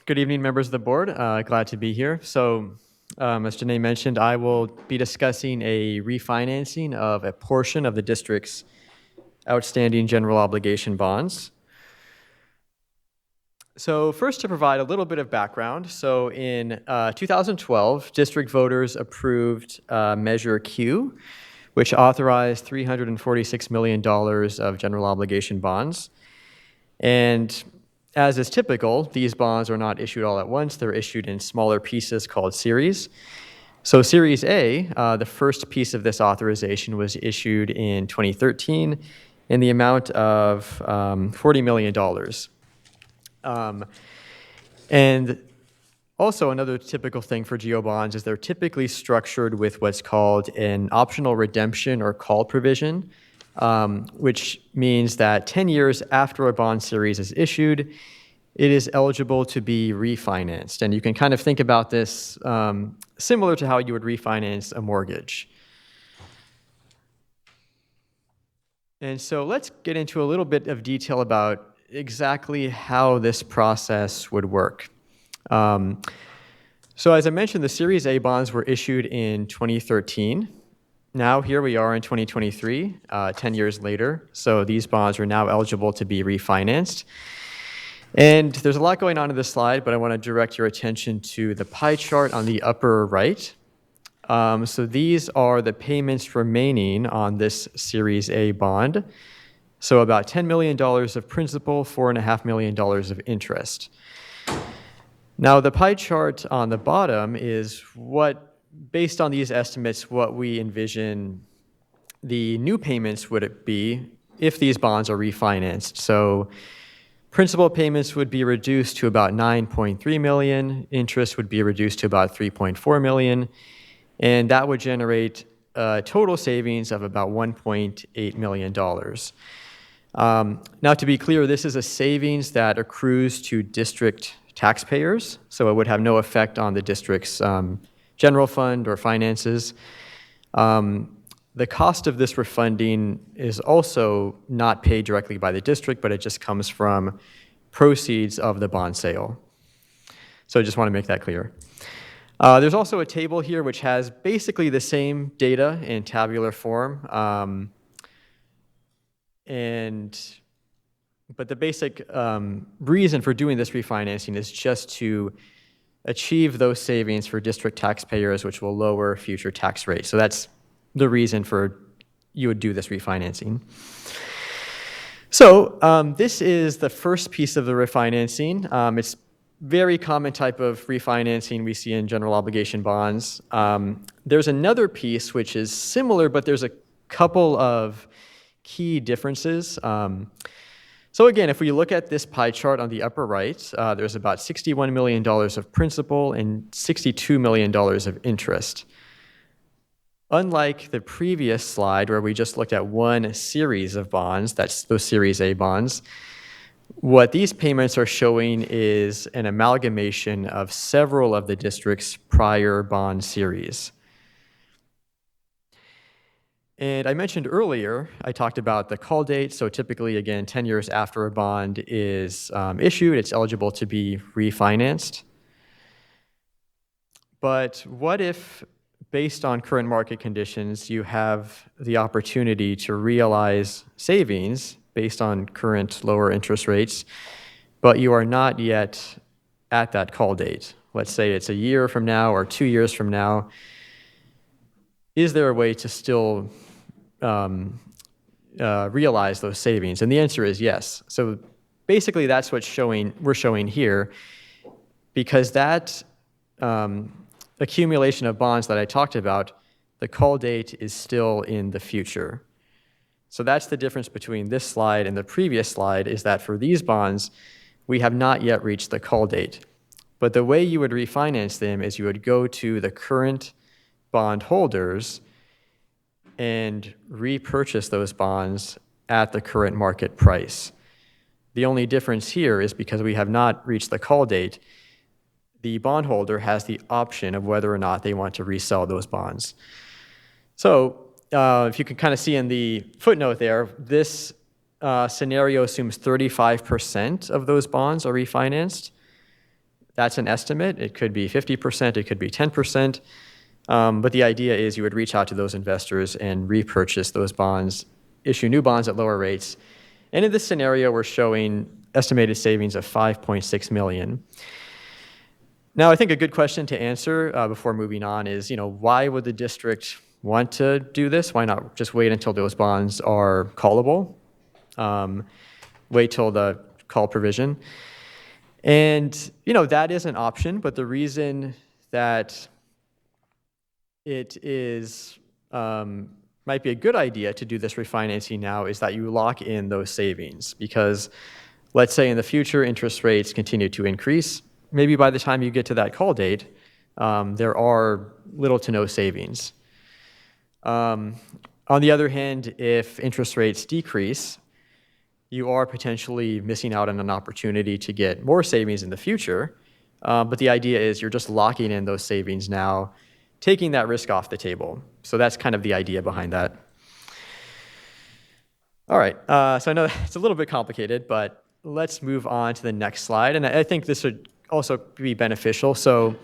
good evening, members of the board. Glad to be here. So, as Janae mentioned, I will be discussing a refinancing of a portion of the district's outstanding general obligation bonds. So first, to provide a little bit of background, so in 2012, district voters approved Measure Q, which authorized $346 million of general obligation bonds. And as is typical, these bonds are not issued all at once. They're issued in smaller pieces called series. So Series A, the first piece of this authorization, was issued in 2013 in the amount of $40 million. And also another typical thing for GO bonds is they're typically structured with what's called an optional redemption or call provision, which means that 10 years after a bond series is issued, it is eligible to be refinanced. And you can kind of think about this similar to how you would refinance a mortgage. And so let's get into a little bit of detail about exactly how this process would work. So as I mentioned, the Series A bonds were issued in 2013. Now here we are in 2023, 10 years later. So these bonds are now eligible to be refinanced. And there's a lot going on in this slide, but I want to direct your attention to the pie chart on the upper right. So these are the payments remaining on this Series A bond. So about $10 million of principal, $4.5 million of interest. Now the pie chart on the bottom is what, based on these estimates, what we envision the new payments would be if these bonds are refinanced. So principal payments would be reduced to about $9.3 million, interest would be reduced to about $3.4 million, and that would generate total savings of about $1.8 million. Now, to be clear, this is a savings that accrues to district taxpayers, so it would have no effect on the district's general fund or finances. The cost of this refunding is also not paid directly by the district, but it just comes from proceeds of the bond sale. So I just want to make that clear. There's also a table here which has basically the same data in tabular form. But the basic reason for doing this refinancing is just to achieve those savings for district taxpayers, which will lower future tax rates. So that's the reason for you would do this refinancing. So this is the first piece of the refinancing. It's very common type of refinancing we see in general obligation bonds. There's another piece which is similar, but there's a couple of key differences. So again, if we look at this pie chart on the upper right, there's about $61 million of principal and $62 million of interest. Unlike the previous slide where we just looked at one series of bonds, that's those Series A bonds, what these payments are showing is an amalgamation of several of the district's prior bond series. And I mentioned earlier, I talked about the call date. So typically, again, 10 years after a bond is issued, it's eligible to be refinanced. But what if, based on current market conditions, you have the opportunity to realize savings based on current lower interest rates, but you are not yet at that call date? Let's say it's a year from now or 2 years from now. Is there a way to still realize those savings? And the answer is yes. So basically, that's what we're showing here, because that accumulation of bonds that I talked about, the call date is still in the future. So that's the difference between this slide and the previous slide, is that for these bonds, we have not yet reached the call date. But the way you would refinance them is you would go to the current bond holders and repurchase those bonds at the current market price. The only difference here is because we have not reached the call date, the bondholder has the option of whether or not they want to resell those bonds. So if you can kind of see in the footnote there, this scenario assumes 35% of those bonds are refinanced. That's an estimate. It could be 50%, it could be 10%. But the idea is you would reach out to those investors and repurchase those bonds, issue new bonds at lower rates. And in this scenario, we're showing estimated savings of $5.6 million. Now, I think a good question to answer before moving on is, why would the district want to do this? Why not just wait until those bonds are callable? Wait till the call provision. And, that is an option, but the reason that it is might be a good idea to do this refinancing now is that you lock in those savings, because let's say in the future interest rates continue to increase. Maybe by the time you get to that call date, there are little to no savings. On the other hand, if interest rates decrease, you are potentially missing out on an opportunity to get more savings in the future. But the idea is you're just locking in those savings now, taking that risk off the table. So that's kind of the idea behind that. All right, so I know it's a little bit complicated, but let's move on to the next slide. And I think this would also be beneficial. So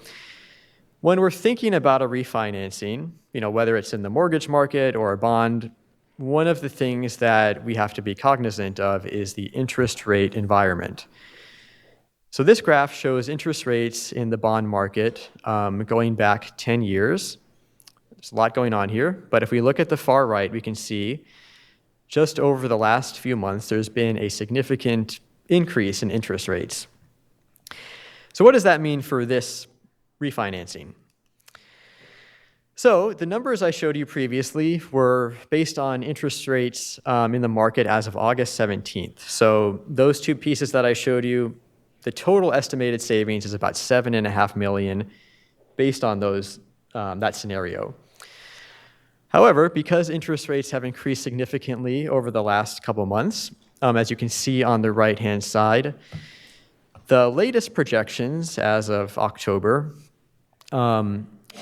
when we're thinking about a refinancing, whether it's in the mortgage market or a bond, one of the things that we have to be cognizant of is the interest rate environment. So this graph shows interest rates in the bond market going back 10 years. There's a lot going on here, but if we look at the far right, we can see just over the last few months, there's been a significant increase in interest rates. So what does that mean for this refinancing? So the numbers I showed you previously were based on interest rates in the market as of August 17th. So those two pieces that I showed you, the total estimated savings is about $7.5 million based on that scenario. However, because interest rates have increased significantly over the last couple months, as you can see on the right-hand side, the latest projections as of October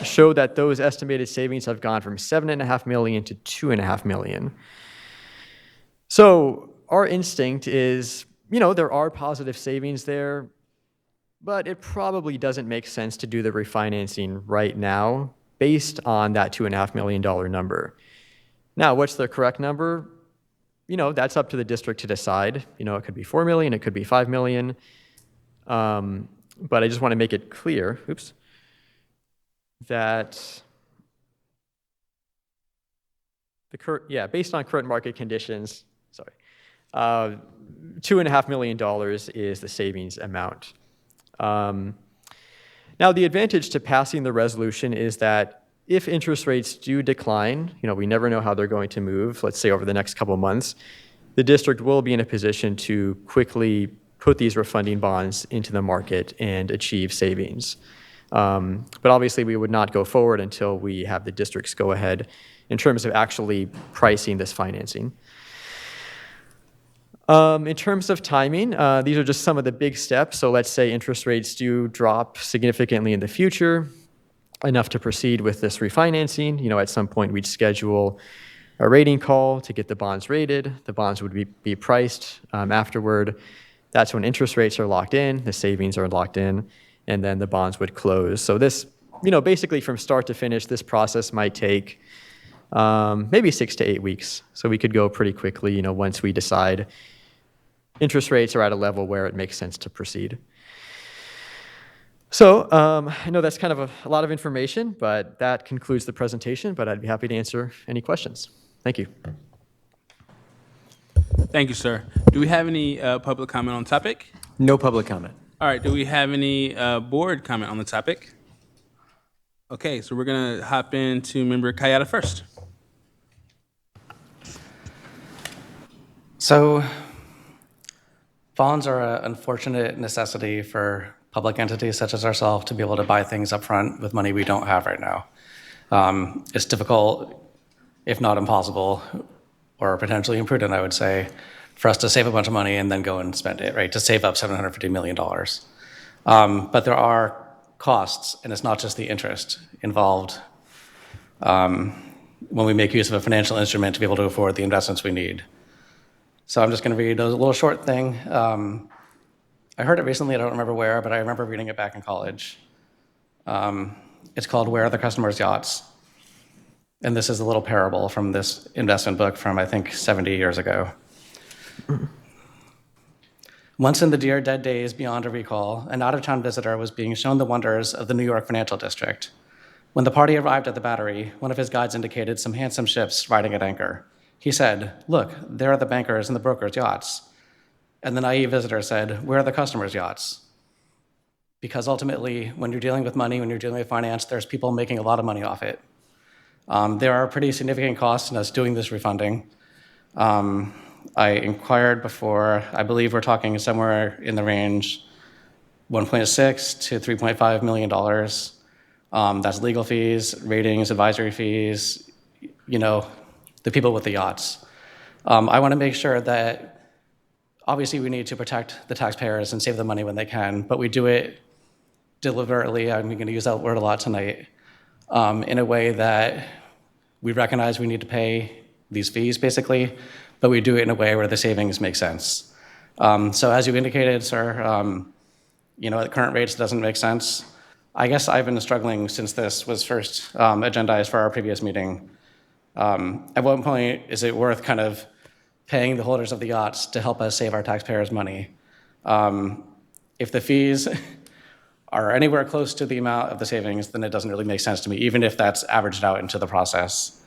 show that those estimated savings have gone from $7.5 million to $2.5 million. So our instinct is, there are positive savings there, but it probably doesn't make sense to do the refinancing right now based on that $2.5 million number. Now, what's the correct number? That's up to the district to decide. It could be $4 million, it could be $5 million. But I just want to make it clear, that based on current market conditions, $2.5 million is the savings amount. Now, the advantage to passing the resolution is that if interest rates do decline, we never know how they're going to move, let's say over the next couple months, the district will be in a position to quickly put these refunding bonds into the market and achieve savings. But obviously, we would not go forward until we have the districts go ahead in terms of actually pricing this financing. In terms of timing, these are just some of the big steps. So let's say interest rates do drop significantly in the future, enough to proceed with this refinancing. At some point we'd schedule a rating call to get the bonds rated. The bonds would be priced afterward. That's when interest rates are locked in, the savings are locked in, and then the bonds would close. So this, basically from start to finish, this process might take maybe 6 to 8 weeks. So we could go pretty quickly, once we decide interest rates are at a level where it makes sense to proceed. So I know that's kind of a lot of information, but that concludes the presentation, but I'd be happy to answer any questions. Thank you. Thank you, sir. Do we have any public comment on the topic? No public comment. All right, do we have any board comment on the topic? Okay, so we're gonna hop into Member Kayada first. So bonds are an unfortunate necessity for public entities such as ourselves to be able to buy things up front with money we don't have right now. It's difficult, if not impossible, or potentially imprudent, I would say, for us to save a bunch of money and then go and spend it, right? To save up $750 million. But there are costs, and it's not just the interest involved when we make use of a financial instrument to be able to afford the investments we need. So I'm just going to read a little short thing. I heard it recently, I don't remember where, but I remember reading it back in college. It's called Where Are the Customer's Yachts? And this is a little parable from this investment book from, I think, 70 years ago. Once in the dear dead days beyond a recall, an out-of-town visitor was being shown the wonders of the New York financial district. When the party arrived at the Battery, one of his guides indicated some handsome ships riding at anchor. He said, "Look, there are the bankers and the brokers' yachts." And the naive visitor said, "Where are the customers' yachts?" Because ultimately, when you're dealing with money, when you're dealing with finance, there's people making a lot of money off it. There are pretty significant costs in us doing this refunding. I inquired before, I believe we're talking somewhere in the range $1.6 to $3.5 million. That's legal fees, ratings, advisory fees, the people with the yachts. I want to make sure that obviously we need to protect the taxpayers and save them money when they can, but we do it deliberately, I'm going to use that word a lot tonight, in a way that we recognize we need to pay these fees basically, but we do it in a way where the savings make sense. So as you indicated, sir, at current rates, it doesn't make sense. I guess I've been struggling since this was first agendized for our previous meeting. At what point is it worth kind of paying the holders of the yachts to help us save our taxpayers money? If the fees are anywhere close to the amount of the savings, then it doesn't really make sense to me, even if that's averaged out into the process.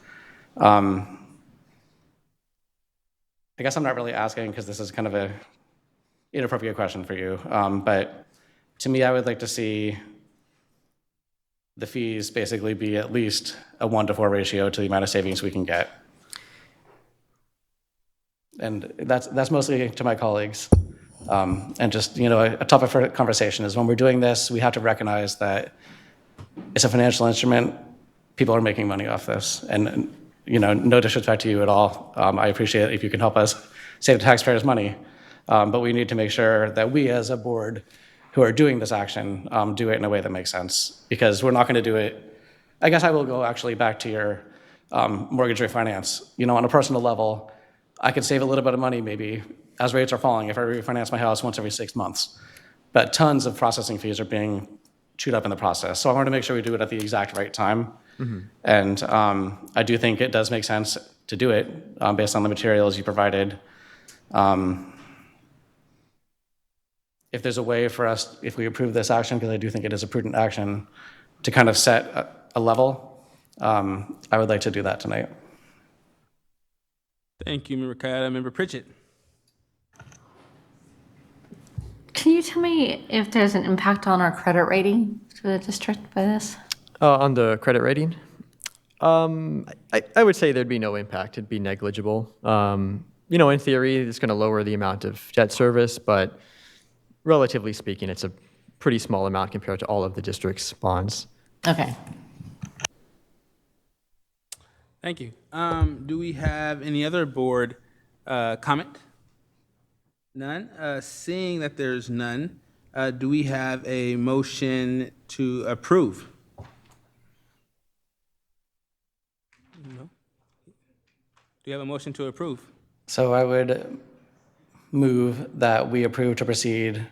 I guess I'm not really asking because this is kind of an inappropriate question for you, but to me, I would like to see the fees basically be at least a 1-to-4 ratio to the amount of savings we can get. And that's mostly to my colleagues. And just, a topic for conversation is when we're doing this, we have to recognize that it's a financial instrument. People are making money off this. And, no disrespect to you at all. I appreciate it if you can help us save the taxpayers money. But we need to make sure that we as a board who are doing this action do it in a way that makes sense. Because we're not going to do it. I guess I will go actually back to your mortgage refinance. On a personal level, I could save a little bit of money maybe as rates are falling if I refinance my house once every 6 months. But tons of processing fees are being chewed up in the process. So I want to make sure we do it at the exact right time. Mm-hmm. And I do think it does make sense to do it based on the materials you provided. If there's a way for us, if we approve this action, because I do think it is a prudent action, to kind of set a level, I would like to do that tonight. Thank you, Member Kayada. Member Pritchett. Can you tell me if there's an impact on our credit rating to the district by this? On the credit rating? I would say there'd be no impact. It'd be negligible. In theory, it's going to lower the amount of debt service, but relatively speaking, it's a pretty small amount compared to all of the district's bonds. Okay. Thank you. Do we have any other board comment? None. Seeing that there's none, do we have a motion to approve? No. Do you have a motion to approve? So I would move that we approve to proceed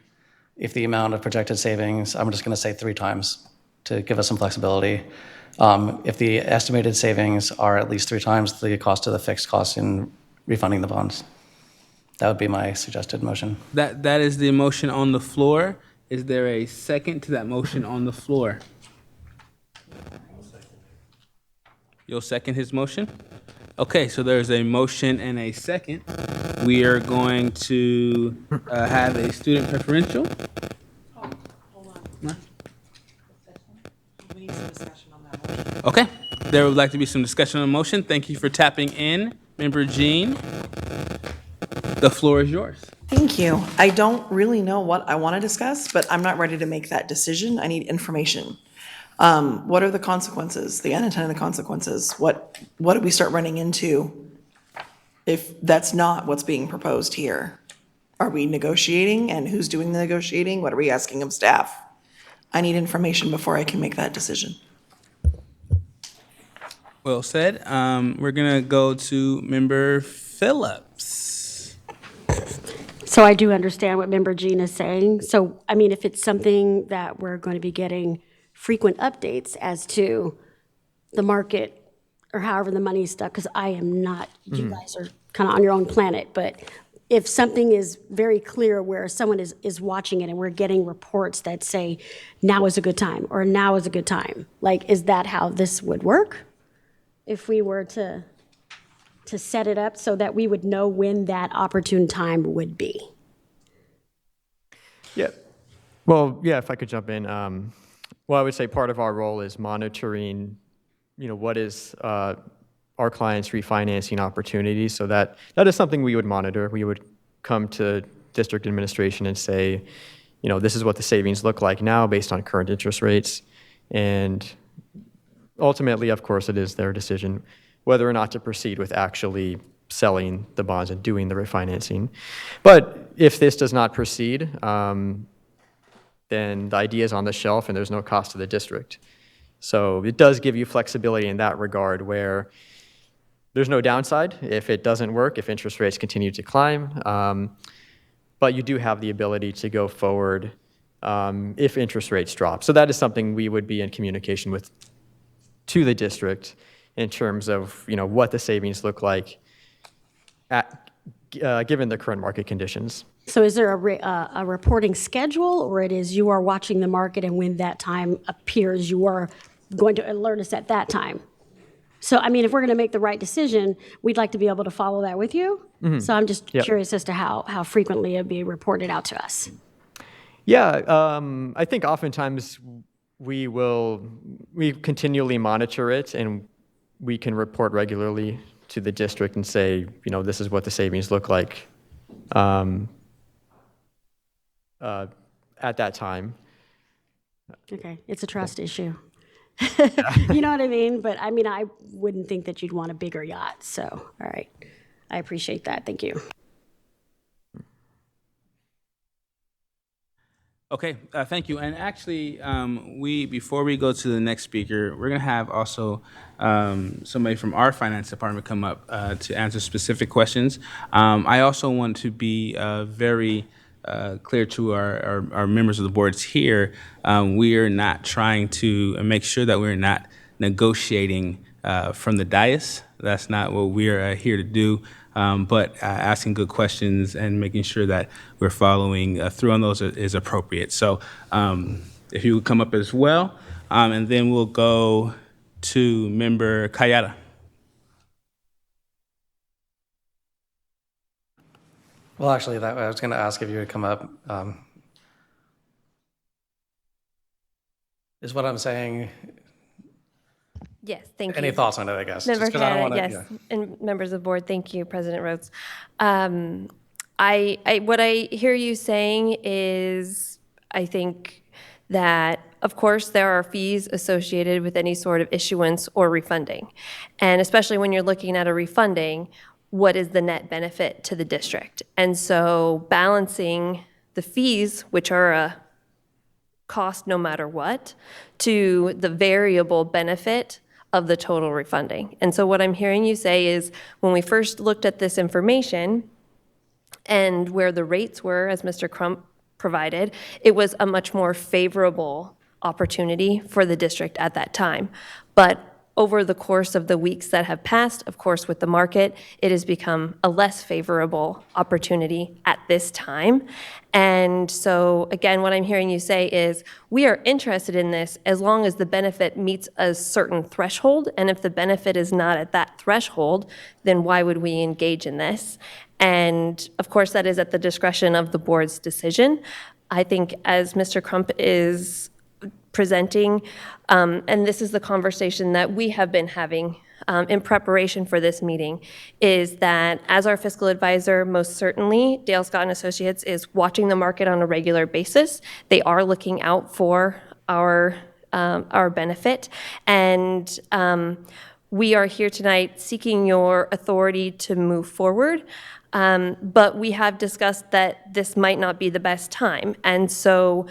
if the amount of projected savings, I'm just going to say 3 times to give us some flexibility. If the estimated savings are at least 3 times the cost of the fixed costs in refunding the bonds. That would be my suggested motion. That is the motion on the floor. Is there a second to that motion on the floor? You'll second his motion? Okay, so there's a motion and a second. We are going to have a student preferential. No? Okay, there would like to be some discussion on the motion. Thank you for tapping in. Member Jean, the floor is yours. Thank you. I don't really know what I want to discuss, but I'm not ready to make that decision. I need information. What are the consequences, the unintended consequences? What do we start running into if that's not what's being proposed here? Are we negotiating, and who's doing the negotiating? What are we asking of staff? I need information before I can make that decision. Well said. We're gonna go to Member Phillips. So I do understand what Member Jean is saying. So, I mean, if it's something that we're going to be getting frequent updates as to the market or however the money is stuck, because I am not, you guys are kind of on your own planet, but if something is very clear where someone is watching it and we're getting reports that say, now is a good time, or now is a good time, like, is that how this would work? If we were to set it up so that we would know when that opportune time would be? Yeah. Well, yeah, if I could jump in. Well, I would say part of our role is monitoring, what is our clients' refinancing opportunities. So that is something we would monitor. We would come to district administration and say, this is what the savings look like now based on current interest rates. And ultimately, of course, it is their decision whether or not to proceed with actually selling the bonds and doing the refinancing. But if this does not proceed, then the idea is on the shelf and there's no cost to the district. So it does give you flexibility in that regard where there's no downside if it doesn't work, if interest rates continue to climb. But you do have the ability to go forward if interest rates drop. So that is something we would be in communication with to the district in terms of what the savings look like given the current market conditions. So is there a reporting schedule, or it is you are watching the market and when that time appears, you are going to alert us at that time? So, I mean, if we're going to make the right decision, we'd like to be able to follow that with you. Mm-hmm. So I'm just curious as to how frequently it'd be reported out to us. Yeah, I think oftentimes we continually monitor it, and we can report regularly to the district and say, this is what the savings look like at that time. Okay, it's a trust issue. You know what I mean? But I mean, I wouldn't think that you'd want a bigger yacht. So, all right, I appreciate that. Thank you. Okay, thank you. And actually, before we go to the next speaker, we're going to have also somebody from our finance department come up to answer specific questions. I also want to be very clear to our members of the boards here. We are not trying to make sure that we're not negotiating from the dais. That's not what we are here to do. But asking good questions and making sure that we're following through on those is appropriate. So if you would come up as well, and then we'll go to Member Kayada. Well, actually, I was going to ask if you would come up. Is what I'm saying? Yes, thank you. Any thoughts on it, I guess? Member Just 'cause I don't Kayada, wanna- yes, yeah. and members of the board, thank you, President Rhodes. What I hear you saying is, I think that, of course, there are fees associated with any sort of issuance or refunding. And especially when you're looking at a refunding, what is the net benefit to the district? And so balancing the fees, which are a cost no matter what, to the variable benefit of the total refunding. And so what I'm hearing you say is, when we first looked at this information and where the rates were, as Mr. Crump provided, it was a much more favorable opportunity for the district at that time. But over the course of the weeks that have passed, of course, with the market, it has become a less favorable opportunity at this time. And so, again, what I'm hearing you say is, we are interested in this as long as the benefit meets a certain threshold. And if the benefit is not at that threshold, then why would we engage in this? And of course, that is at the discretion of the board's decision. I think, as Mr. Crump is presenting, and this is the conversation that we have been having in preparation for this meeting, is that as our fiscal advisor, most certainly, Dale Scott and Associates is watching the market on a regular basis. They are looking out for our benefit, and we are here tonight seeking your authority to move forward. But we have discussed that this might not be the best time, and so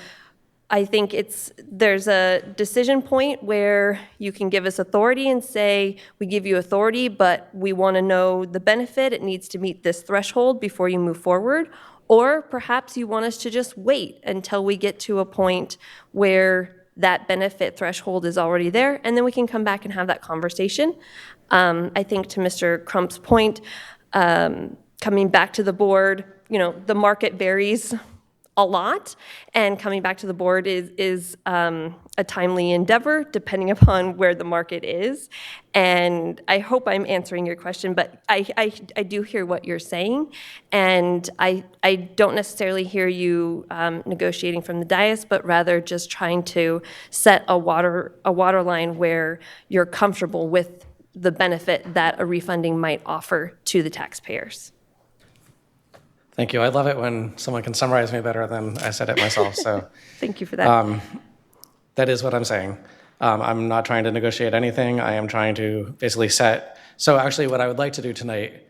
I think there's a decision point where you can give us authority and say, we give you authority, but we want to know the benefit. It needs to meet this threshold before you move forward. Or perhaps you want us to just wait until we get to a point where that benefit threshold is already there, and then we can come back and have that conversation. I think, to Mr. Crump's point, coming back to the board, the market varies a lot, and coming back to the board is a timely endeavor depending upon where the market is. And I hope I'm answering your question, but I do hear what you're saying, and I don't necessarily hear you negotiating from the dais, but rather just trying to set a water line where you're comfortable with the benefit that a refunding might offer to the taxpayers. Thank you. I love it when someone can summarize me better than I said it myself. So thank you for that. That is what I'm saying. I'm not trying to negotiate anything. I am trying to basically set. So actually, what I would like to do tonight,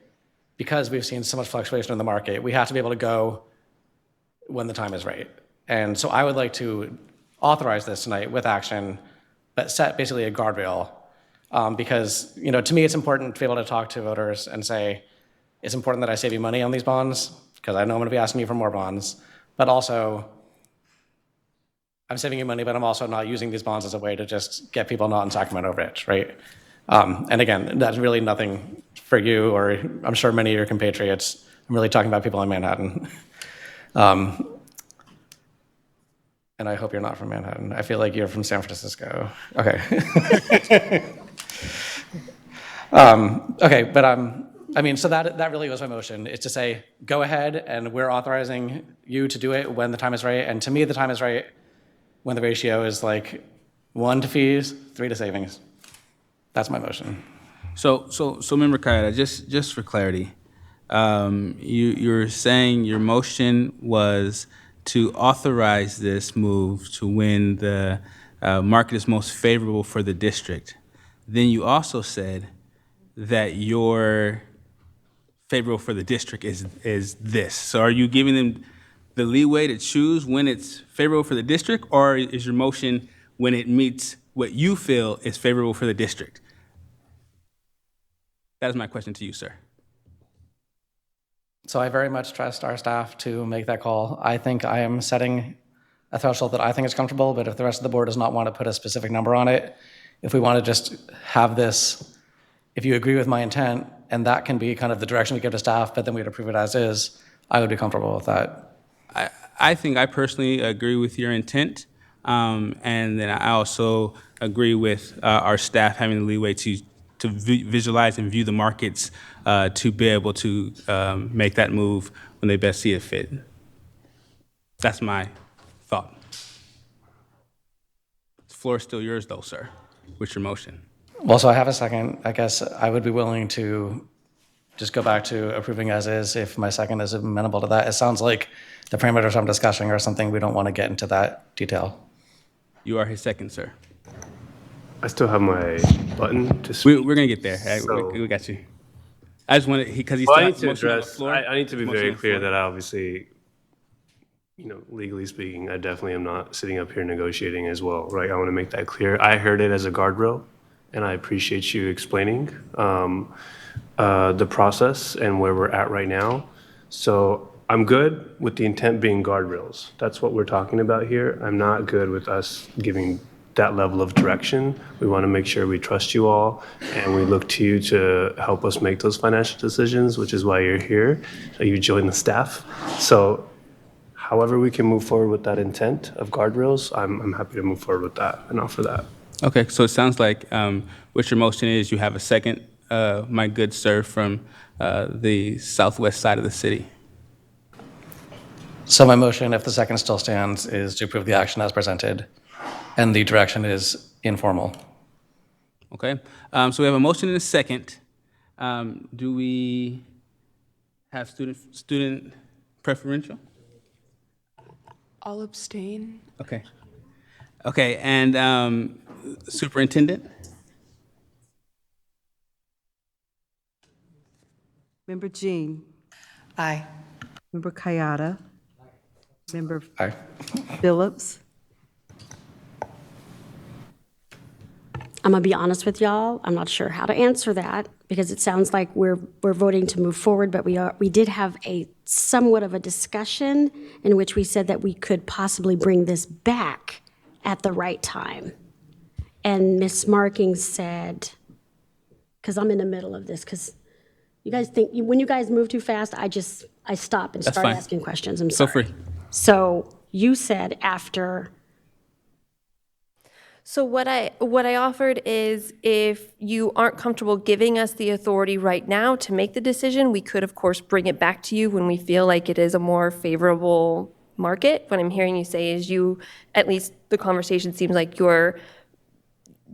because we've seen so much fluctuation in the market, we have to be able to go when the time is right. And so I would like to authorize this tonight with action, but set basically a guardrail. Because to me, it's important to be able to talk to voters and say, it's important that I save you money on these bonds, because I know I'm going to be asking you for more bonds, but also I'm saving you money, but I'm also not using these bonds as a way to just get people not in Sacramento rich, right? And again, that's really nothing for you, or I'm sure many of your compatriots. I'm really talking about people in Manhattan. And I hope you're not from Manhattan. I feel like you're from San Francisco. Okay. Okay, but so that really was my motion, is to say, go ahead, and we're authorizing you to do it when the time is right. And to me, the time is right when the ratio is like 1 to fees, 3 to savings. That's my motion. So Member Kayada, just for clarity, you're saying your motion was to authorize this move to when the market is most favorable for the district. Then you also said that your favorable for the district is this. So are you giving them the leeway to choose when it's favorable for the district, or is your motion when it meets what you feel is favorable for the district? That is my question to you, sir. So I very much trust our staff to make that call. I think I am setting a threshold that I think is comfortable, but if the rest of the board does not want to put a specific number on it, if we want to just have this, if you agree with my intent, and that can be kind of the direction we give to staff, but then we'd approve it as is, I would be comfortable with that. I think I personally agree with your intent, and then I also agree with our staff having the leeway to visualize and view the markets to be able to make that move when they best see it fit. That's my thought. The floor is still yours, though, sir. What's your motion? Well, so I have a second. I guess I would be willing to just go back to approving as is if my second is amenable to that. It sounds like the parameters I'm discussing are something we don't want to get into that detail. You are his second, sir. I still have my button to speak. We're going to get there. So, we got you. I just wanted, because he's well, still I need to motion on the address, floor. I need to be Motion very on the clear floor. that I obviously, legally speaking, I definitely am not sitting up here negotiating as well, right? I want to make that clear. I heard it as a guardrail, and I appreciate you explaining the process and where we're at right now. So I'm good with the intent being guardrails. That's what we're talking about here. I'm not good with us giving that level of direction. We want to make sure we trust you all, and we look to you to help us make those financial decisions, which is why you're here. You join the staff. So however we can move forward with that intent of guardrails, I'm happy to move forward with that and offer that. Okay, so it sounds like what your motion is, you have a second, my good sir, from the southwest side of the city. So my motion, if the second still stands, is to approve the action as presented, and the direction is informal. Okay, so we have a motion and a second. Do we have student preferential? I'll abstain. Okay. Okay, and superintendent? Member Jean. Aye. Member Kayada. Member Aye. Phillips. I'm gonna be honest with y'all, I'm not sure how to answer that, because it sounds like we're voting to move forward, but we did have a somewhat of a discussion in which we said that we could possibly bring this back at the right time. And Ms. Marking said, because I'm in the middle of this, because you guys think, when you guys move too fast, I stop and That's start fine. asking questions, I'm Feel sorry. free. So you said after. So what I offered is, if you aren't comfortable giving us the authority right now to make the decision, we could, of course, bring it back to you when we feel like it is a more favorable market. What I'm hearing you say is at least the conversation seems like you're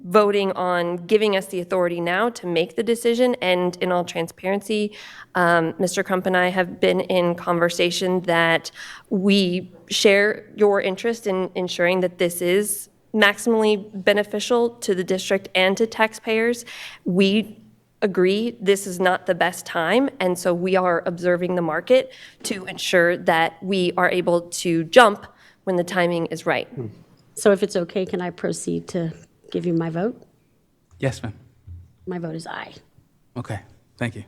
voting on giving us the authority now to make the decision. And in all transparency, Mr. Crump and I have been in conversation that we share your interest in ensuring that this is maximally beneficial to the district and to taxpayers. We agree this is not the best time, and so we are observing the market to ensure that we are able to jump when the timing is right. So if it's okay, can I proceed to give you my vote? Yes, ma'am. My vote is aye. Okay, thank you.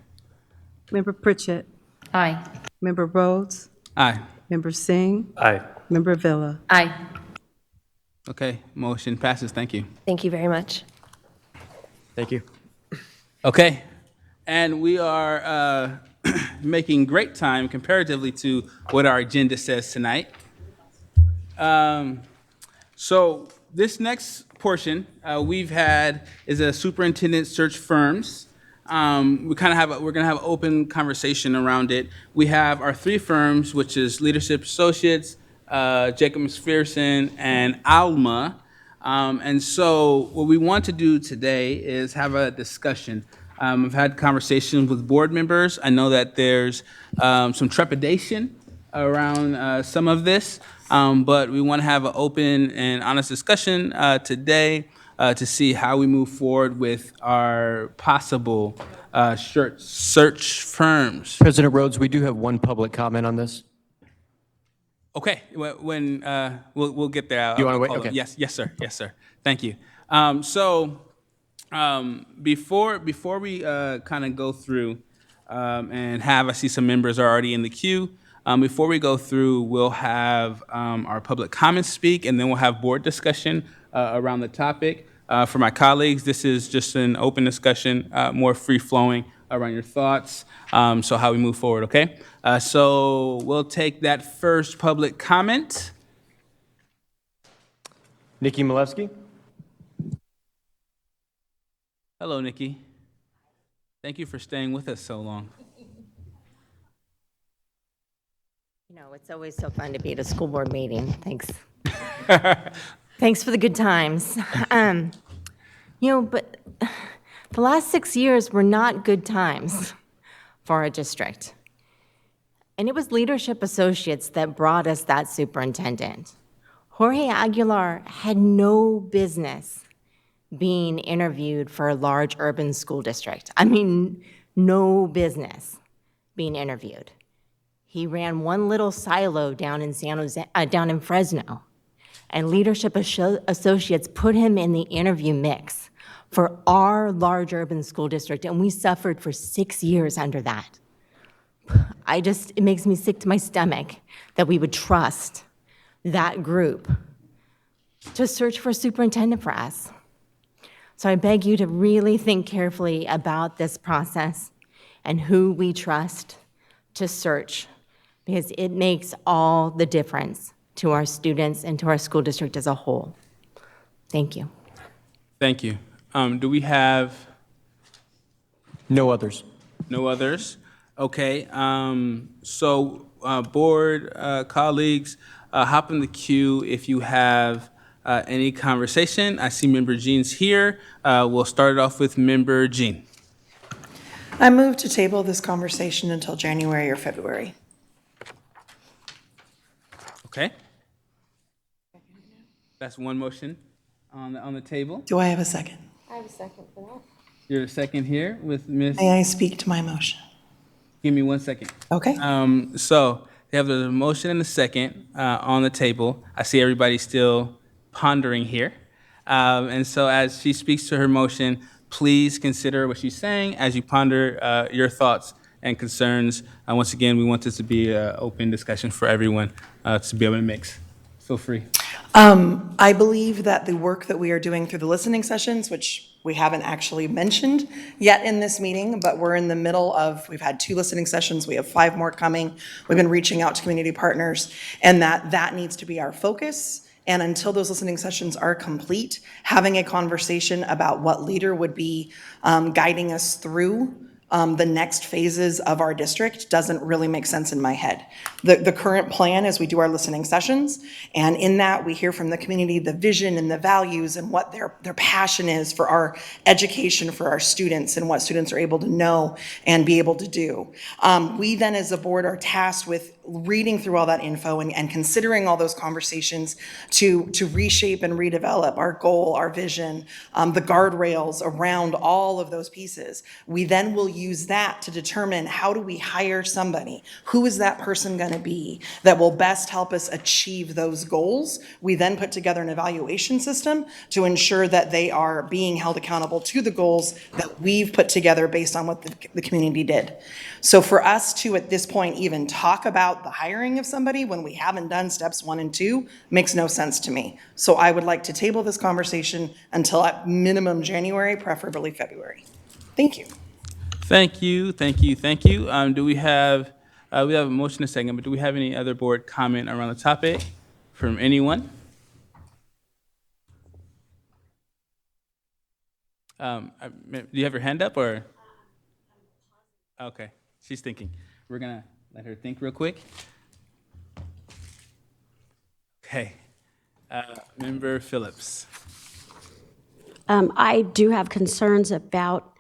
Member Pritchett. Aye. Member Rhodes. Aye. Member Singh. Aye. Member Villa. Aye. Okay, motion passes. Thank you. Thank you very much. Thank you. Okay, and we are making great time comparatively to what our agenda says tonight. So this next portion we've had is a superintendent search firms. We're gonna have an open conversation around it. We have our three firms, which is Leadership Associates, Jacob McPherson, and Alma. And so what we want to do today is have a discussion. I've had conversations with board members. I know that there's some trepidation around some of this, but we want to have an open and honest discussion today to see how we move forward with our possible search firms. President Rhodes, we do have one public comment on this. Okay, when we'll get there. You wanna I'll wait? call them. Okay. Yes, sir. Yes, sir. Thank you. Before we kind of go through and I see some members are already in the queue. Before we go through, we'll have our public comments speak, and then we'll have board discussion around the topic. For my colleagues, this is just an open discussion, more free-flowing around your thoughts, so how we move forward, okay? So we'll take that first public comment. Nikki Malevsky. Hello, Nikki. Thank you for staying with us so long. You know, it's always so fun to be at a school board meeting. Thanks. Thanks for the good times. But the last 6 years were not good times for our district. And it was Leadership Associates that brought us that superintendent. Jorge Aguilar had no business being interviewed for a large urban school district. I mean, no business being interviewed. He ran one little silo down in down in Fresno, and Leadership Associates put him in the interview mix for our large urban school district, and we suffered for 6 years under that. It makes me sick to my stomach that we would trust that group to search for a superintendent for us. So I beg you to really think carefully about this process and who we trust to search, because it makes all the difference to our students and to our school district as a whole. Thank you. Thank you. Do we have No others. no others? Okay. Board colleagues, hop in the queue if you have any conversation. I see Member Jean's here. We'll start it off with Member Jean. I move to table this conversation until January or February. Okay. That's one motion on the table. Do I have a second? I have a second for that. You're the second here with Ms. May I speak to my motion? Give me 1 second. Okay. So they have the motion and the second on the table. I see everybody still pondering here. And so as she speaks to her motion, please consider what she's saying as you ponder your thoughts and concerns. Once again, we want this to be an open discussion for everyone to be able to mix. Feel free. I believe that the work that we are doing through the listening sessions, which we haven't actually mentioned yet in this meeting, but we're in the middle of, we've had 2 listening sessions, we have 5 more coming. We've been reaching out to community partners, and that needs to be our focus. And until those listening sessions are complete, having a conversation about what leader would be guiding us through the next phases of our district doesn't really make sense in my head. The current plan is we do our listening sessions, and in that we hear from the community the vision and the values and what their passion is for our education for our students and what students are able to know and be able to do. We then as a board are tasked with reading through all that info and considering all those conversations to reshape and redevelop our goal, our vision, the guardrails around all of those pieces. We then will use that to determine how do we hire somebody? Who is that person going to be that will best help us achieve those goals? We then put together an evaluation system to ensure that they are being held accountable to the goals that we've put together based on what the community did. So for us to, at this point, even talk about the hiring of somebody when we haven't done steps 1 and 2 makes no sense to me. So I would like to table this conversation until at minimum January, preferably February. Thank you. Thank you, thank you, thank you. Do we have a motion a second, but do we have any other board comment around the topic from anyone? Do you have your hand up or? Okay, she's thinking. We're gonna let her think real quick. Okay, Member Phillips. I do have concerns about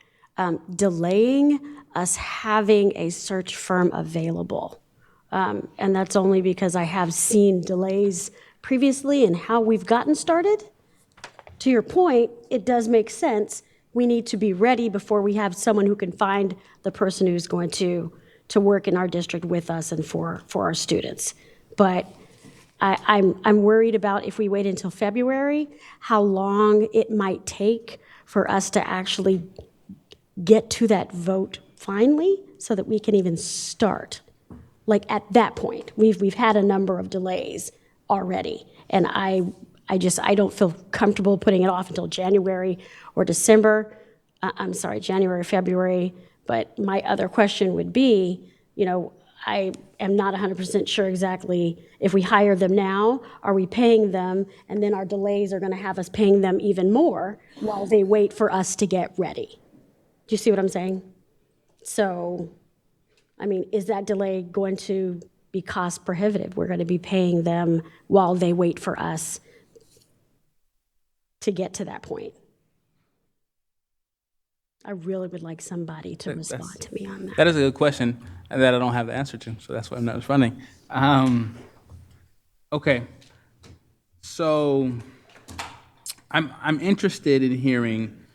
delaying us having a search firm available. And that's only because I have seen delays previously in how we've gotten started. To your point, it does make sense. We need to be ready before we have someone who can find the person who's going to work in our district with us and for our students. But I'm worried about if we wait until February, how long it might take for us to actually get to that vote finally so that we can even start. Like at that point, we've had a number of delays already. And I don't feel comfortable putting it off until January or December. January, February. But my other question would be, I am not 100% sure exactly if we hire them now, are we paying them? And then our delays are going to have us paying them even more while they wait for us to get ready. Do you see what I'm saying? So, is that delay going to be cost prohibitive? We're going to be paying them while they wait for us to get to that point. I really would like somebody to respond to me on that. That is a good question that I don't have the answer to, so that's why I'm not responding. Okay, so I'm interested in hearing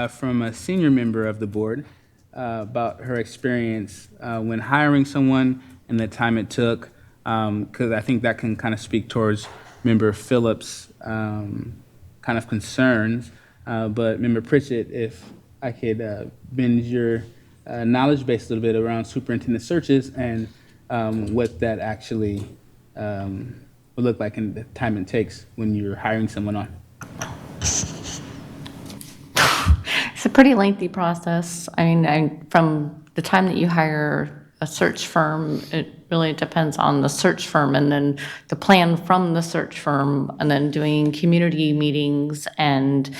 from a senior member of the board about her experience when hiring someone and the time it took, because I think that can kind of speak towards Member Phillips' kind of concerns But Member Pritchett, if I could bend your knowledge base a little bit around superintendent searches and what that actually would look like and the time it takes when you're hiring someone on. It's a pretty lengthy process. I mean, from the time that you hire a search firm, it really depends on the search firm and then the plan from the search firm and then doing community meetings and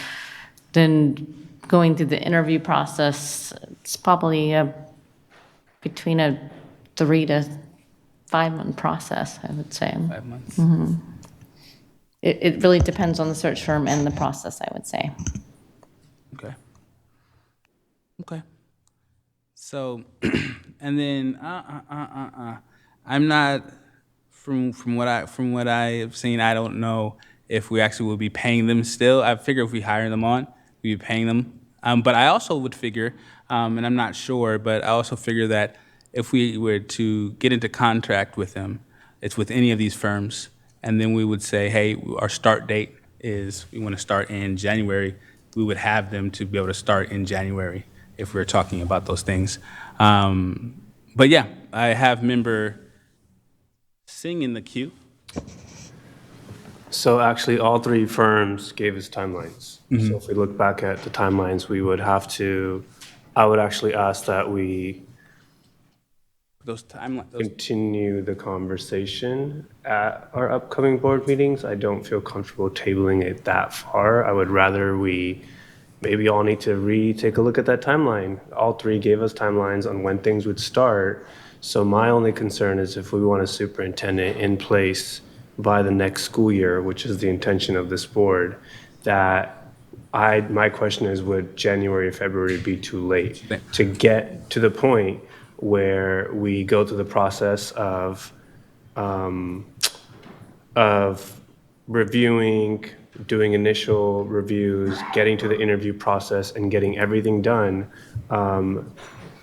then going through the interview process. It's probably between a 3 to 5 month process, I would say. 5 months. Mm-hmm. It really depends on the search firm and the process, I would say. Okay. Okay. So, and then I'm not from what I have seen. I don't know if we actually will be paying them still. I figure if we hire them on, we'd be paying them. But I also would figure, and I'm not sure, but I also figure that if we were to get into contract with them, it's with any of these firms, and then we would say, hey, our start date is we want to start in January. We would have them to be able to start in January if we're talking about those things. But yeah, I have Member Singh in the queue. So actually, all three firms gave us timelines. Mhm. So if we look back at the timelines, we would have to, I would actually ask that we Those timelines. continue the conversation at our upcoming board meetings. I don't feel comfortable tabling it that far. I would rather we maybe all need to take a look at that timeline. All three gave us timelines on when things would start. So my only concern is if we want a superintendent in place by the next school year, which is the intention of this board, that my question is, would January or February be too late to get to the point where we go through the process of reviewing, doing initial reviews, getting to the interview process, and getting everything done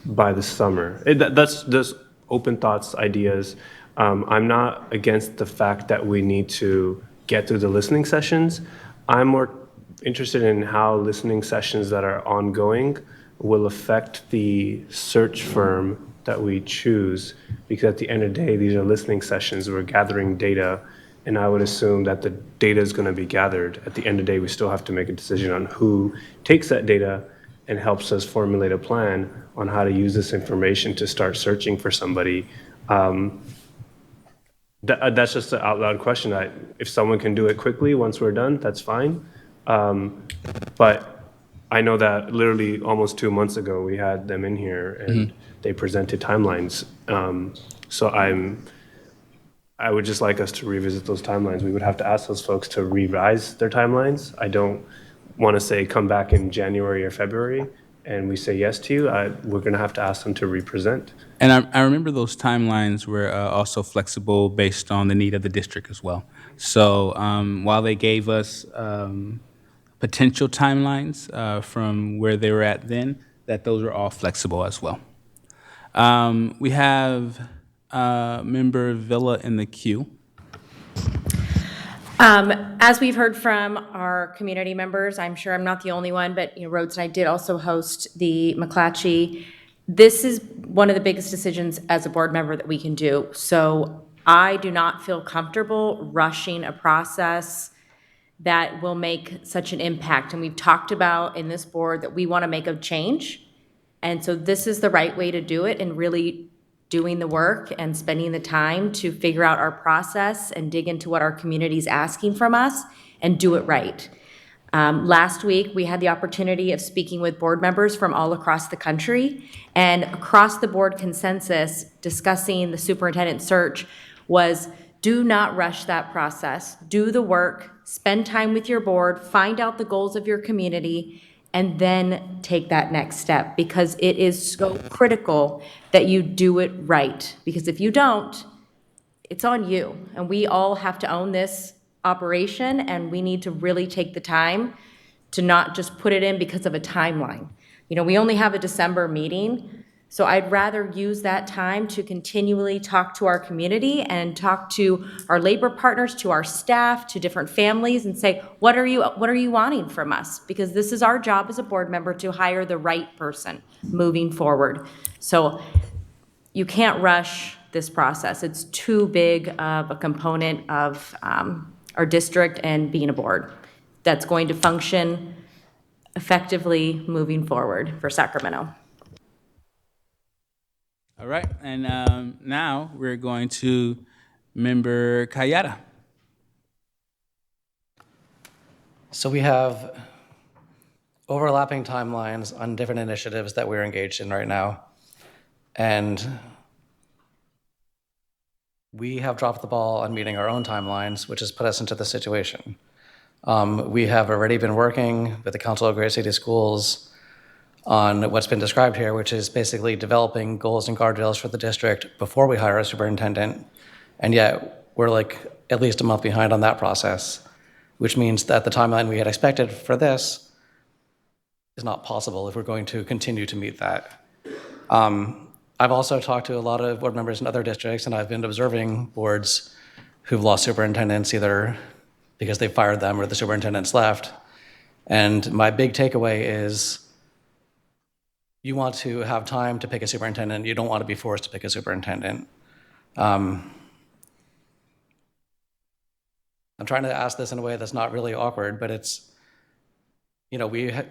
by the summer? That's just open thoughts, ideas. I'm not against the fact that we need to get through the listening sessions. I'm more interested in how listening sessions that are ongoing will affect the search firm that we choose, because at the end of the day, these are listening sessions. We're gathering data, and I would assume that the data is going to be gathered. At the end of the day, we still have to make a decision on who takes that data and helps us formulate a plan on how to use this information to start searching for somebody. That's just an out loud question. If someone can do it quickly once we're done, that's fine. But I know that literally almost 2 months ago, we had them in here and they presented timelines. So I would just like us to revisit those timelines. We would have to ask those folks to revise their timelines. I don't want to say come back in January or February and we say yes to you. We're going to have to ask them to represent. And I remember those timelines were also flexible based on the need of the district as well. So while they gave us potential timelines from where they were at then, that those are all flexible as well. We have Member Villa in the queue. As we've heard from our community members, I'm sure I'm not the only one, but Rhodes and I did also host the McClatchy. This is one of the biggest decisions as a board member that we can do. So I do not feel comfortable rushing a process that will make such an impact. And we've talked about in this board that we want to make a change. And so this is the right way to do it, and really doing the work and spending the time to figure out our process and dig into what our community is asking from us and do it right. Last week, we had the opportunity of speaking with board members from all across the country, and across the board consensus discussing the superintendent search was, do not rush that process. Do the work, spend time with your board, find out the goals of your community, and then take that next step, because it is so critical that you do it right. Because if you don't, it's on you. And we all have to own this operation, and we need to really take the time to not just put it in because of a timeline. We only have a December meeting, So I'd rather use that time to continually talk to our community and talk to our labor partners, to our staff, to different families, and say, what are you wanting from us? Because this is our job as a board member to hire the right person moving forward. So you can't rush this process. It's too big of a component of our district and being a board that's going to function effectively moving forward for Sacramento. All right, and now we're going to Member Kayada. So we have overlapping timelines on different initiatives that we're engaged in right now. And we have dropped the ball on meeting our own timelines, which has put us into this situation. We have already been working with the Council of Great City Schools on what's been described here, which is basically developing goals and guardrails for the district before we hire a superintendent. And yet we're like at least a month behind on that process, which means that the timeline we had expected for this is not possible if we're going to continue to meet that. I've also talked to a lot of board members in other districts, and I've been observing boards who've lost superintendents either because they fired them or the superintendent's left. And my big takeaway is you want to have time to pick a superintendent. You don't want to be forced to pick a superintendent. I'm trying to ask this in a way that's not really awkward, but it's, you know,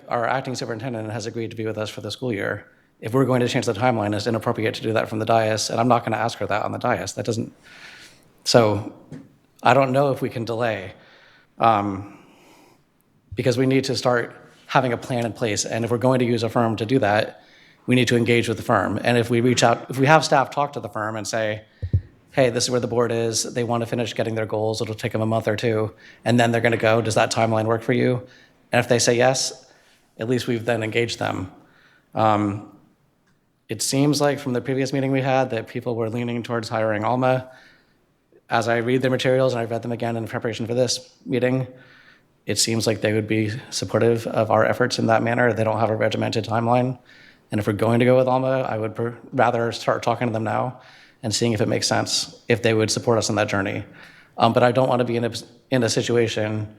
our acting superintendent has agreed to be with us for the school year. If we're going to change the timeline, it's inappropriate to do that from the dais, and I'm not going to ask her that on the dais. That doesn't, so I don't know if we can delay, because we need to start having a plan in place, and if we're going to use a firm to do that, we need to engage with the firm. And if we reach out, if we have staff talk to the firm and say, hey, this is where the board is, they want to finish getting their goals, it'll take them a month or two, and then they're going to go, does that timeline work for you? And if they say yes, at least we've then engaged them. It seems like from the previous meeting we had that people were leaning towards hiring Alma. As I read their materials, and I've read them again in preparation for this meeting, it seems like they would be supportive of our efforts in that manner. They don't have a regimented timeline. And if we're going to go with Alma, I would rather start talking to them now and seeing if it makes sense, if they would support us in that journey. But I don't want to be in a situation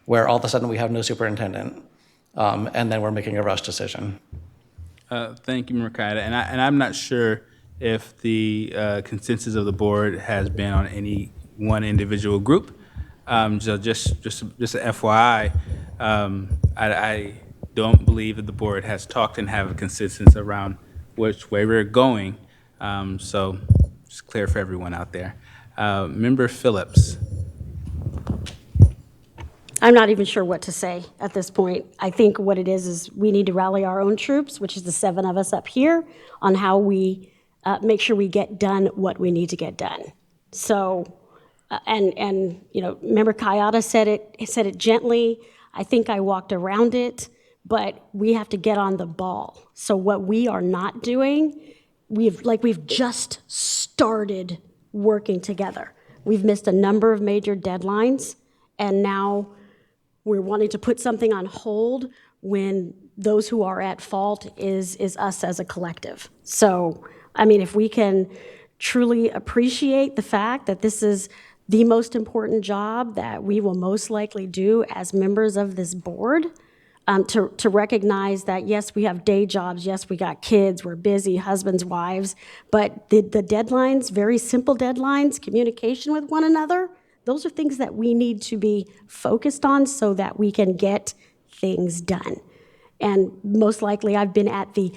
where all of a sudden we have no superintendent, and then we're making a rush decision. Thank you, Mercada. And I'm not sure if the consensus of the board has been on any one individual group. So just an FYI, I don't believe that the board has talked and have a consensus around which way we're going. So just clear for everyone out there. Member Phillips. I'm not even sure what to say at this point. I think what it is we need to rally our own troops, which is the 7 of us up here, on how we make sure we get done what we need to get done. So, and you know, Member Kayada said it gently. I think I walked around it, but we have to get on the ball. So what we are not doing, we've just started working together. We've missed a number of major deadlines, and now we're wanting to put something on hold when those who are at fault is us as a collective. So, I mean, if we can truly appreciate the fact that this is the most important job that we will most likely do as members of this board, to recognize that, yes, we have day jobs, yes, we got kids, we're busy, husbands, wives, but the deadlines, very simple deadlines, communication with one another, those are things that we need to be focused on so that we can get things done. And most likely I've been at the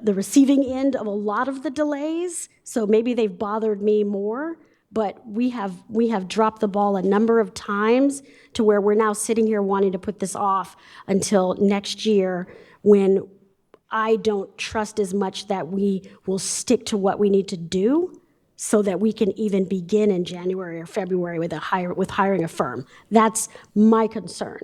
receiving end of a lot of the delays, so maybe they've bothered me more, but we have dropped the ball a number of times to where we're now sitting here wanting to put this off until next year, when I don't trust as much that we will stick to what we need to do so that we can even begin in January or February with hiring a firm. That's my concern.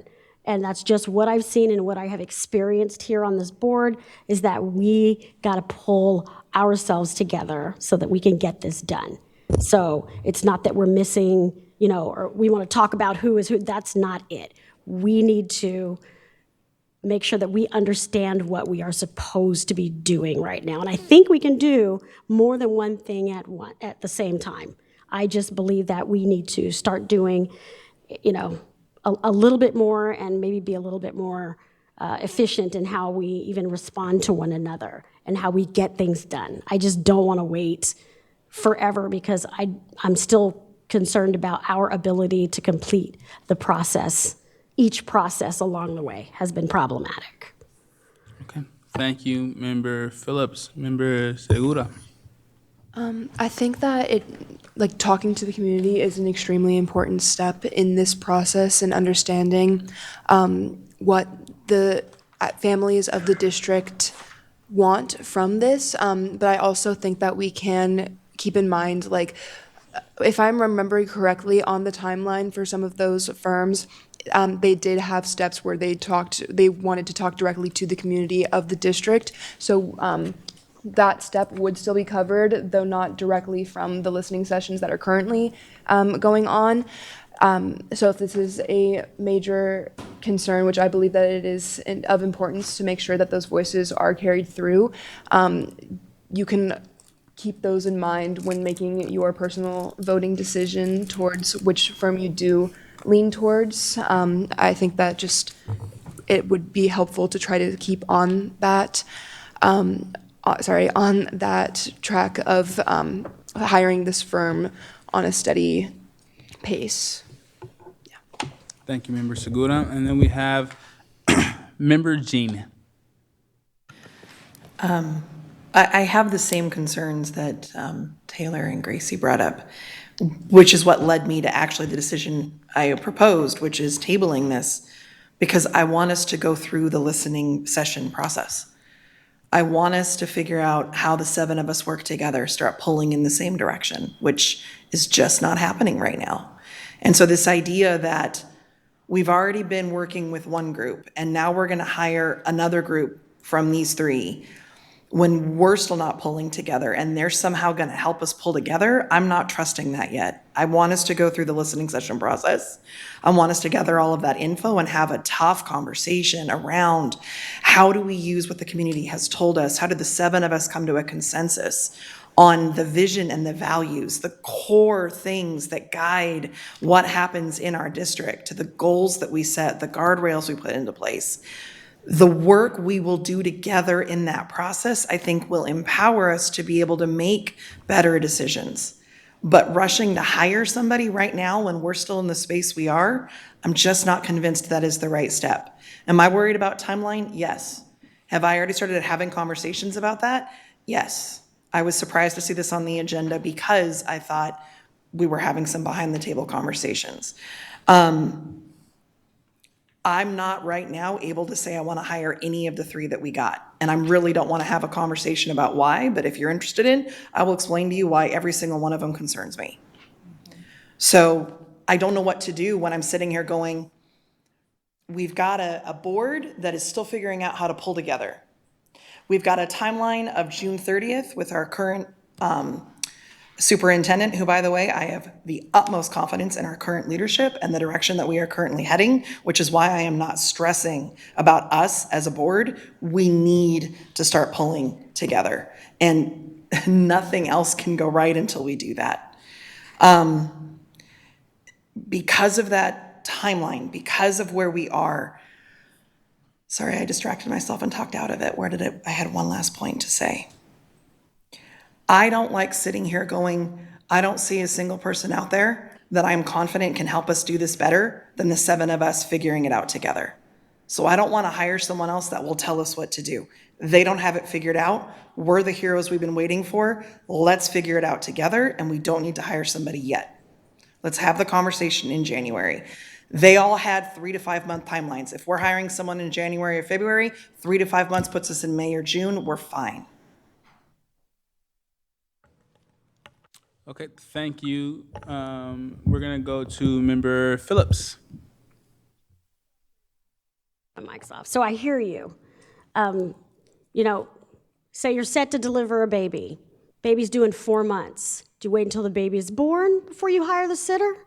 And that's just what I've seen and what I have experienced here on this board, is that we got to pull ourselves together so that we can get this done. So it's not that we're missing, or we want to talk about who is who. That's not it. We need to make sure that we understand what we are supposed to be doing right now. And I think we can do more than one thing at the same time. I just believe that we need to start doing, a little bit more and maybe be a little bit more efficient in how we even respond to one another and how we get things done. I just don't want to wait forever because I'm still concerned about our ability to complete the process. Each process along the way has been problematic. Okay. Thank you, Member Phillips. Member Segura. I think that talking to the community is an extremely important step in this process and understanding what the families of the district want from this. But I also think that we can keep in mind, if I'm remembering correctly on the timeline for some of those firms, they did have steps where they wanted to talk directly to the community of the district. So that step would still be covered, though not directly from the listening sessions that are currently going on. So if this is a major concern, which I believe that it is of importance to make sure that those voices are carried through, you can keep those in mind when making your personal voting decision towards which firm you do lean towards. I think that it would be helpful to try to keep on that, on that track of hiring this firm on a steady pace. Thank you, Member Segura. And then we have Member Jean. I have the same concerns that Taylor and Gracie brought up, which is what led me to actually the decision I proposed, which is tabling this, because I want us to go through the listening session process. I want us to figure out how the 7 of us work together, start pulling in the same direction, which is just not happening right now. And so this idea that we've already been working with one group and now we're going to hire another group from these 3, when we're still not pulling together and they're somehow going to help us pull together, I'm not trusting that yet. I want us to go through the listening session process. I want us to gather all of that info and have a tough conversation around how do we use what the community has told us? How did the 7 of us come to a consensus on the vision and the values, the core things that guide what happens in our district, the goals that we set, the guardrails we put into place? The work we will do together in that process, I think, will empower us to be able to make better decisions. But rushing to hire somebody right now when we're still in the space we are, I'm just not convinced that is the right step. Am I worried about timeline? Yes. Have I already started having conversations about that? Yes. I was surprised to see this on the agenda because I thought we were having some behind the table conversations. I'm not right now able to say I want to hire any of the 3 that we got. And I really don't want to have a conversation about why, but if you're interested in, I will explain to you why every single one of them concerns me. So I don't know what to do when I'm sitting here going, we've got a board that is still figuring out how to pull together. We've got a timeline of June 30th with our current superintendent, who, by the way, I have the utmost confidence in our current leadership and the direction that we are currently heading, which is why I am not stressing about us as a board. We need to start pulling together, and nothing else can go right until we do that. Because of that timeline, because of where we are, sorry, I distracted myself and talked out of it. I had one last point to say. I don't like sitting here going, I don't see a single person out there that I'm confident can help us do this better than the 7 of us figuring it out together. So I don't want to hire someone else that will tell us what to do. They don't have it figured out. We're the heroes we've been waiting for. Let's figure it out together, and we don't need to hire somebody yet. Let's have the conversation in January. They all had 3 to 5 month timelines. If we're hiring someone in January or February, 3 to 5 months puts us in May or June, we're fine. Okay, thank you. We're going to go to Member Phillips. My mic's off. So I hear you. Say you're set to deliver a baby. Baby's due in 4 months. Do you wait until the baby is born before you hire the sitter?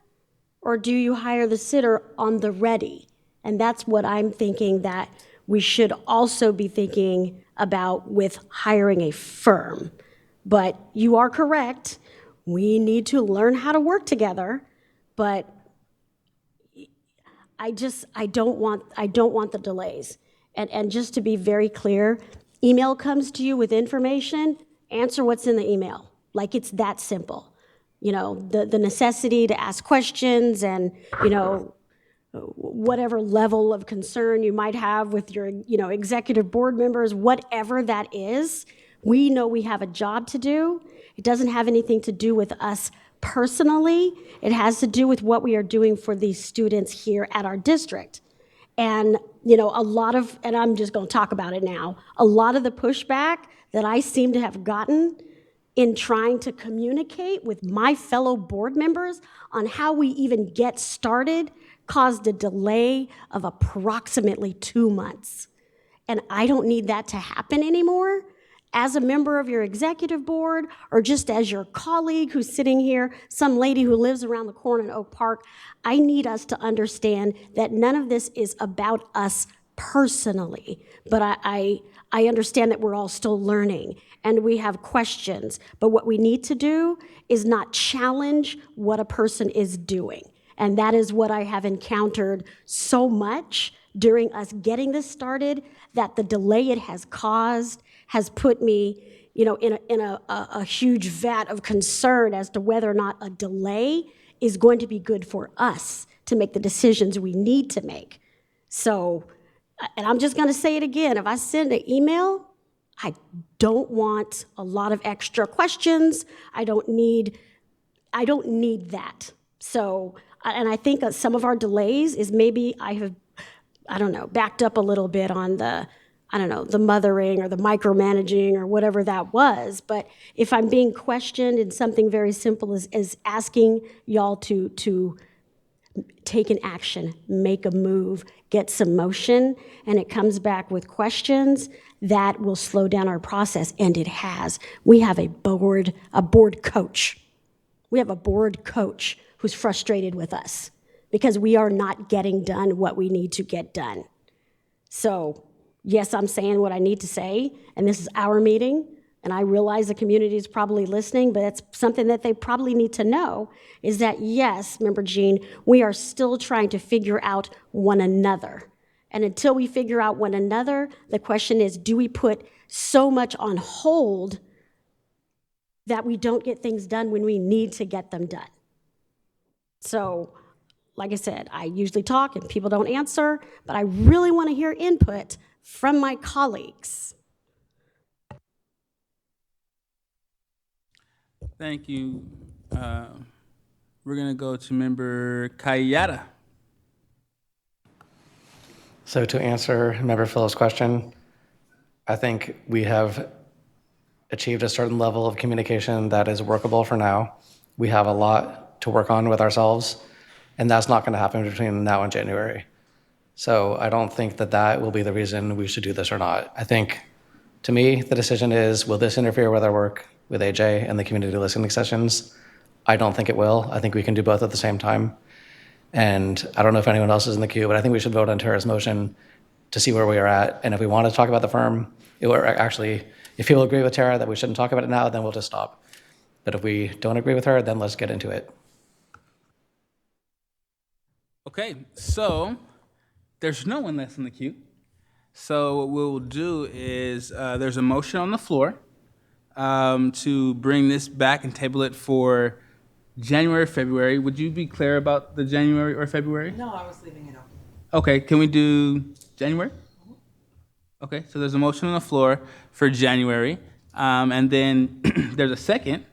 Or do you hire the sitter on the ready? And that's what I'm thinking that we should also be thinking about with hiring a firm. But you are correct. We need to learn how to work together, but I don't want the delays. And just to be very clear, email comes to you with information, answer what's in the email. Like, it's that simple. You know, the necessity to ask questions and, you know, whatever level of concern you might have with your, you know, executive board members, whatever that is, we know we have a job to do. It doesn't have anything to do with us personally. It has to do with what we are doing for these students here at our district. And, you know, and I'm just going to talk about it now, a lot of the pushback that I seem to have gotten in trying to communicate with my fellow board members on how we even get started caused a delay of approximately 2 months. And I don't need that to happen anymore. As a member of your executive board, or just as your colleague who's sitting here, some lady who lives around the corner in Oak Park, I need us to understand that none of this is about us personally. But I understand that we're all still learning and we have questions. But what we need to do is not challenge what a person is doing. And that is what I have encountered so much during us getting this started, that the delay it has caused has put me, you know, in a huge vat of concern as to whether or not a delay is going to be good for us to make the decisions we need to make. So, and I'm just going to say it again, if I send an email, I don't want a lot of extra questions. I don't need that. So, and I think some of our delays is maybe I have, backed up a little bit on the mothering or the micromanaging or whatever that was. But if I'm being questioned in something very simple as asking y'all to take an action, make a move, get some motion, and it comes back with questions, that will slow down our process, and it has. We have a board coach. We have a board coach who's frustrated with us because we are not getting done what we need to get done. So, yes, I'm saying what I need to say, and this is our meeting, and I realize the community is probably listening, but it's something that they probably need to know, is that, yes, Member Jean, we are still trying to figure out one another. And until we figure out one another, the question is, do we put so much on hold that we don't get things done when we need to get them done? So, like I said, I usually talk and people don't answer, but I really want to hear input from my colleagues. Thank you. We're going to go to Member Kayada. So to answer Member Phillips' question, I think we have achieved a certain level of communication that is workable for now. We have a lot to work on with ourselves, and that's not going to happen between now and January. So I don't think that will be the reason we should do this or not. I think, to me, the decision is, will this interfere with our work with AJ and the community listening sessions? I don't think it will. I think we can do both at the same time. And I don't know if anyone else is in the queue, but I think we should vote on Tara's motion to see where we are at. And if we want to talk about the firm, or actually, if people agree with Tara that we shouldn't talk about it now, then we'll just stop. But if we don't agree with her, then let's get into it. Okay, so there's no one less in the queue. So what we'll do is there's a motion on the floor to bring this back and table it for January, February. Would you be clear about the January or February? No, I was leaving it open. Okay, can we do January? Okay, so there's a motion on the floor for January, and then there's a second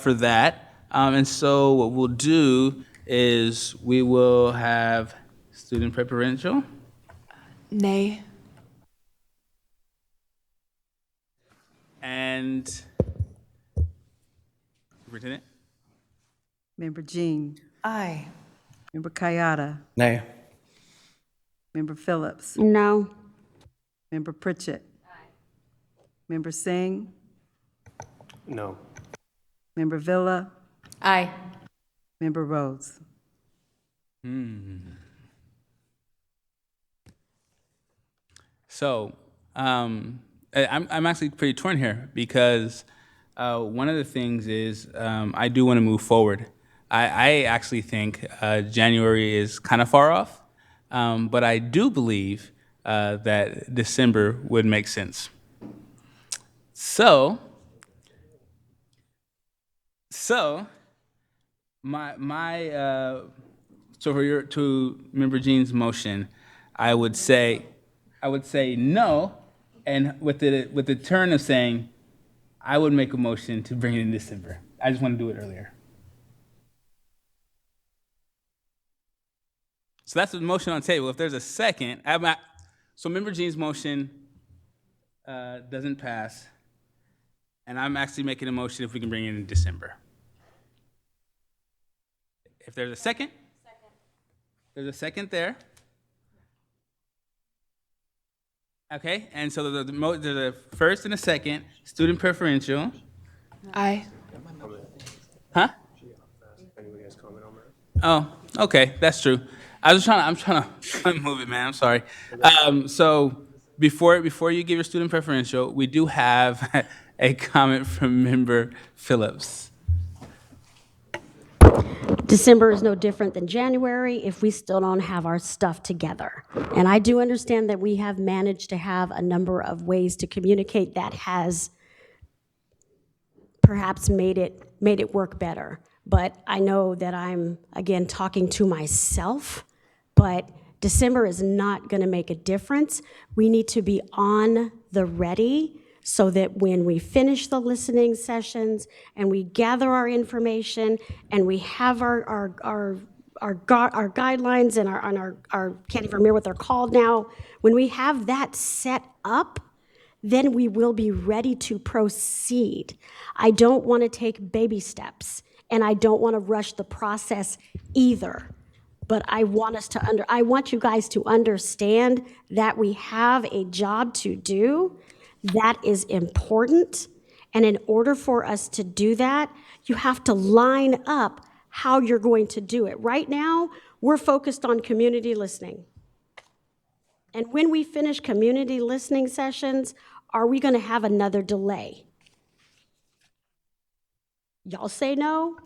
for that. And so what we'll do is we will have student preferential. Nay. And Superintendent? Member Jean. Aye. Member Kayada. Nay. Member Phillips. No. Member Pritchett. Member Singh. No. Member Villa. Aye. Member Rhodes. So I'm actually pretty torn here because one of the things is I do want to move forward. I actually think January is kind of far off, but I do believe that December would make sense. So to Member Jean's motion, I would say no, and with the turn of saying, I would make a motion to bring it in December. I just want to do it earlier. So that's the motion on the table. If there's a second, so Member Jean's motion doesn't pass, and I'm actually making a motion if we can bring it in December. If there's a second, there's a second there. Okay, and so there's a first and a second, student preferential. Aye. Huh? Oh, okay, that's true. I'm trying to move it, man. I'm sorry. So before you give your student preferential, we do have a comment from Member Phillips. December is no different than January if we still don't have our stuff together. And I do understand that we have managed to have a number of ways to communicate that has perhaps made it work better. But I know that I'm, again, talking to myself, but December is not going to make a difference. We need to be on the ready so that when we finish the listening sessions and we gather our information and we have our guidelines and our can't even remember what they're called now, when we have that set up, then we will be ready to proceed. I don't want to take baby steps, and I don't want to rush the process either. But I want you guys to understand that we have a job to do. That is important. And in order for us to do that, you have to line up how you're going to do it. Right now, we're focused on community listening. And when we finish community listening sessions, are we going to have another delay? Y'all say no?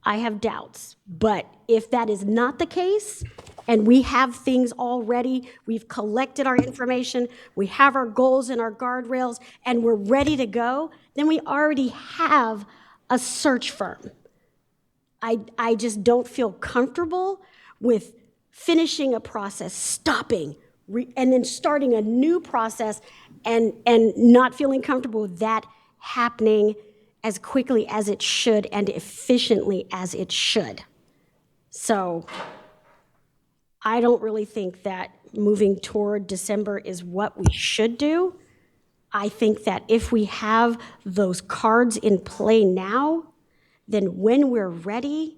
I have doubts. But if that is not the case, and we have things already, we've collected our information, we have our goals and our guardrails, and we're ready to go, then we already have a search firm. I just don't feel comfortable with finishing a process, stopping, and then starting a new process and not feeling comfortable with that happening as quickly as it should and efficiently as it should. So I don't really think that moving toward December is what we should do. I think that if we have those cards in play now, then when we're ready,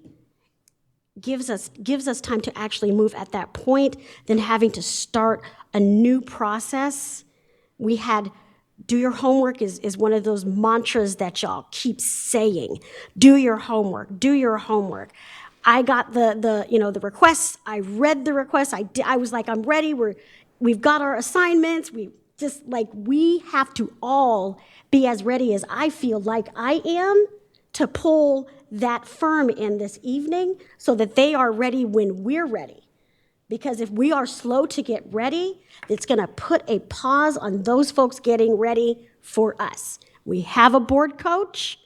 gives us time to actually move at that point than having to start a new process. We had do your homework is one of those mantras that y'all keep saying. Do your homework, do your homework. I got the requests, I read the requests, I was like, I'm ready, we've got our assignments, we have to all be as ready as I feel like I am to pull that firm in this evening so that they are ready when we're ready. Because if we are slow to get ready, it's going to put a pause on those folks getting ready for us. We have a board coach.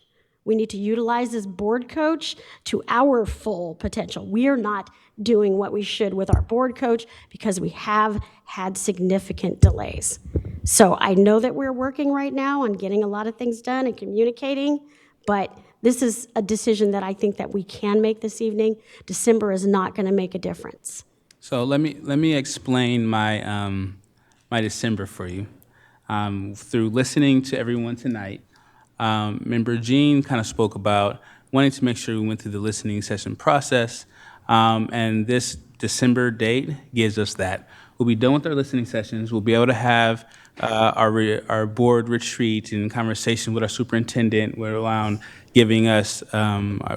We need to utilize this board coach to our full potential. We are not doing what we should with our board coach because we have had significant delays. So I know that we're working right now on getting a lot of things done and communicating, but this is a decision that I think that we can make this evening. December is not going to make a difference. So let me explain my my December for you. Through listening to everyone tonight, Member Jean kind of spoke about wanting to make sure we went through the listening session process, and this December date gives us that. We'll be done with our listening sessions. We'll be able to have our board retreat and conversation with our superintendent were around giving us,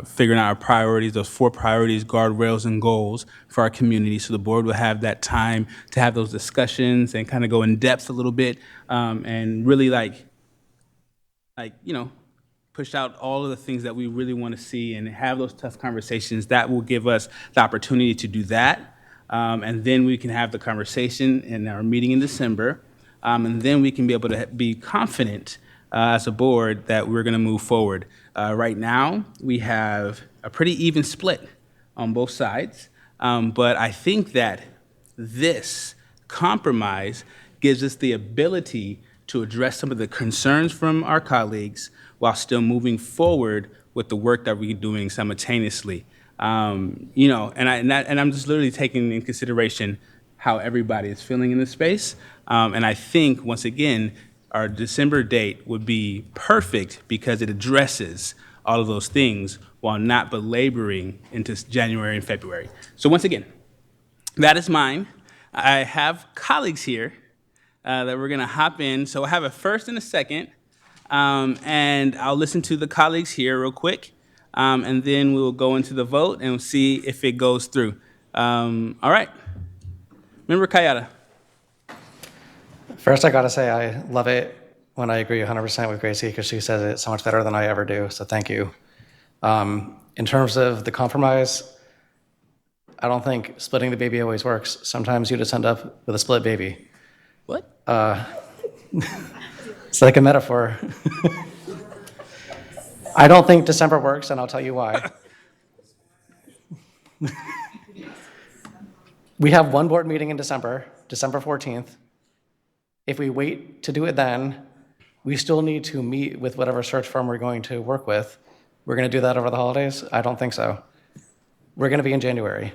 figuring out our priorities, those 4 priorities, guardrails, and goals for our community. So the board will have that time to have those discussions and kind of go in depth a little bit, and really push out all of the things that we really want to see and have those tough conversations. That will give us the opportunity to do that. And then we can have the conversation in our meeting in December. And then we can be able to be confident as a board that we're going to move forward. Right now, we have a pretty even split on both sides. But I think that this compromise gives us the ability to address some of the concerns from our colleagues while still moving forward with the work that we're doing simultaneously. And I'm just literally taking in consideration how everybody is feeling in this space. And I think, once again, our December date would be perfect because it addresses all of those things while not belaboring into January and February. So once again, that is mine. I have colleagues here that we're gonna hop in. So I have a first and a second. And I'll listen to the colleagues here real quick, and then we'll go into the vote and see if it goes through. All right. Member Kayada. First, I gotta say, I love it when I agree 100% with Gracie, because she says it so much better than I ever do, so thank you. In terms of the compromise, I don't think splitting the baby always works. Sometimes you just end up with a split baby. What? It's like a metaphor. I don't think December works, and I'll tell you why. We have one board meeting in December, December 14th. If we wait to do it then, we still need to meet with whatever search firm we're going to work with. We're going to do that over the holidays? I don't think so. We're going to be in January.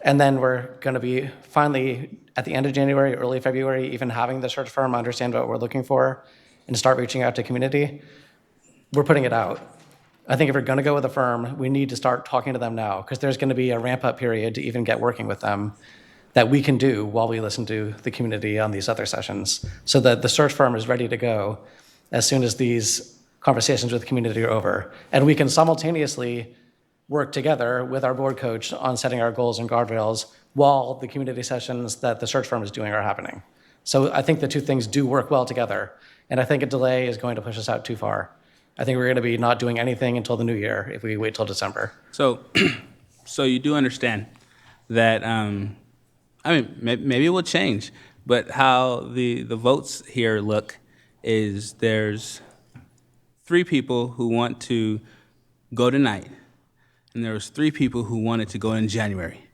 And then we're going to be finally at the end of January, early February, even having the search firm understand what we're looking for and start reaching out to community. We're putting it out. I think if we're going to go with a firm, we need to start talking to them now, because there's going to be a ramp-up period to even get working with them that we can do while we listen to the community on these other sessions, so that the search firm is ready to go as soon as these conversations with the community are over. And we can simultaneously work together with our board coach on setting our goals and guardrails while the community sessions that the search firm is doing are happening. So I think the two things do work well together. And I think a delay is going to push us out too far. I think we're going to be not doing anything until the new year if we wait till December. So, so you do understand that, maybe it will change, but how the votes here look is there's 3 people who want to go tonight, and there was 3 people who wanted to go in January.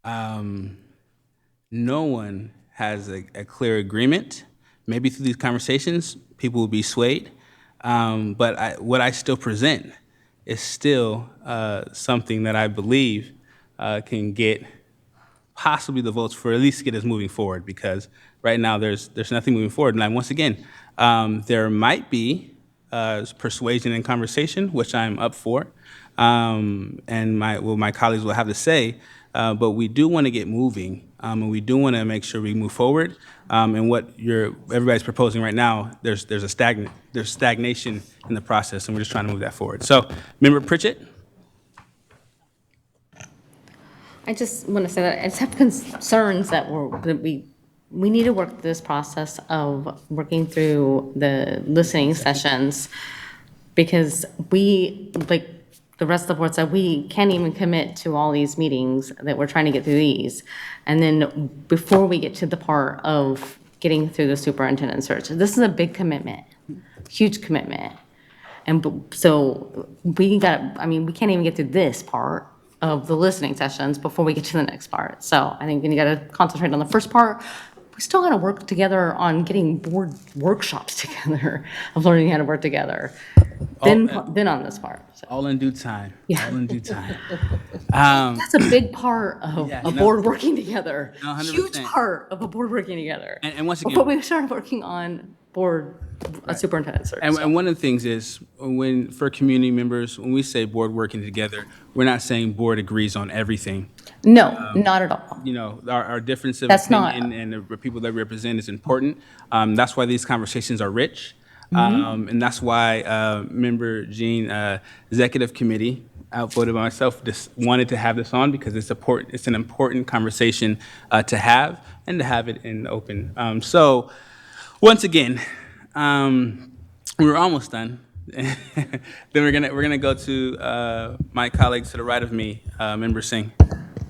No one has a clear agreement. Maybe through these conversations, people will be swayed. But what I still present is still something that I believe can get possibly the votes for at least get us moving forward, because right now there's nothing moving forward. And once again, there might be persuasion and conversation, which I'm up for, and my colleagues will have to say, but we do want to get moving, and we do want to make sure we move forward. And what everybody's proposing right now, there's stagnation in the process, and we're just trying to move that forward. So, Member Pritchett. I just want to say that I just have concerns that we need to work through this process of working through the listening sessions, because we, like the rest of the board said, we can't even commit to all these meetings that we're trying to get through these. And then before we get to the part of getting through the superintendent search, this is a big commitment, huge commitment. And so we can't even get through this part of the listening sessions before we get to the next part. So I think we got to concentrate on the first part. We still got to work together on getting board workshops together of learning how to work together. Then on this part. So. All in due time. Yeah. All in due time. That's a big part of a board working together. No, 100%. Huge part of a board working together. And once again, but we started working on a superintendent search. And one of the things is, for community members, when we say board working together, we're not saying board agrees on everything. No, not at all. You know, our difference of That's not- opinion and the people that we represent is important. That's why these conversations are rich. Mm-hmm. And that's why Member Jean, Executive Committee, outvoted by myself, just wanted to have this on because it's an important conversation to have and to have it in the open. So once again, we're almost done. Then we're gonna go to my colleagues to the right of me, Member Singh.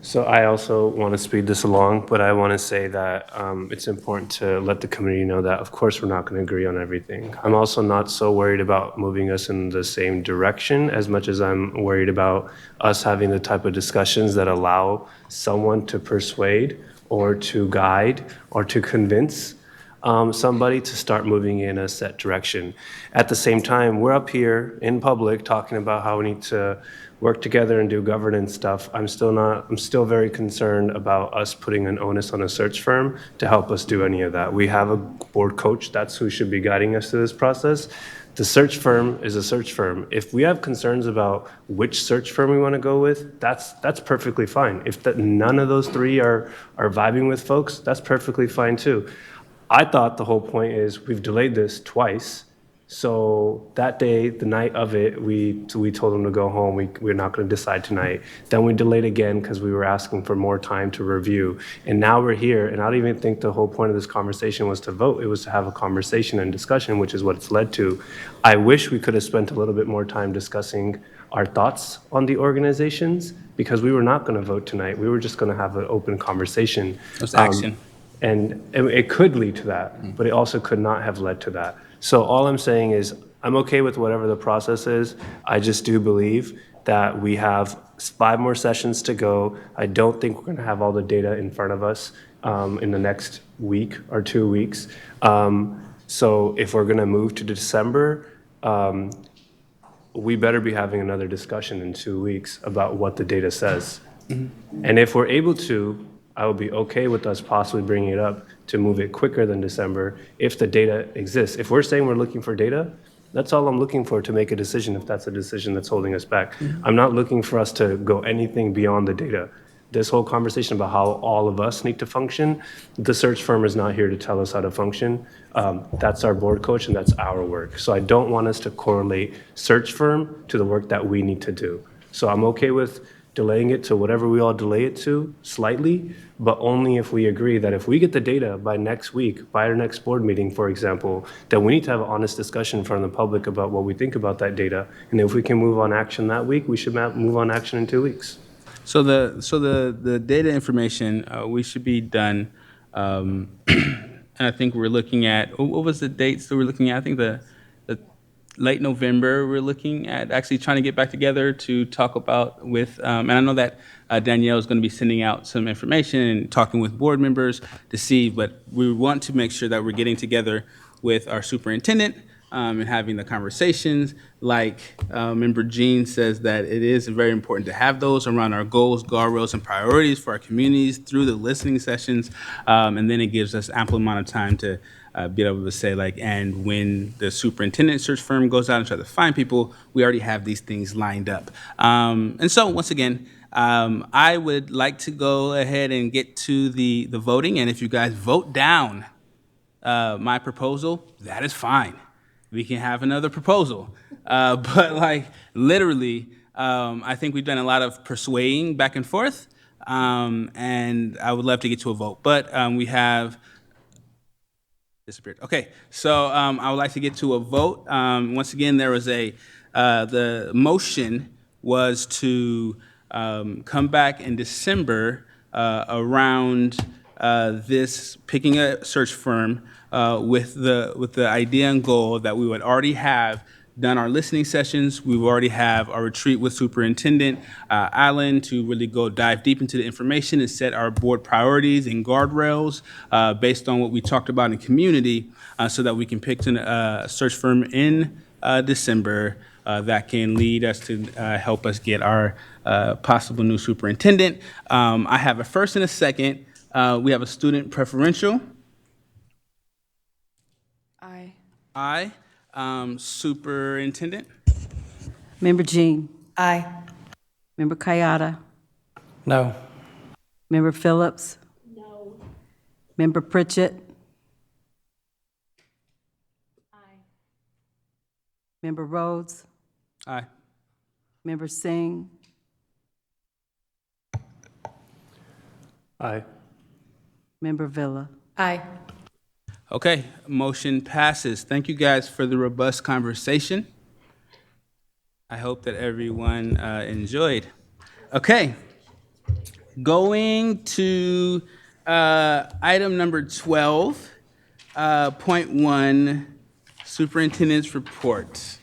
So I also want to speed this along, but I want to say that it's important to let the community know that, of course, we're not going to agree on everything. I'm also not so worried about moving us in the same direction as much as I'm worried about us having the type of discussions that allow someone to persuade or to guide or to convince somebody to start moving in a set direction. At the same time, we're up here in public talking about how we need to work together and do governance stuff. I'm still very concerned about us putting an onus on a search firm to help us do any of that. We have a board coach, that's who should be guiding us through this process. The search firm is a search firm. If we have concerns about which search firm we want to go with, that's perfectly fine. If none of those three are vibing with folks, that's perfectly fine too. I thought the whole point is we've delayed this twice. So that day, the night of it, we told them to go home. We're not going to decide tonight. Then we delayed again because we were asking for more time to review. And now we're here. And I don't even think the whole point of this conversation was to vote. It was to have a conversation and discussion, which is what it's led to. I wish we could have spent a little bit more time discussing our thoughts on the organizations because we were not going to vote tonight. We were just going to have an open conversation. It's action. And it could lead to that, but it also could not have led to that. So all I'm saying is I'm okay with whatever the process is. I just do believe that we have 5 more sessions to go. I don't think we're going to have all the data in front of us in the next week or 2 weeks. So if we're going to move to December, we better be having another discussion in 2 weeks about what the data says. Mm-hmm. And if we're able to, I would be okay with us possibly bringing it up to move it quicker than December if the data exists. If we're saying we're looking for data, that's all I'm looking for to make a decision if that's a decision that's holding us back. Mm-hmm. I'm not looking for us to go anything beyond the data. This whole conversation about how all of us need to function, the search firm is not here to tell us how to function. That's our board coach and that's our work. So I don't want us to correlate search firm to the work that we need to do. So I'm okay with delaying it to whatever we all delay it to slightly, but only if we agree that if we get the data by next week, by our next board meeting, for example, then we need to have an honest discussion in front of the public about what we think about that data. And if we can move on action that week, we should move on action in 2 weeks. So the data information, we should be done. And I think we're looking at, what was the dates that we're looking at? I think the late November, we're looking at actually trying to get back together to talk about with, and I know that Danielle is going to be sending out some information and talking with board members to see, but we want to make sure that we're getting together with our superintendent and having the conversations. Like Member Jean says that it is very important to have those around our goals, guardrails, and priorities for our communities through the listening sessions. And then it gives us ample amount of time to be able to say, like, and when the superintendent search firm goes out and try to find people, we already have these things lined up. And so once again, I would like to go ahead and get to the voting. And if you guys vote down my proposal, that is fine. We can have another proposal. But like literally, I think we've done a lot of persuading back and forth. And I would love to get to a vote. But we have disappeared. Okay, so I would like to get to a vote. Once again, there was the motion was to come back in December around this picking a search firm with the idea and goal that we would already have done our listening sessions. We already have our retreat with Superintendent Allen to really go dive deep into the information and set our board priorities and guardrails based on what we talked about in community so that we can pick a search firm in December that can lead us to help us get our possible new superintendent. I have a first and a second. We have a student preferential. Aye. Aye. Superintendent? Member Jean. Aye. Member Kayada. No. Member Phillips? No. Member Pritchett? Aye. Member Rhodes? Aye. Member Singh? Aye. Member Villa? Aye. Okay, motion passes. Thank you guys for the robust conversation. I hope that everyone enjoyed. Okay, going to item number 12, point 1, Superintendent's Report.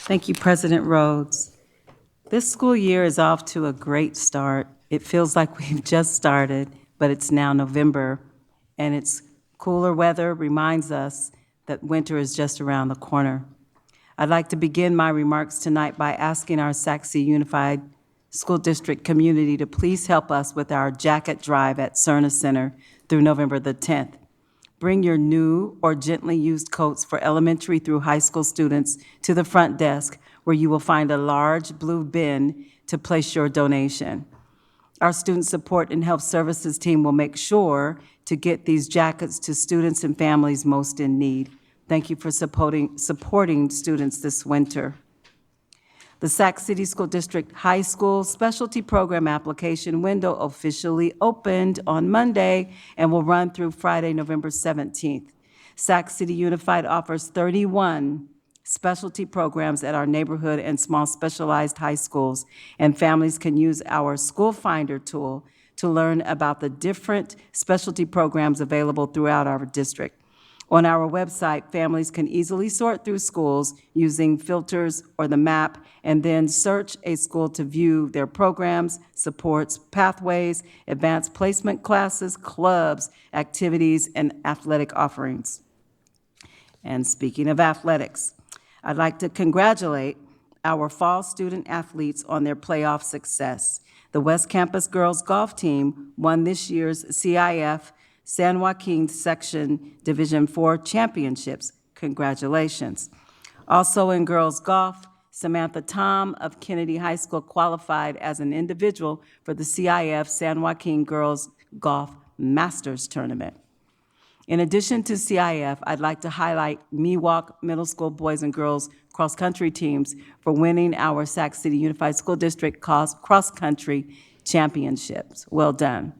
Thank you, President Rhodes. This school year is off to a great start. It feels like we've just started, but it's now November, and it's cooler weather reminds us that winter is just around the corner. I'd like to begin my remarks tonight by asking our Sac City Unified School District community to please help us with our jacket drive at Cerna Center through November the 10th. Bring your new or gently used coats for elementary through high school students to the front desk, where you will find a large blue bin to place your donation. Our Student Support and Health Services team will make sure to get these jackets to students and families most in need. Thank you for supporting students this winter. The Sac City School District High School Specialty Program application window officially opened on Monday and will run through Friday, November 17th. Sac City Unified offers 31 specialty programs at our neighborhood and small specialized high schools, and families can use our School Finder tool to learn about the different specialty programs available throughout our district. On our website, families can easily sort through schools using filters or the map, and then search a school to view their programs, supports, pathways, advanced placement classes, clubs, activities, and athletic offerings. And speaking of athletics, I'd like to congratulate our fall student athletes on their playoff success. The West Campus girls golf team won this year's CIF San Joaquin Section Division IV Championships. Congratulations. Also in girls golf, Samantha Tom of Kennedy High School qualified as an individual for the CIF San Joaquin Girls Golf Masters Tournament. In addition to CIF, I'd like to highlight Miwok Middle School boys and girls cross-country teams for winning our Sac City Unified School District cross-country championships. Well done.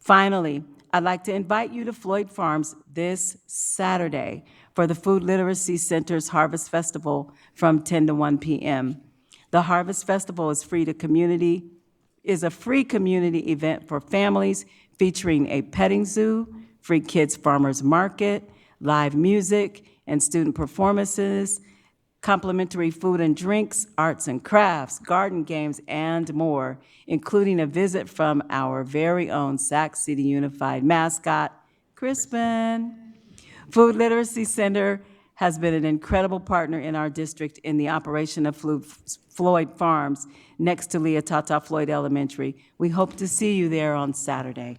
Finally, I'd like to invite you to Floyd Farms this Saturday for the Food Literacy Center's Harvest Festival from 10 to 1 p.m. The Harvest Festival is a free community event for families featuring a petting zoo, free kids farmers market, live music and student performances, complimentary food and drinks, arts and crafts, garden games, and more, including a visit from our very own Sac City Unified mascot, Crispin. Food Literacy Center has been an incredible partner in our district in the operation of Floyd Farms next to Leah Tata Floyd Elementary. We hope to see you there on Saturday.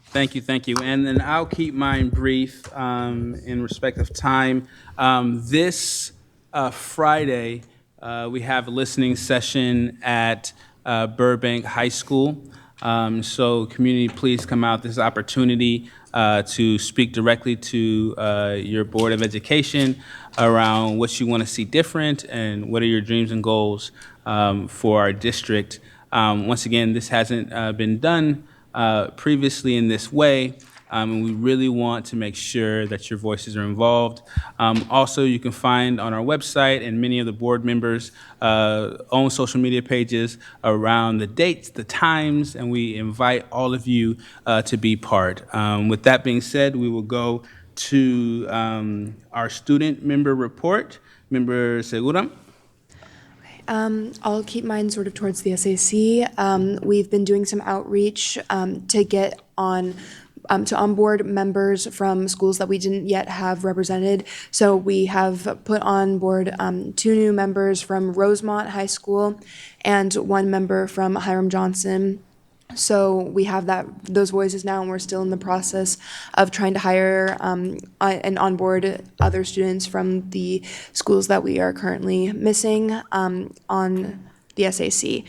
Thank you. And then I'll keep mine brief in respect of time. This Friday, we have a listening session at Burbank High School. So community, please come out. This is an opportunity to speak directly to your Board of Education around what you want to see different and what are your dreams and goals for our district. Once again, this hasn't been done previously in this way, and we really want to make sure that your voices are involved. Also, you can find on our website and many of the board members' own social media pages around the dates, the times, and we invite all of you to be part. With that being said, we will go to our student member report. Member Segura. I'll keep mine sort of towards the SAC. We've been doing some outreach to get on to onboard members from schools that we didn't yet have represented. So we have put on board 2 new members from Rosemont High School and 1 member from Hiram Johnson So we have those voices now, and we're still in the process of trying to hire and onboard other students from the schools that we are currently missing on the SAC.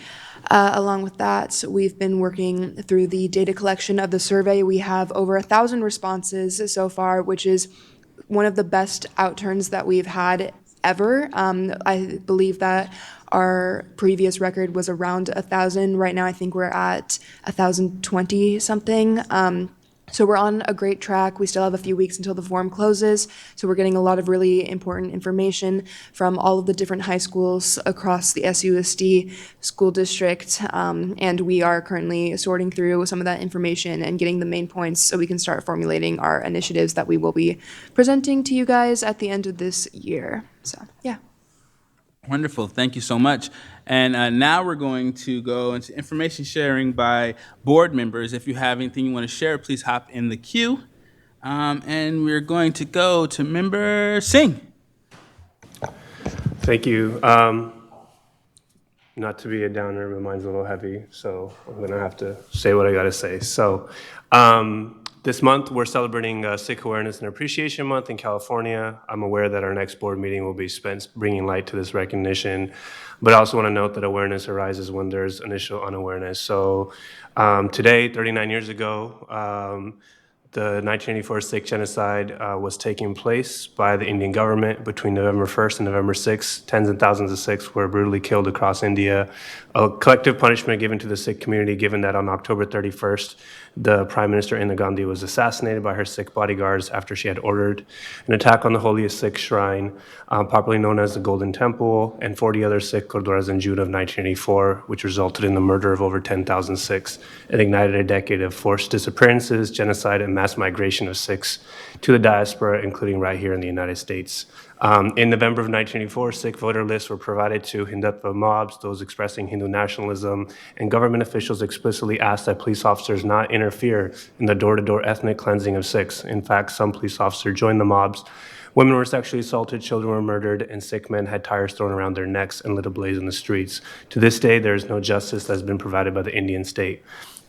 Along with that, we've been working through the data collection of the survey. We have over 1,000 responses so far, which is one of the best outturns that we've had ever. I believe that our previous record was around 1,000. Right now, I think we're at 1,020 something. So we're on a great track. We still have a few weeks until the form closes. So we're getting a lot of really important information from all of the different high schools across the SUSD school district. And we are currently sorting through some of that information and getting the main points so we can start formulating our initiatives that we will be presenting to you guys at the end of this year. So, yeah. Wonderful. Thank you so much. And now we're going to go into information sharing by board members. If you have anything you want to share, please hop in the queue. And we're going to go to Member Singh. Thank you. Not to be a downer, but mine's a little heavy, so I'm going to have to say what I got to say. So this month, we're celebrating Sikh Awareness and Appreciation Month in California. I'm aware that our next board meeting will be spent bringing light to this recognition, but I also want to note that awareness arises when there's initial unawareness. So today, 39 years ago, the 1984 Sikh genocide was taking place by the Indian government between November 1st and November 6th. Tens and thousands of Sikhs were brutally killed across India. A collective punishment given to the Sikh community, given that on October 31st, the Prime Minister Indira Gandhi was assassinated by her Sikh bodyguards after she had ordered an attack on the holiest Sikh shrine, popularly known as the Golden Temple, and 40 other Sikh gurdwaras in June of 1984, which resulted in the murder of over 10,000 Sikhs. It ignited a decade of forced disappearances, genocide, and mass migration of Sikhs to the diaspora, including right here in the United States. In November of 1984, Sikh voter lists were provided to Hindutva mobs, those expressing Hindu nationalism, and government officials explicitly asked that police officers not interfere in the door-to-door ethnic cleansing of Sikhs. In fact, some police officers joined the mobs. Women were sexually assaulted, children were murdered, and Sikh men had tires thrown around their necks and lit ablaze in the streets. To this day, there is no justice that has been provided by the Indian state.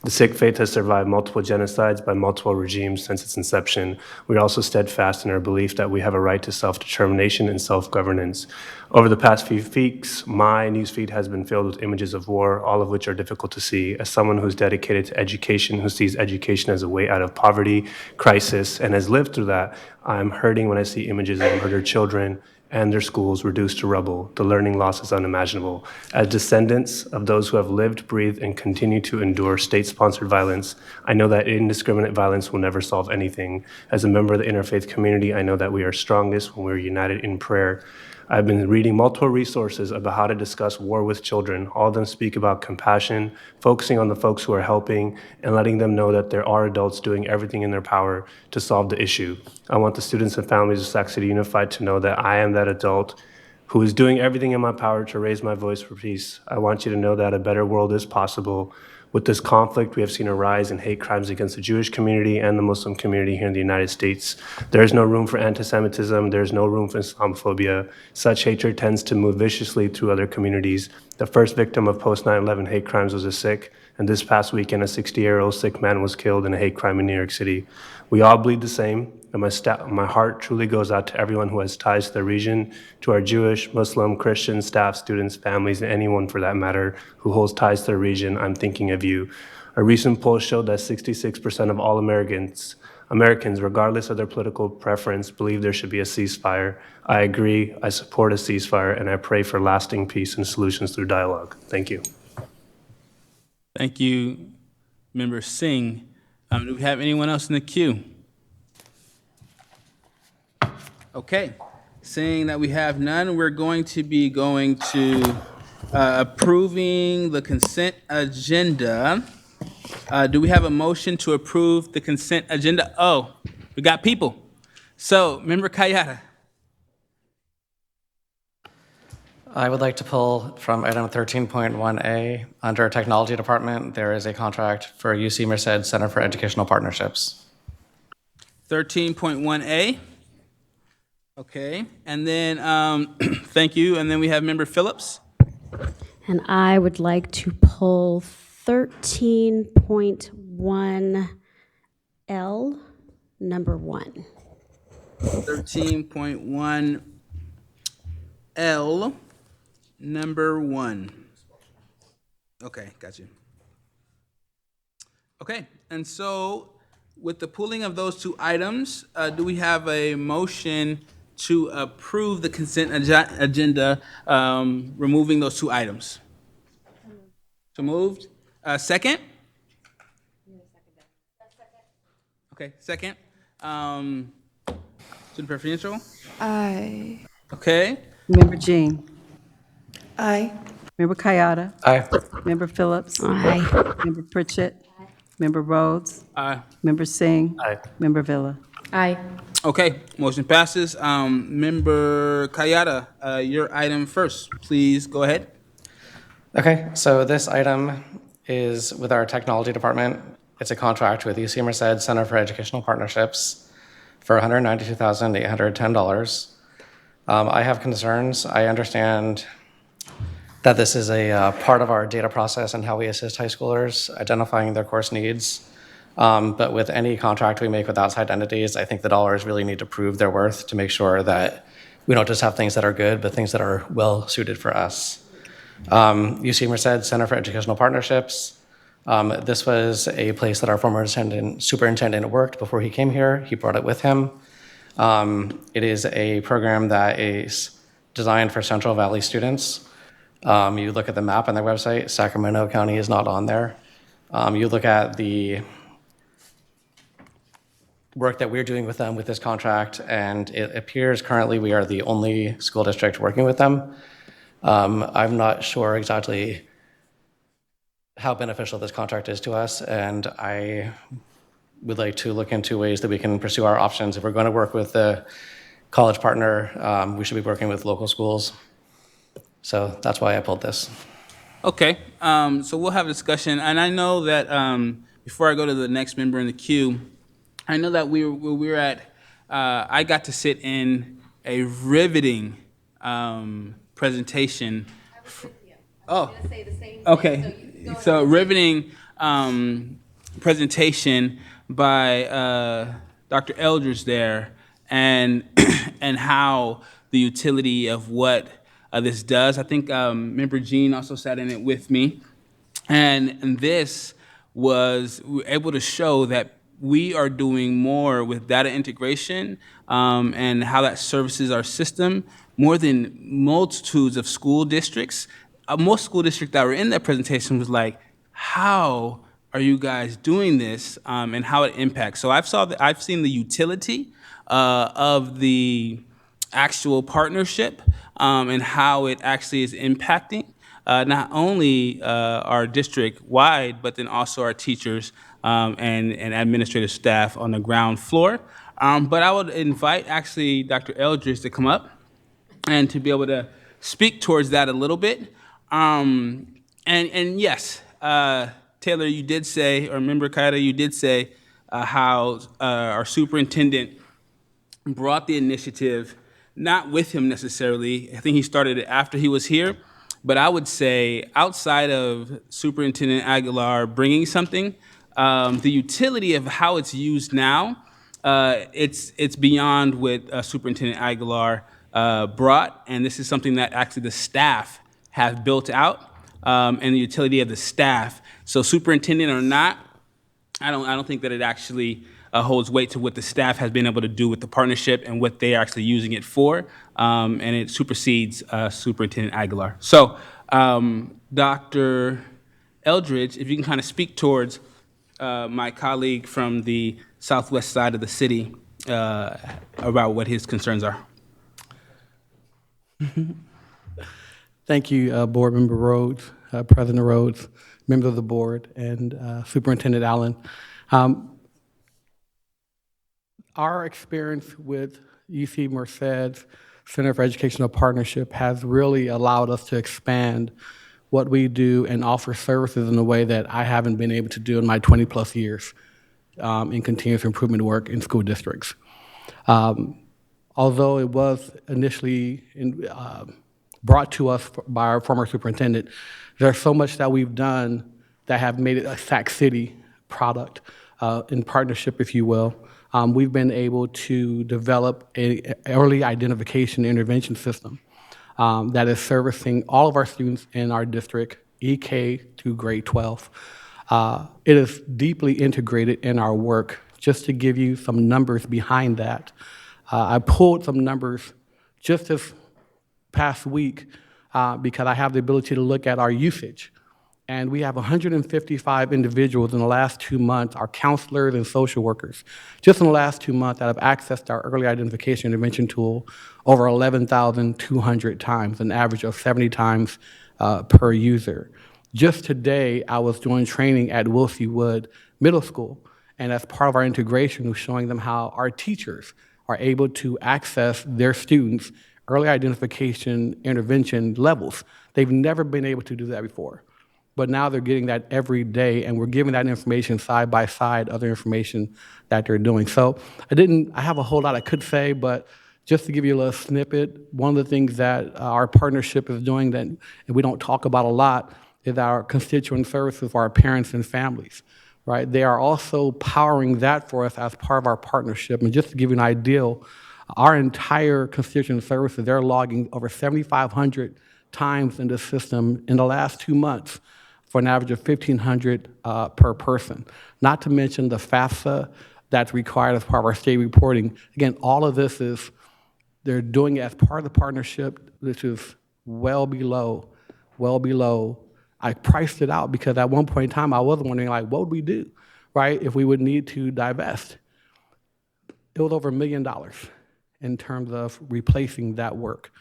The Sikh faith has survived multiple genocides by multiple regimes since its inception. We are also steadfast in our belief that we have a right to self-determination and self-governance. Over the past few weeks, my newsfeed has been filled with images of war, all of which are difficult to see. As someone who's dedicated to education, who sees education as a way out of poverty, crisis, and has lived through that, I'm hurting when I see images of murdered children and their schools reduced to rubble. The learning loss is unimaginable. As descendants of those who have lived, breathed, and continue to endure state-sponsored violence, I know that indiscriminate violence will never solve anything. As a member of the interfaith community, I know that we are strongest when we're united in prayer. I've been reading multiple resources about how to discuss war with children. All of them speak about compassion, focusing on the folks who are helping, and letting them know that there are adults doing everything in their power to solve the issue. I want the students and families of Sac City Unified to know that I am that adult who is doing everything in my power to raise my voice for peace. I want you to know that a better world is possible. With this conflict, we have seen a rise in hate crimes against the Jewish community and the Muslim community here in the United States. There is no room for anti-Semitism. There is no room for Islamophobia. Such hatred tends to move viciously through other communities. The first victim of post-9/11 hate crimes was a Sikh, and this past weekend, a 60-year-old Sikh man was killed in a hate crime in New York City. We all bleed the same, and my heart truly goes out to everyone who has ties to the region, to our Jewish, Muslim, Christian, staff, students, families, and anyone for that matter who holds ties to the region. I'm thinking of you. A recent poll showed that 66% of all Americans, regardless of their political preference, believe there should be a ceasefire. I agree, I support a ceasefire, and I pray for lasting peace and solutions through dialogue. Thank you. Thank you, Member Singh. Do we have anyone else in the queue? Okay, seeing that we have none, we're going to be going to approving the consent agenda. Do we have a motion to approve the consent agenda? Oh, we got people. So, Member Kayada. I would like to pull from item 13.1A, under our technology department, there is a contract for UC Merced Center for Educational Partnerships. 13.1A. Okay, and then, thank you, and then we have Member Phillips. And I would like to pull 13.1L, number 1. 13.1L, number 1. Okay, got you. Okay, and so with the pooling of those two items, do we have a motion to approve the consent agenda, removing those two items? So moved. Second? Okay, second. Student preferential? Aye. Okay. Member Jean. Aye. Member Kayada. Aye. Member Phillips. Aye. Member Pritchett. Member Rhodes. Aye. Member Singh. Aye. Member Villa. Aye. Okay, motion passes. Member Kayada, your item first. Please go ahead. Okay, so this item is with our technology department. It's a contract with UC Merced Center for Educational Partnerships for $192,810. I have concerns. I understand that this is a part of our data process and how we assist high schoolers identifying their course needs. But with any contract we make with outside entities, I think the dollars really need to prove their worth to make sure that we don't just have things that are good, but things that are well suited for us. UC Merced Center for Educational Partnerships. This was a place that our former superintendent worked before he came here. He brought it with him. It is a program that is designed for Central Valley students. You look at the map on their website, Sacramento County is not on there. You look at the work that we're doing with them with this contract, and it appears currently we are the only school district working with them. I'm not sure exactly how beneficial this contract is to us, and I would like to look into ways that we can pursue our options. If we're going to work with the college partner, we should be working with local schools. So that's why I pulled this. Okay, so we'll have a discussion, and I know that before I go to the next member in the queue, I know that we were at, I got to sit in a riveting presentation. Oh, okay. So riveting presentation by Dr. Eldridge there, and and how the utility of what this does. I think member Jean also sat in it with me, and this was, we were able to show that we are doing more with data integration and how that services our system more than multitudes of school districts. Most school districts that were in that presentation was like, how are you guys doing this and how it impacts? So I've seen the utility of the actual partnership and how it actually is impacting not only our district wide, but then also our teachers and administrative staff on the ground floor. But I would invite actually Dr. Eldridge to come up and to be able to speak towards that a little bit. And yes, Taylor, you did say, or Member Kayada, you did say how our superintendent brought the initiative, not with him necessarily. I think he started it after he was here. But I would say outside of Superintendent Aguilar bringing something, the utility of how it's used now, it's beyond what Superintendent Aguilar brought, and this is something that actually the staff have built out, and the utility of the staff. So superintendent or not, I don't think that it actually holds weight to what the staff has been able to do with the partnership and what they are actually using it for, and it supersedes Superintendent Aguilar. So Dr. Eldridge, if you can kind of speak towards my colleague from the southwest side of the city about what his concerns are. Thank you, Board Member Rhodes, President Rhodes, members of the board, and Superintendent Allen. Our experience with UC Merced's Center for Educational Partnership has really allowed us to expand what we do and offer services in a way that I haven't been able to do in my 20-plus years in continuous improvement work in school districts. Although it was initially brought to us by our former superintendent, there's so much that we've done that have made it a Sac City product in partnership, if you will. We've been able to develop an early identification intervention system that is servicing all of our students in our district, EK through grade 12. It is deeply integrated in our work. Just to give you some numbers behind that, I pulled some numbers just this past week because I have the ability to look at our usage. And we have 155 individuals in the last 2 months, our counselors and social workers, just in the last 2 months that have accessed our early identification intervention tool over 11,200 times, an average of 70 times per user. Just today, I was doing training at Wilsey Wood Middle School, and as part of our integration, we're showing them how our teachers are able to access their students' early identification intervention levels. They've never been able to do that before. But now they're getting that every day, and we're giving that information side by side, other information that they're doing. So I have a whole lot I could say, but just to give you a little snippet, one of the things that our partnership is doing that we don't talk about a lot is our constituent services for our parents and families, right? They are also powering that for us as part of our partnership. And just to give you an idea, our entire constituent services, they're logging over 7,500 times in the system in the last 2 months, for an average of 1,500 per person. Not to mention the FAFSA that's required as part of our state reporting. Again, all of this is, they're doing it as part of the partnership, which is well below. I priced it out because at one point in time, I was wondering, like, what would we do, right, if we would need to divest? It was over $1 million in terms of replacing that work.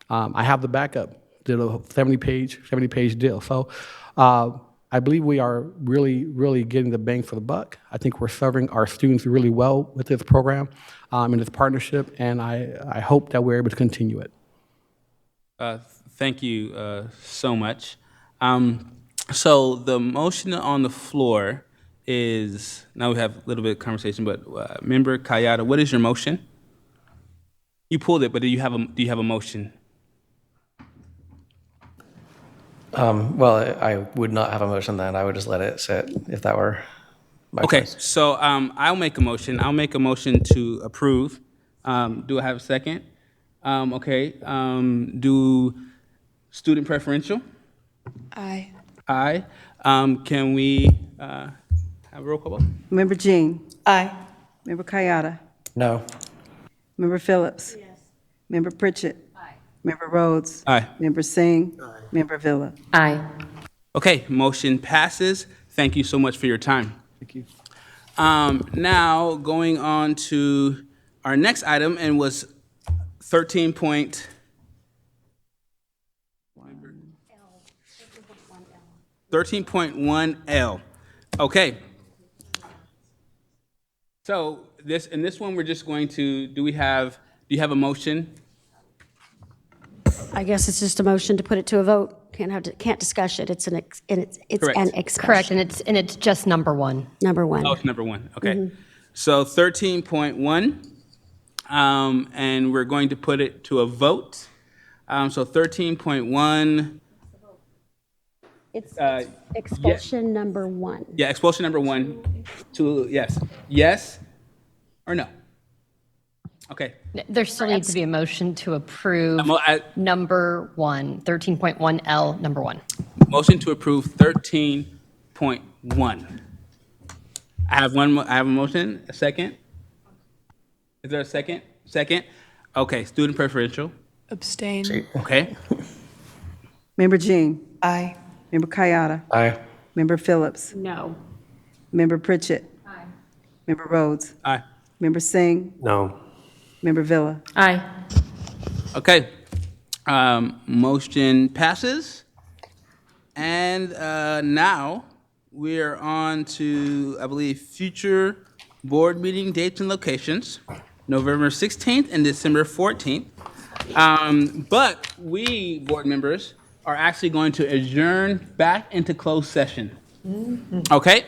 I have the backup, did a 70-page deal. So I believe we are really getting the bang for the buck. I think we're serving our students really well with this program and this partnership, and I hope that we're able to continue it. Thank you so much. So the motion on the floor is, now we have a little bit of conversation, but Member Kayada, what is your motion? You pulled it, but do you have a motion? Well, I would not have a motion then. I would just let it sit if that were my choice. So I'll make a motion. I'll make a motion to approve. Do I have a second? Do student preferential? Aye. Aye. Can we have a roll call vote? Member Jean? Aye. Member Kayada? No. Member Phillips? Yes. Member Pritchett? Aye. Member Rhodes? Aye. Member Singh? Aye. Member Villa? Aye. Okay, motion passes. Thank you so much for your time. Thank you. Now, going on to our next item, and was 13.1L. Okay. So this one, we're just going to, do you have a motion? I guess it's just a motion to put it to a vote. Can't discuss it. It's an expression. Correct, and it's just number one. Number one. Oh, it's number one. Okay. So 13.1, and we're going to put it to a vote. So 13.1. It's expulsion number one. Yeah, expulsion number one. Yes or no? Okay. There still needs to be a motion to approve number one, 13.1L, number one. Motion to approve 13.1. I have a motion. A second? Is there a second? Second. Okay. Student preferential. Abstain. Okay. Member Jean? Aye. Member Kayada? Aye. Member Phillips? No. Member Pritchett? Aye. Member Rhodes? Aye. Member Singh? No. Member Villa? Aye. Okay. Motion passes. And now we're on to, I believe, future board meeting dates and locations, November 16th and December 14th. But we, board members, are actually going to adjourn back into closed session. Okay?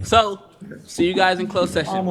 So, see you guys in closed session.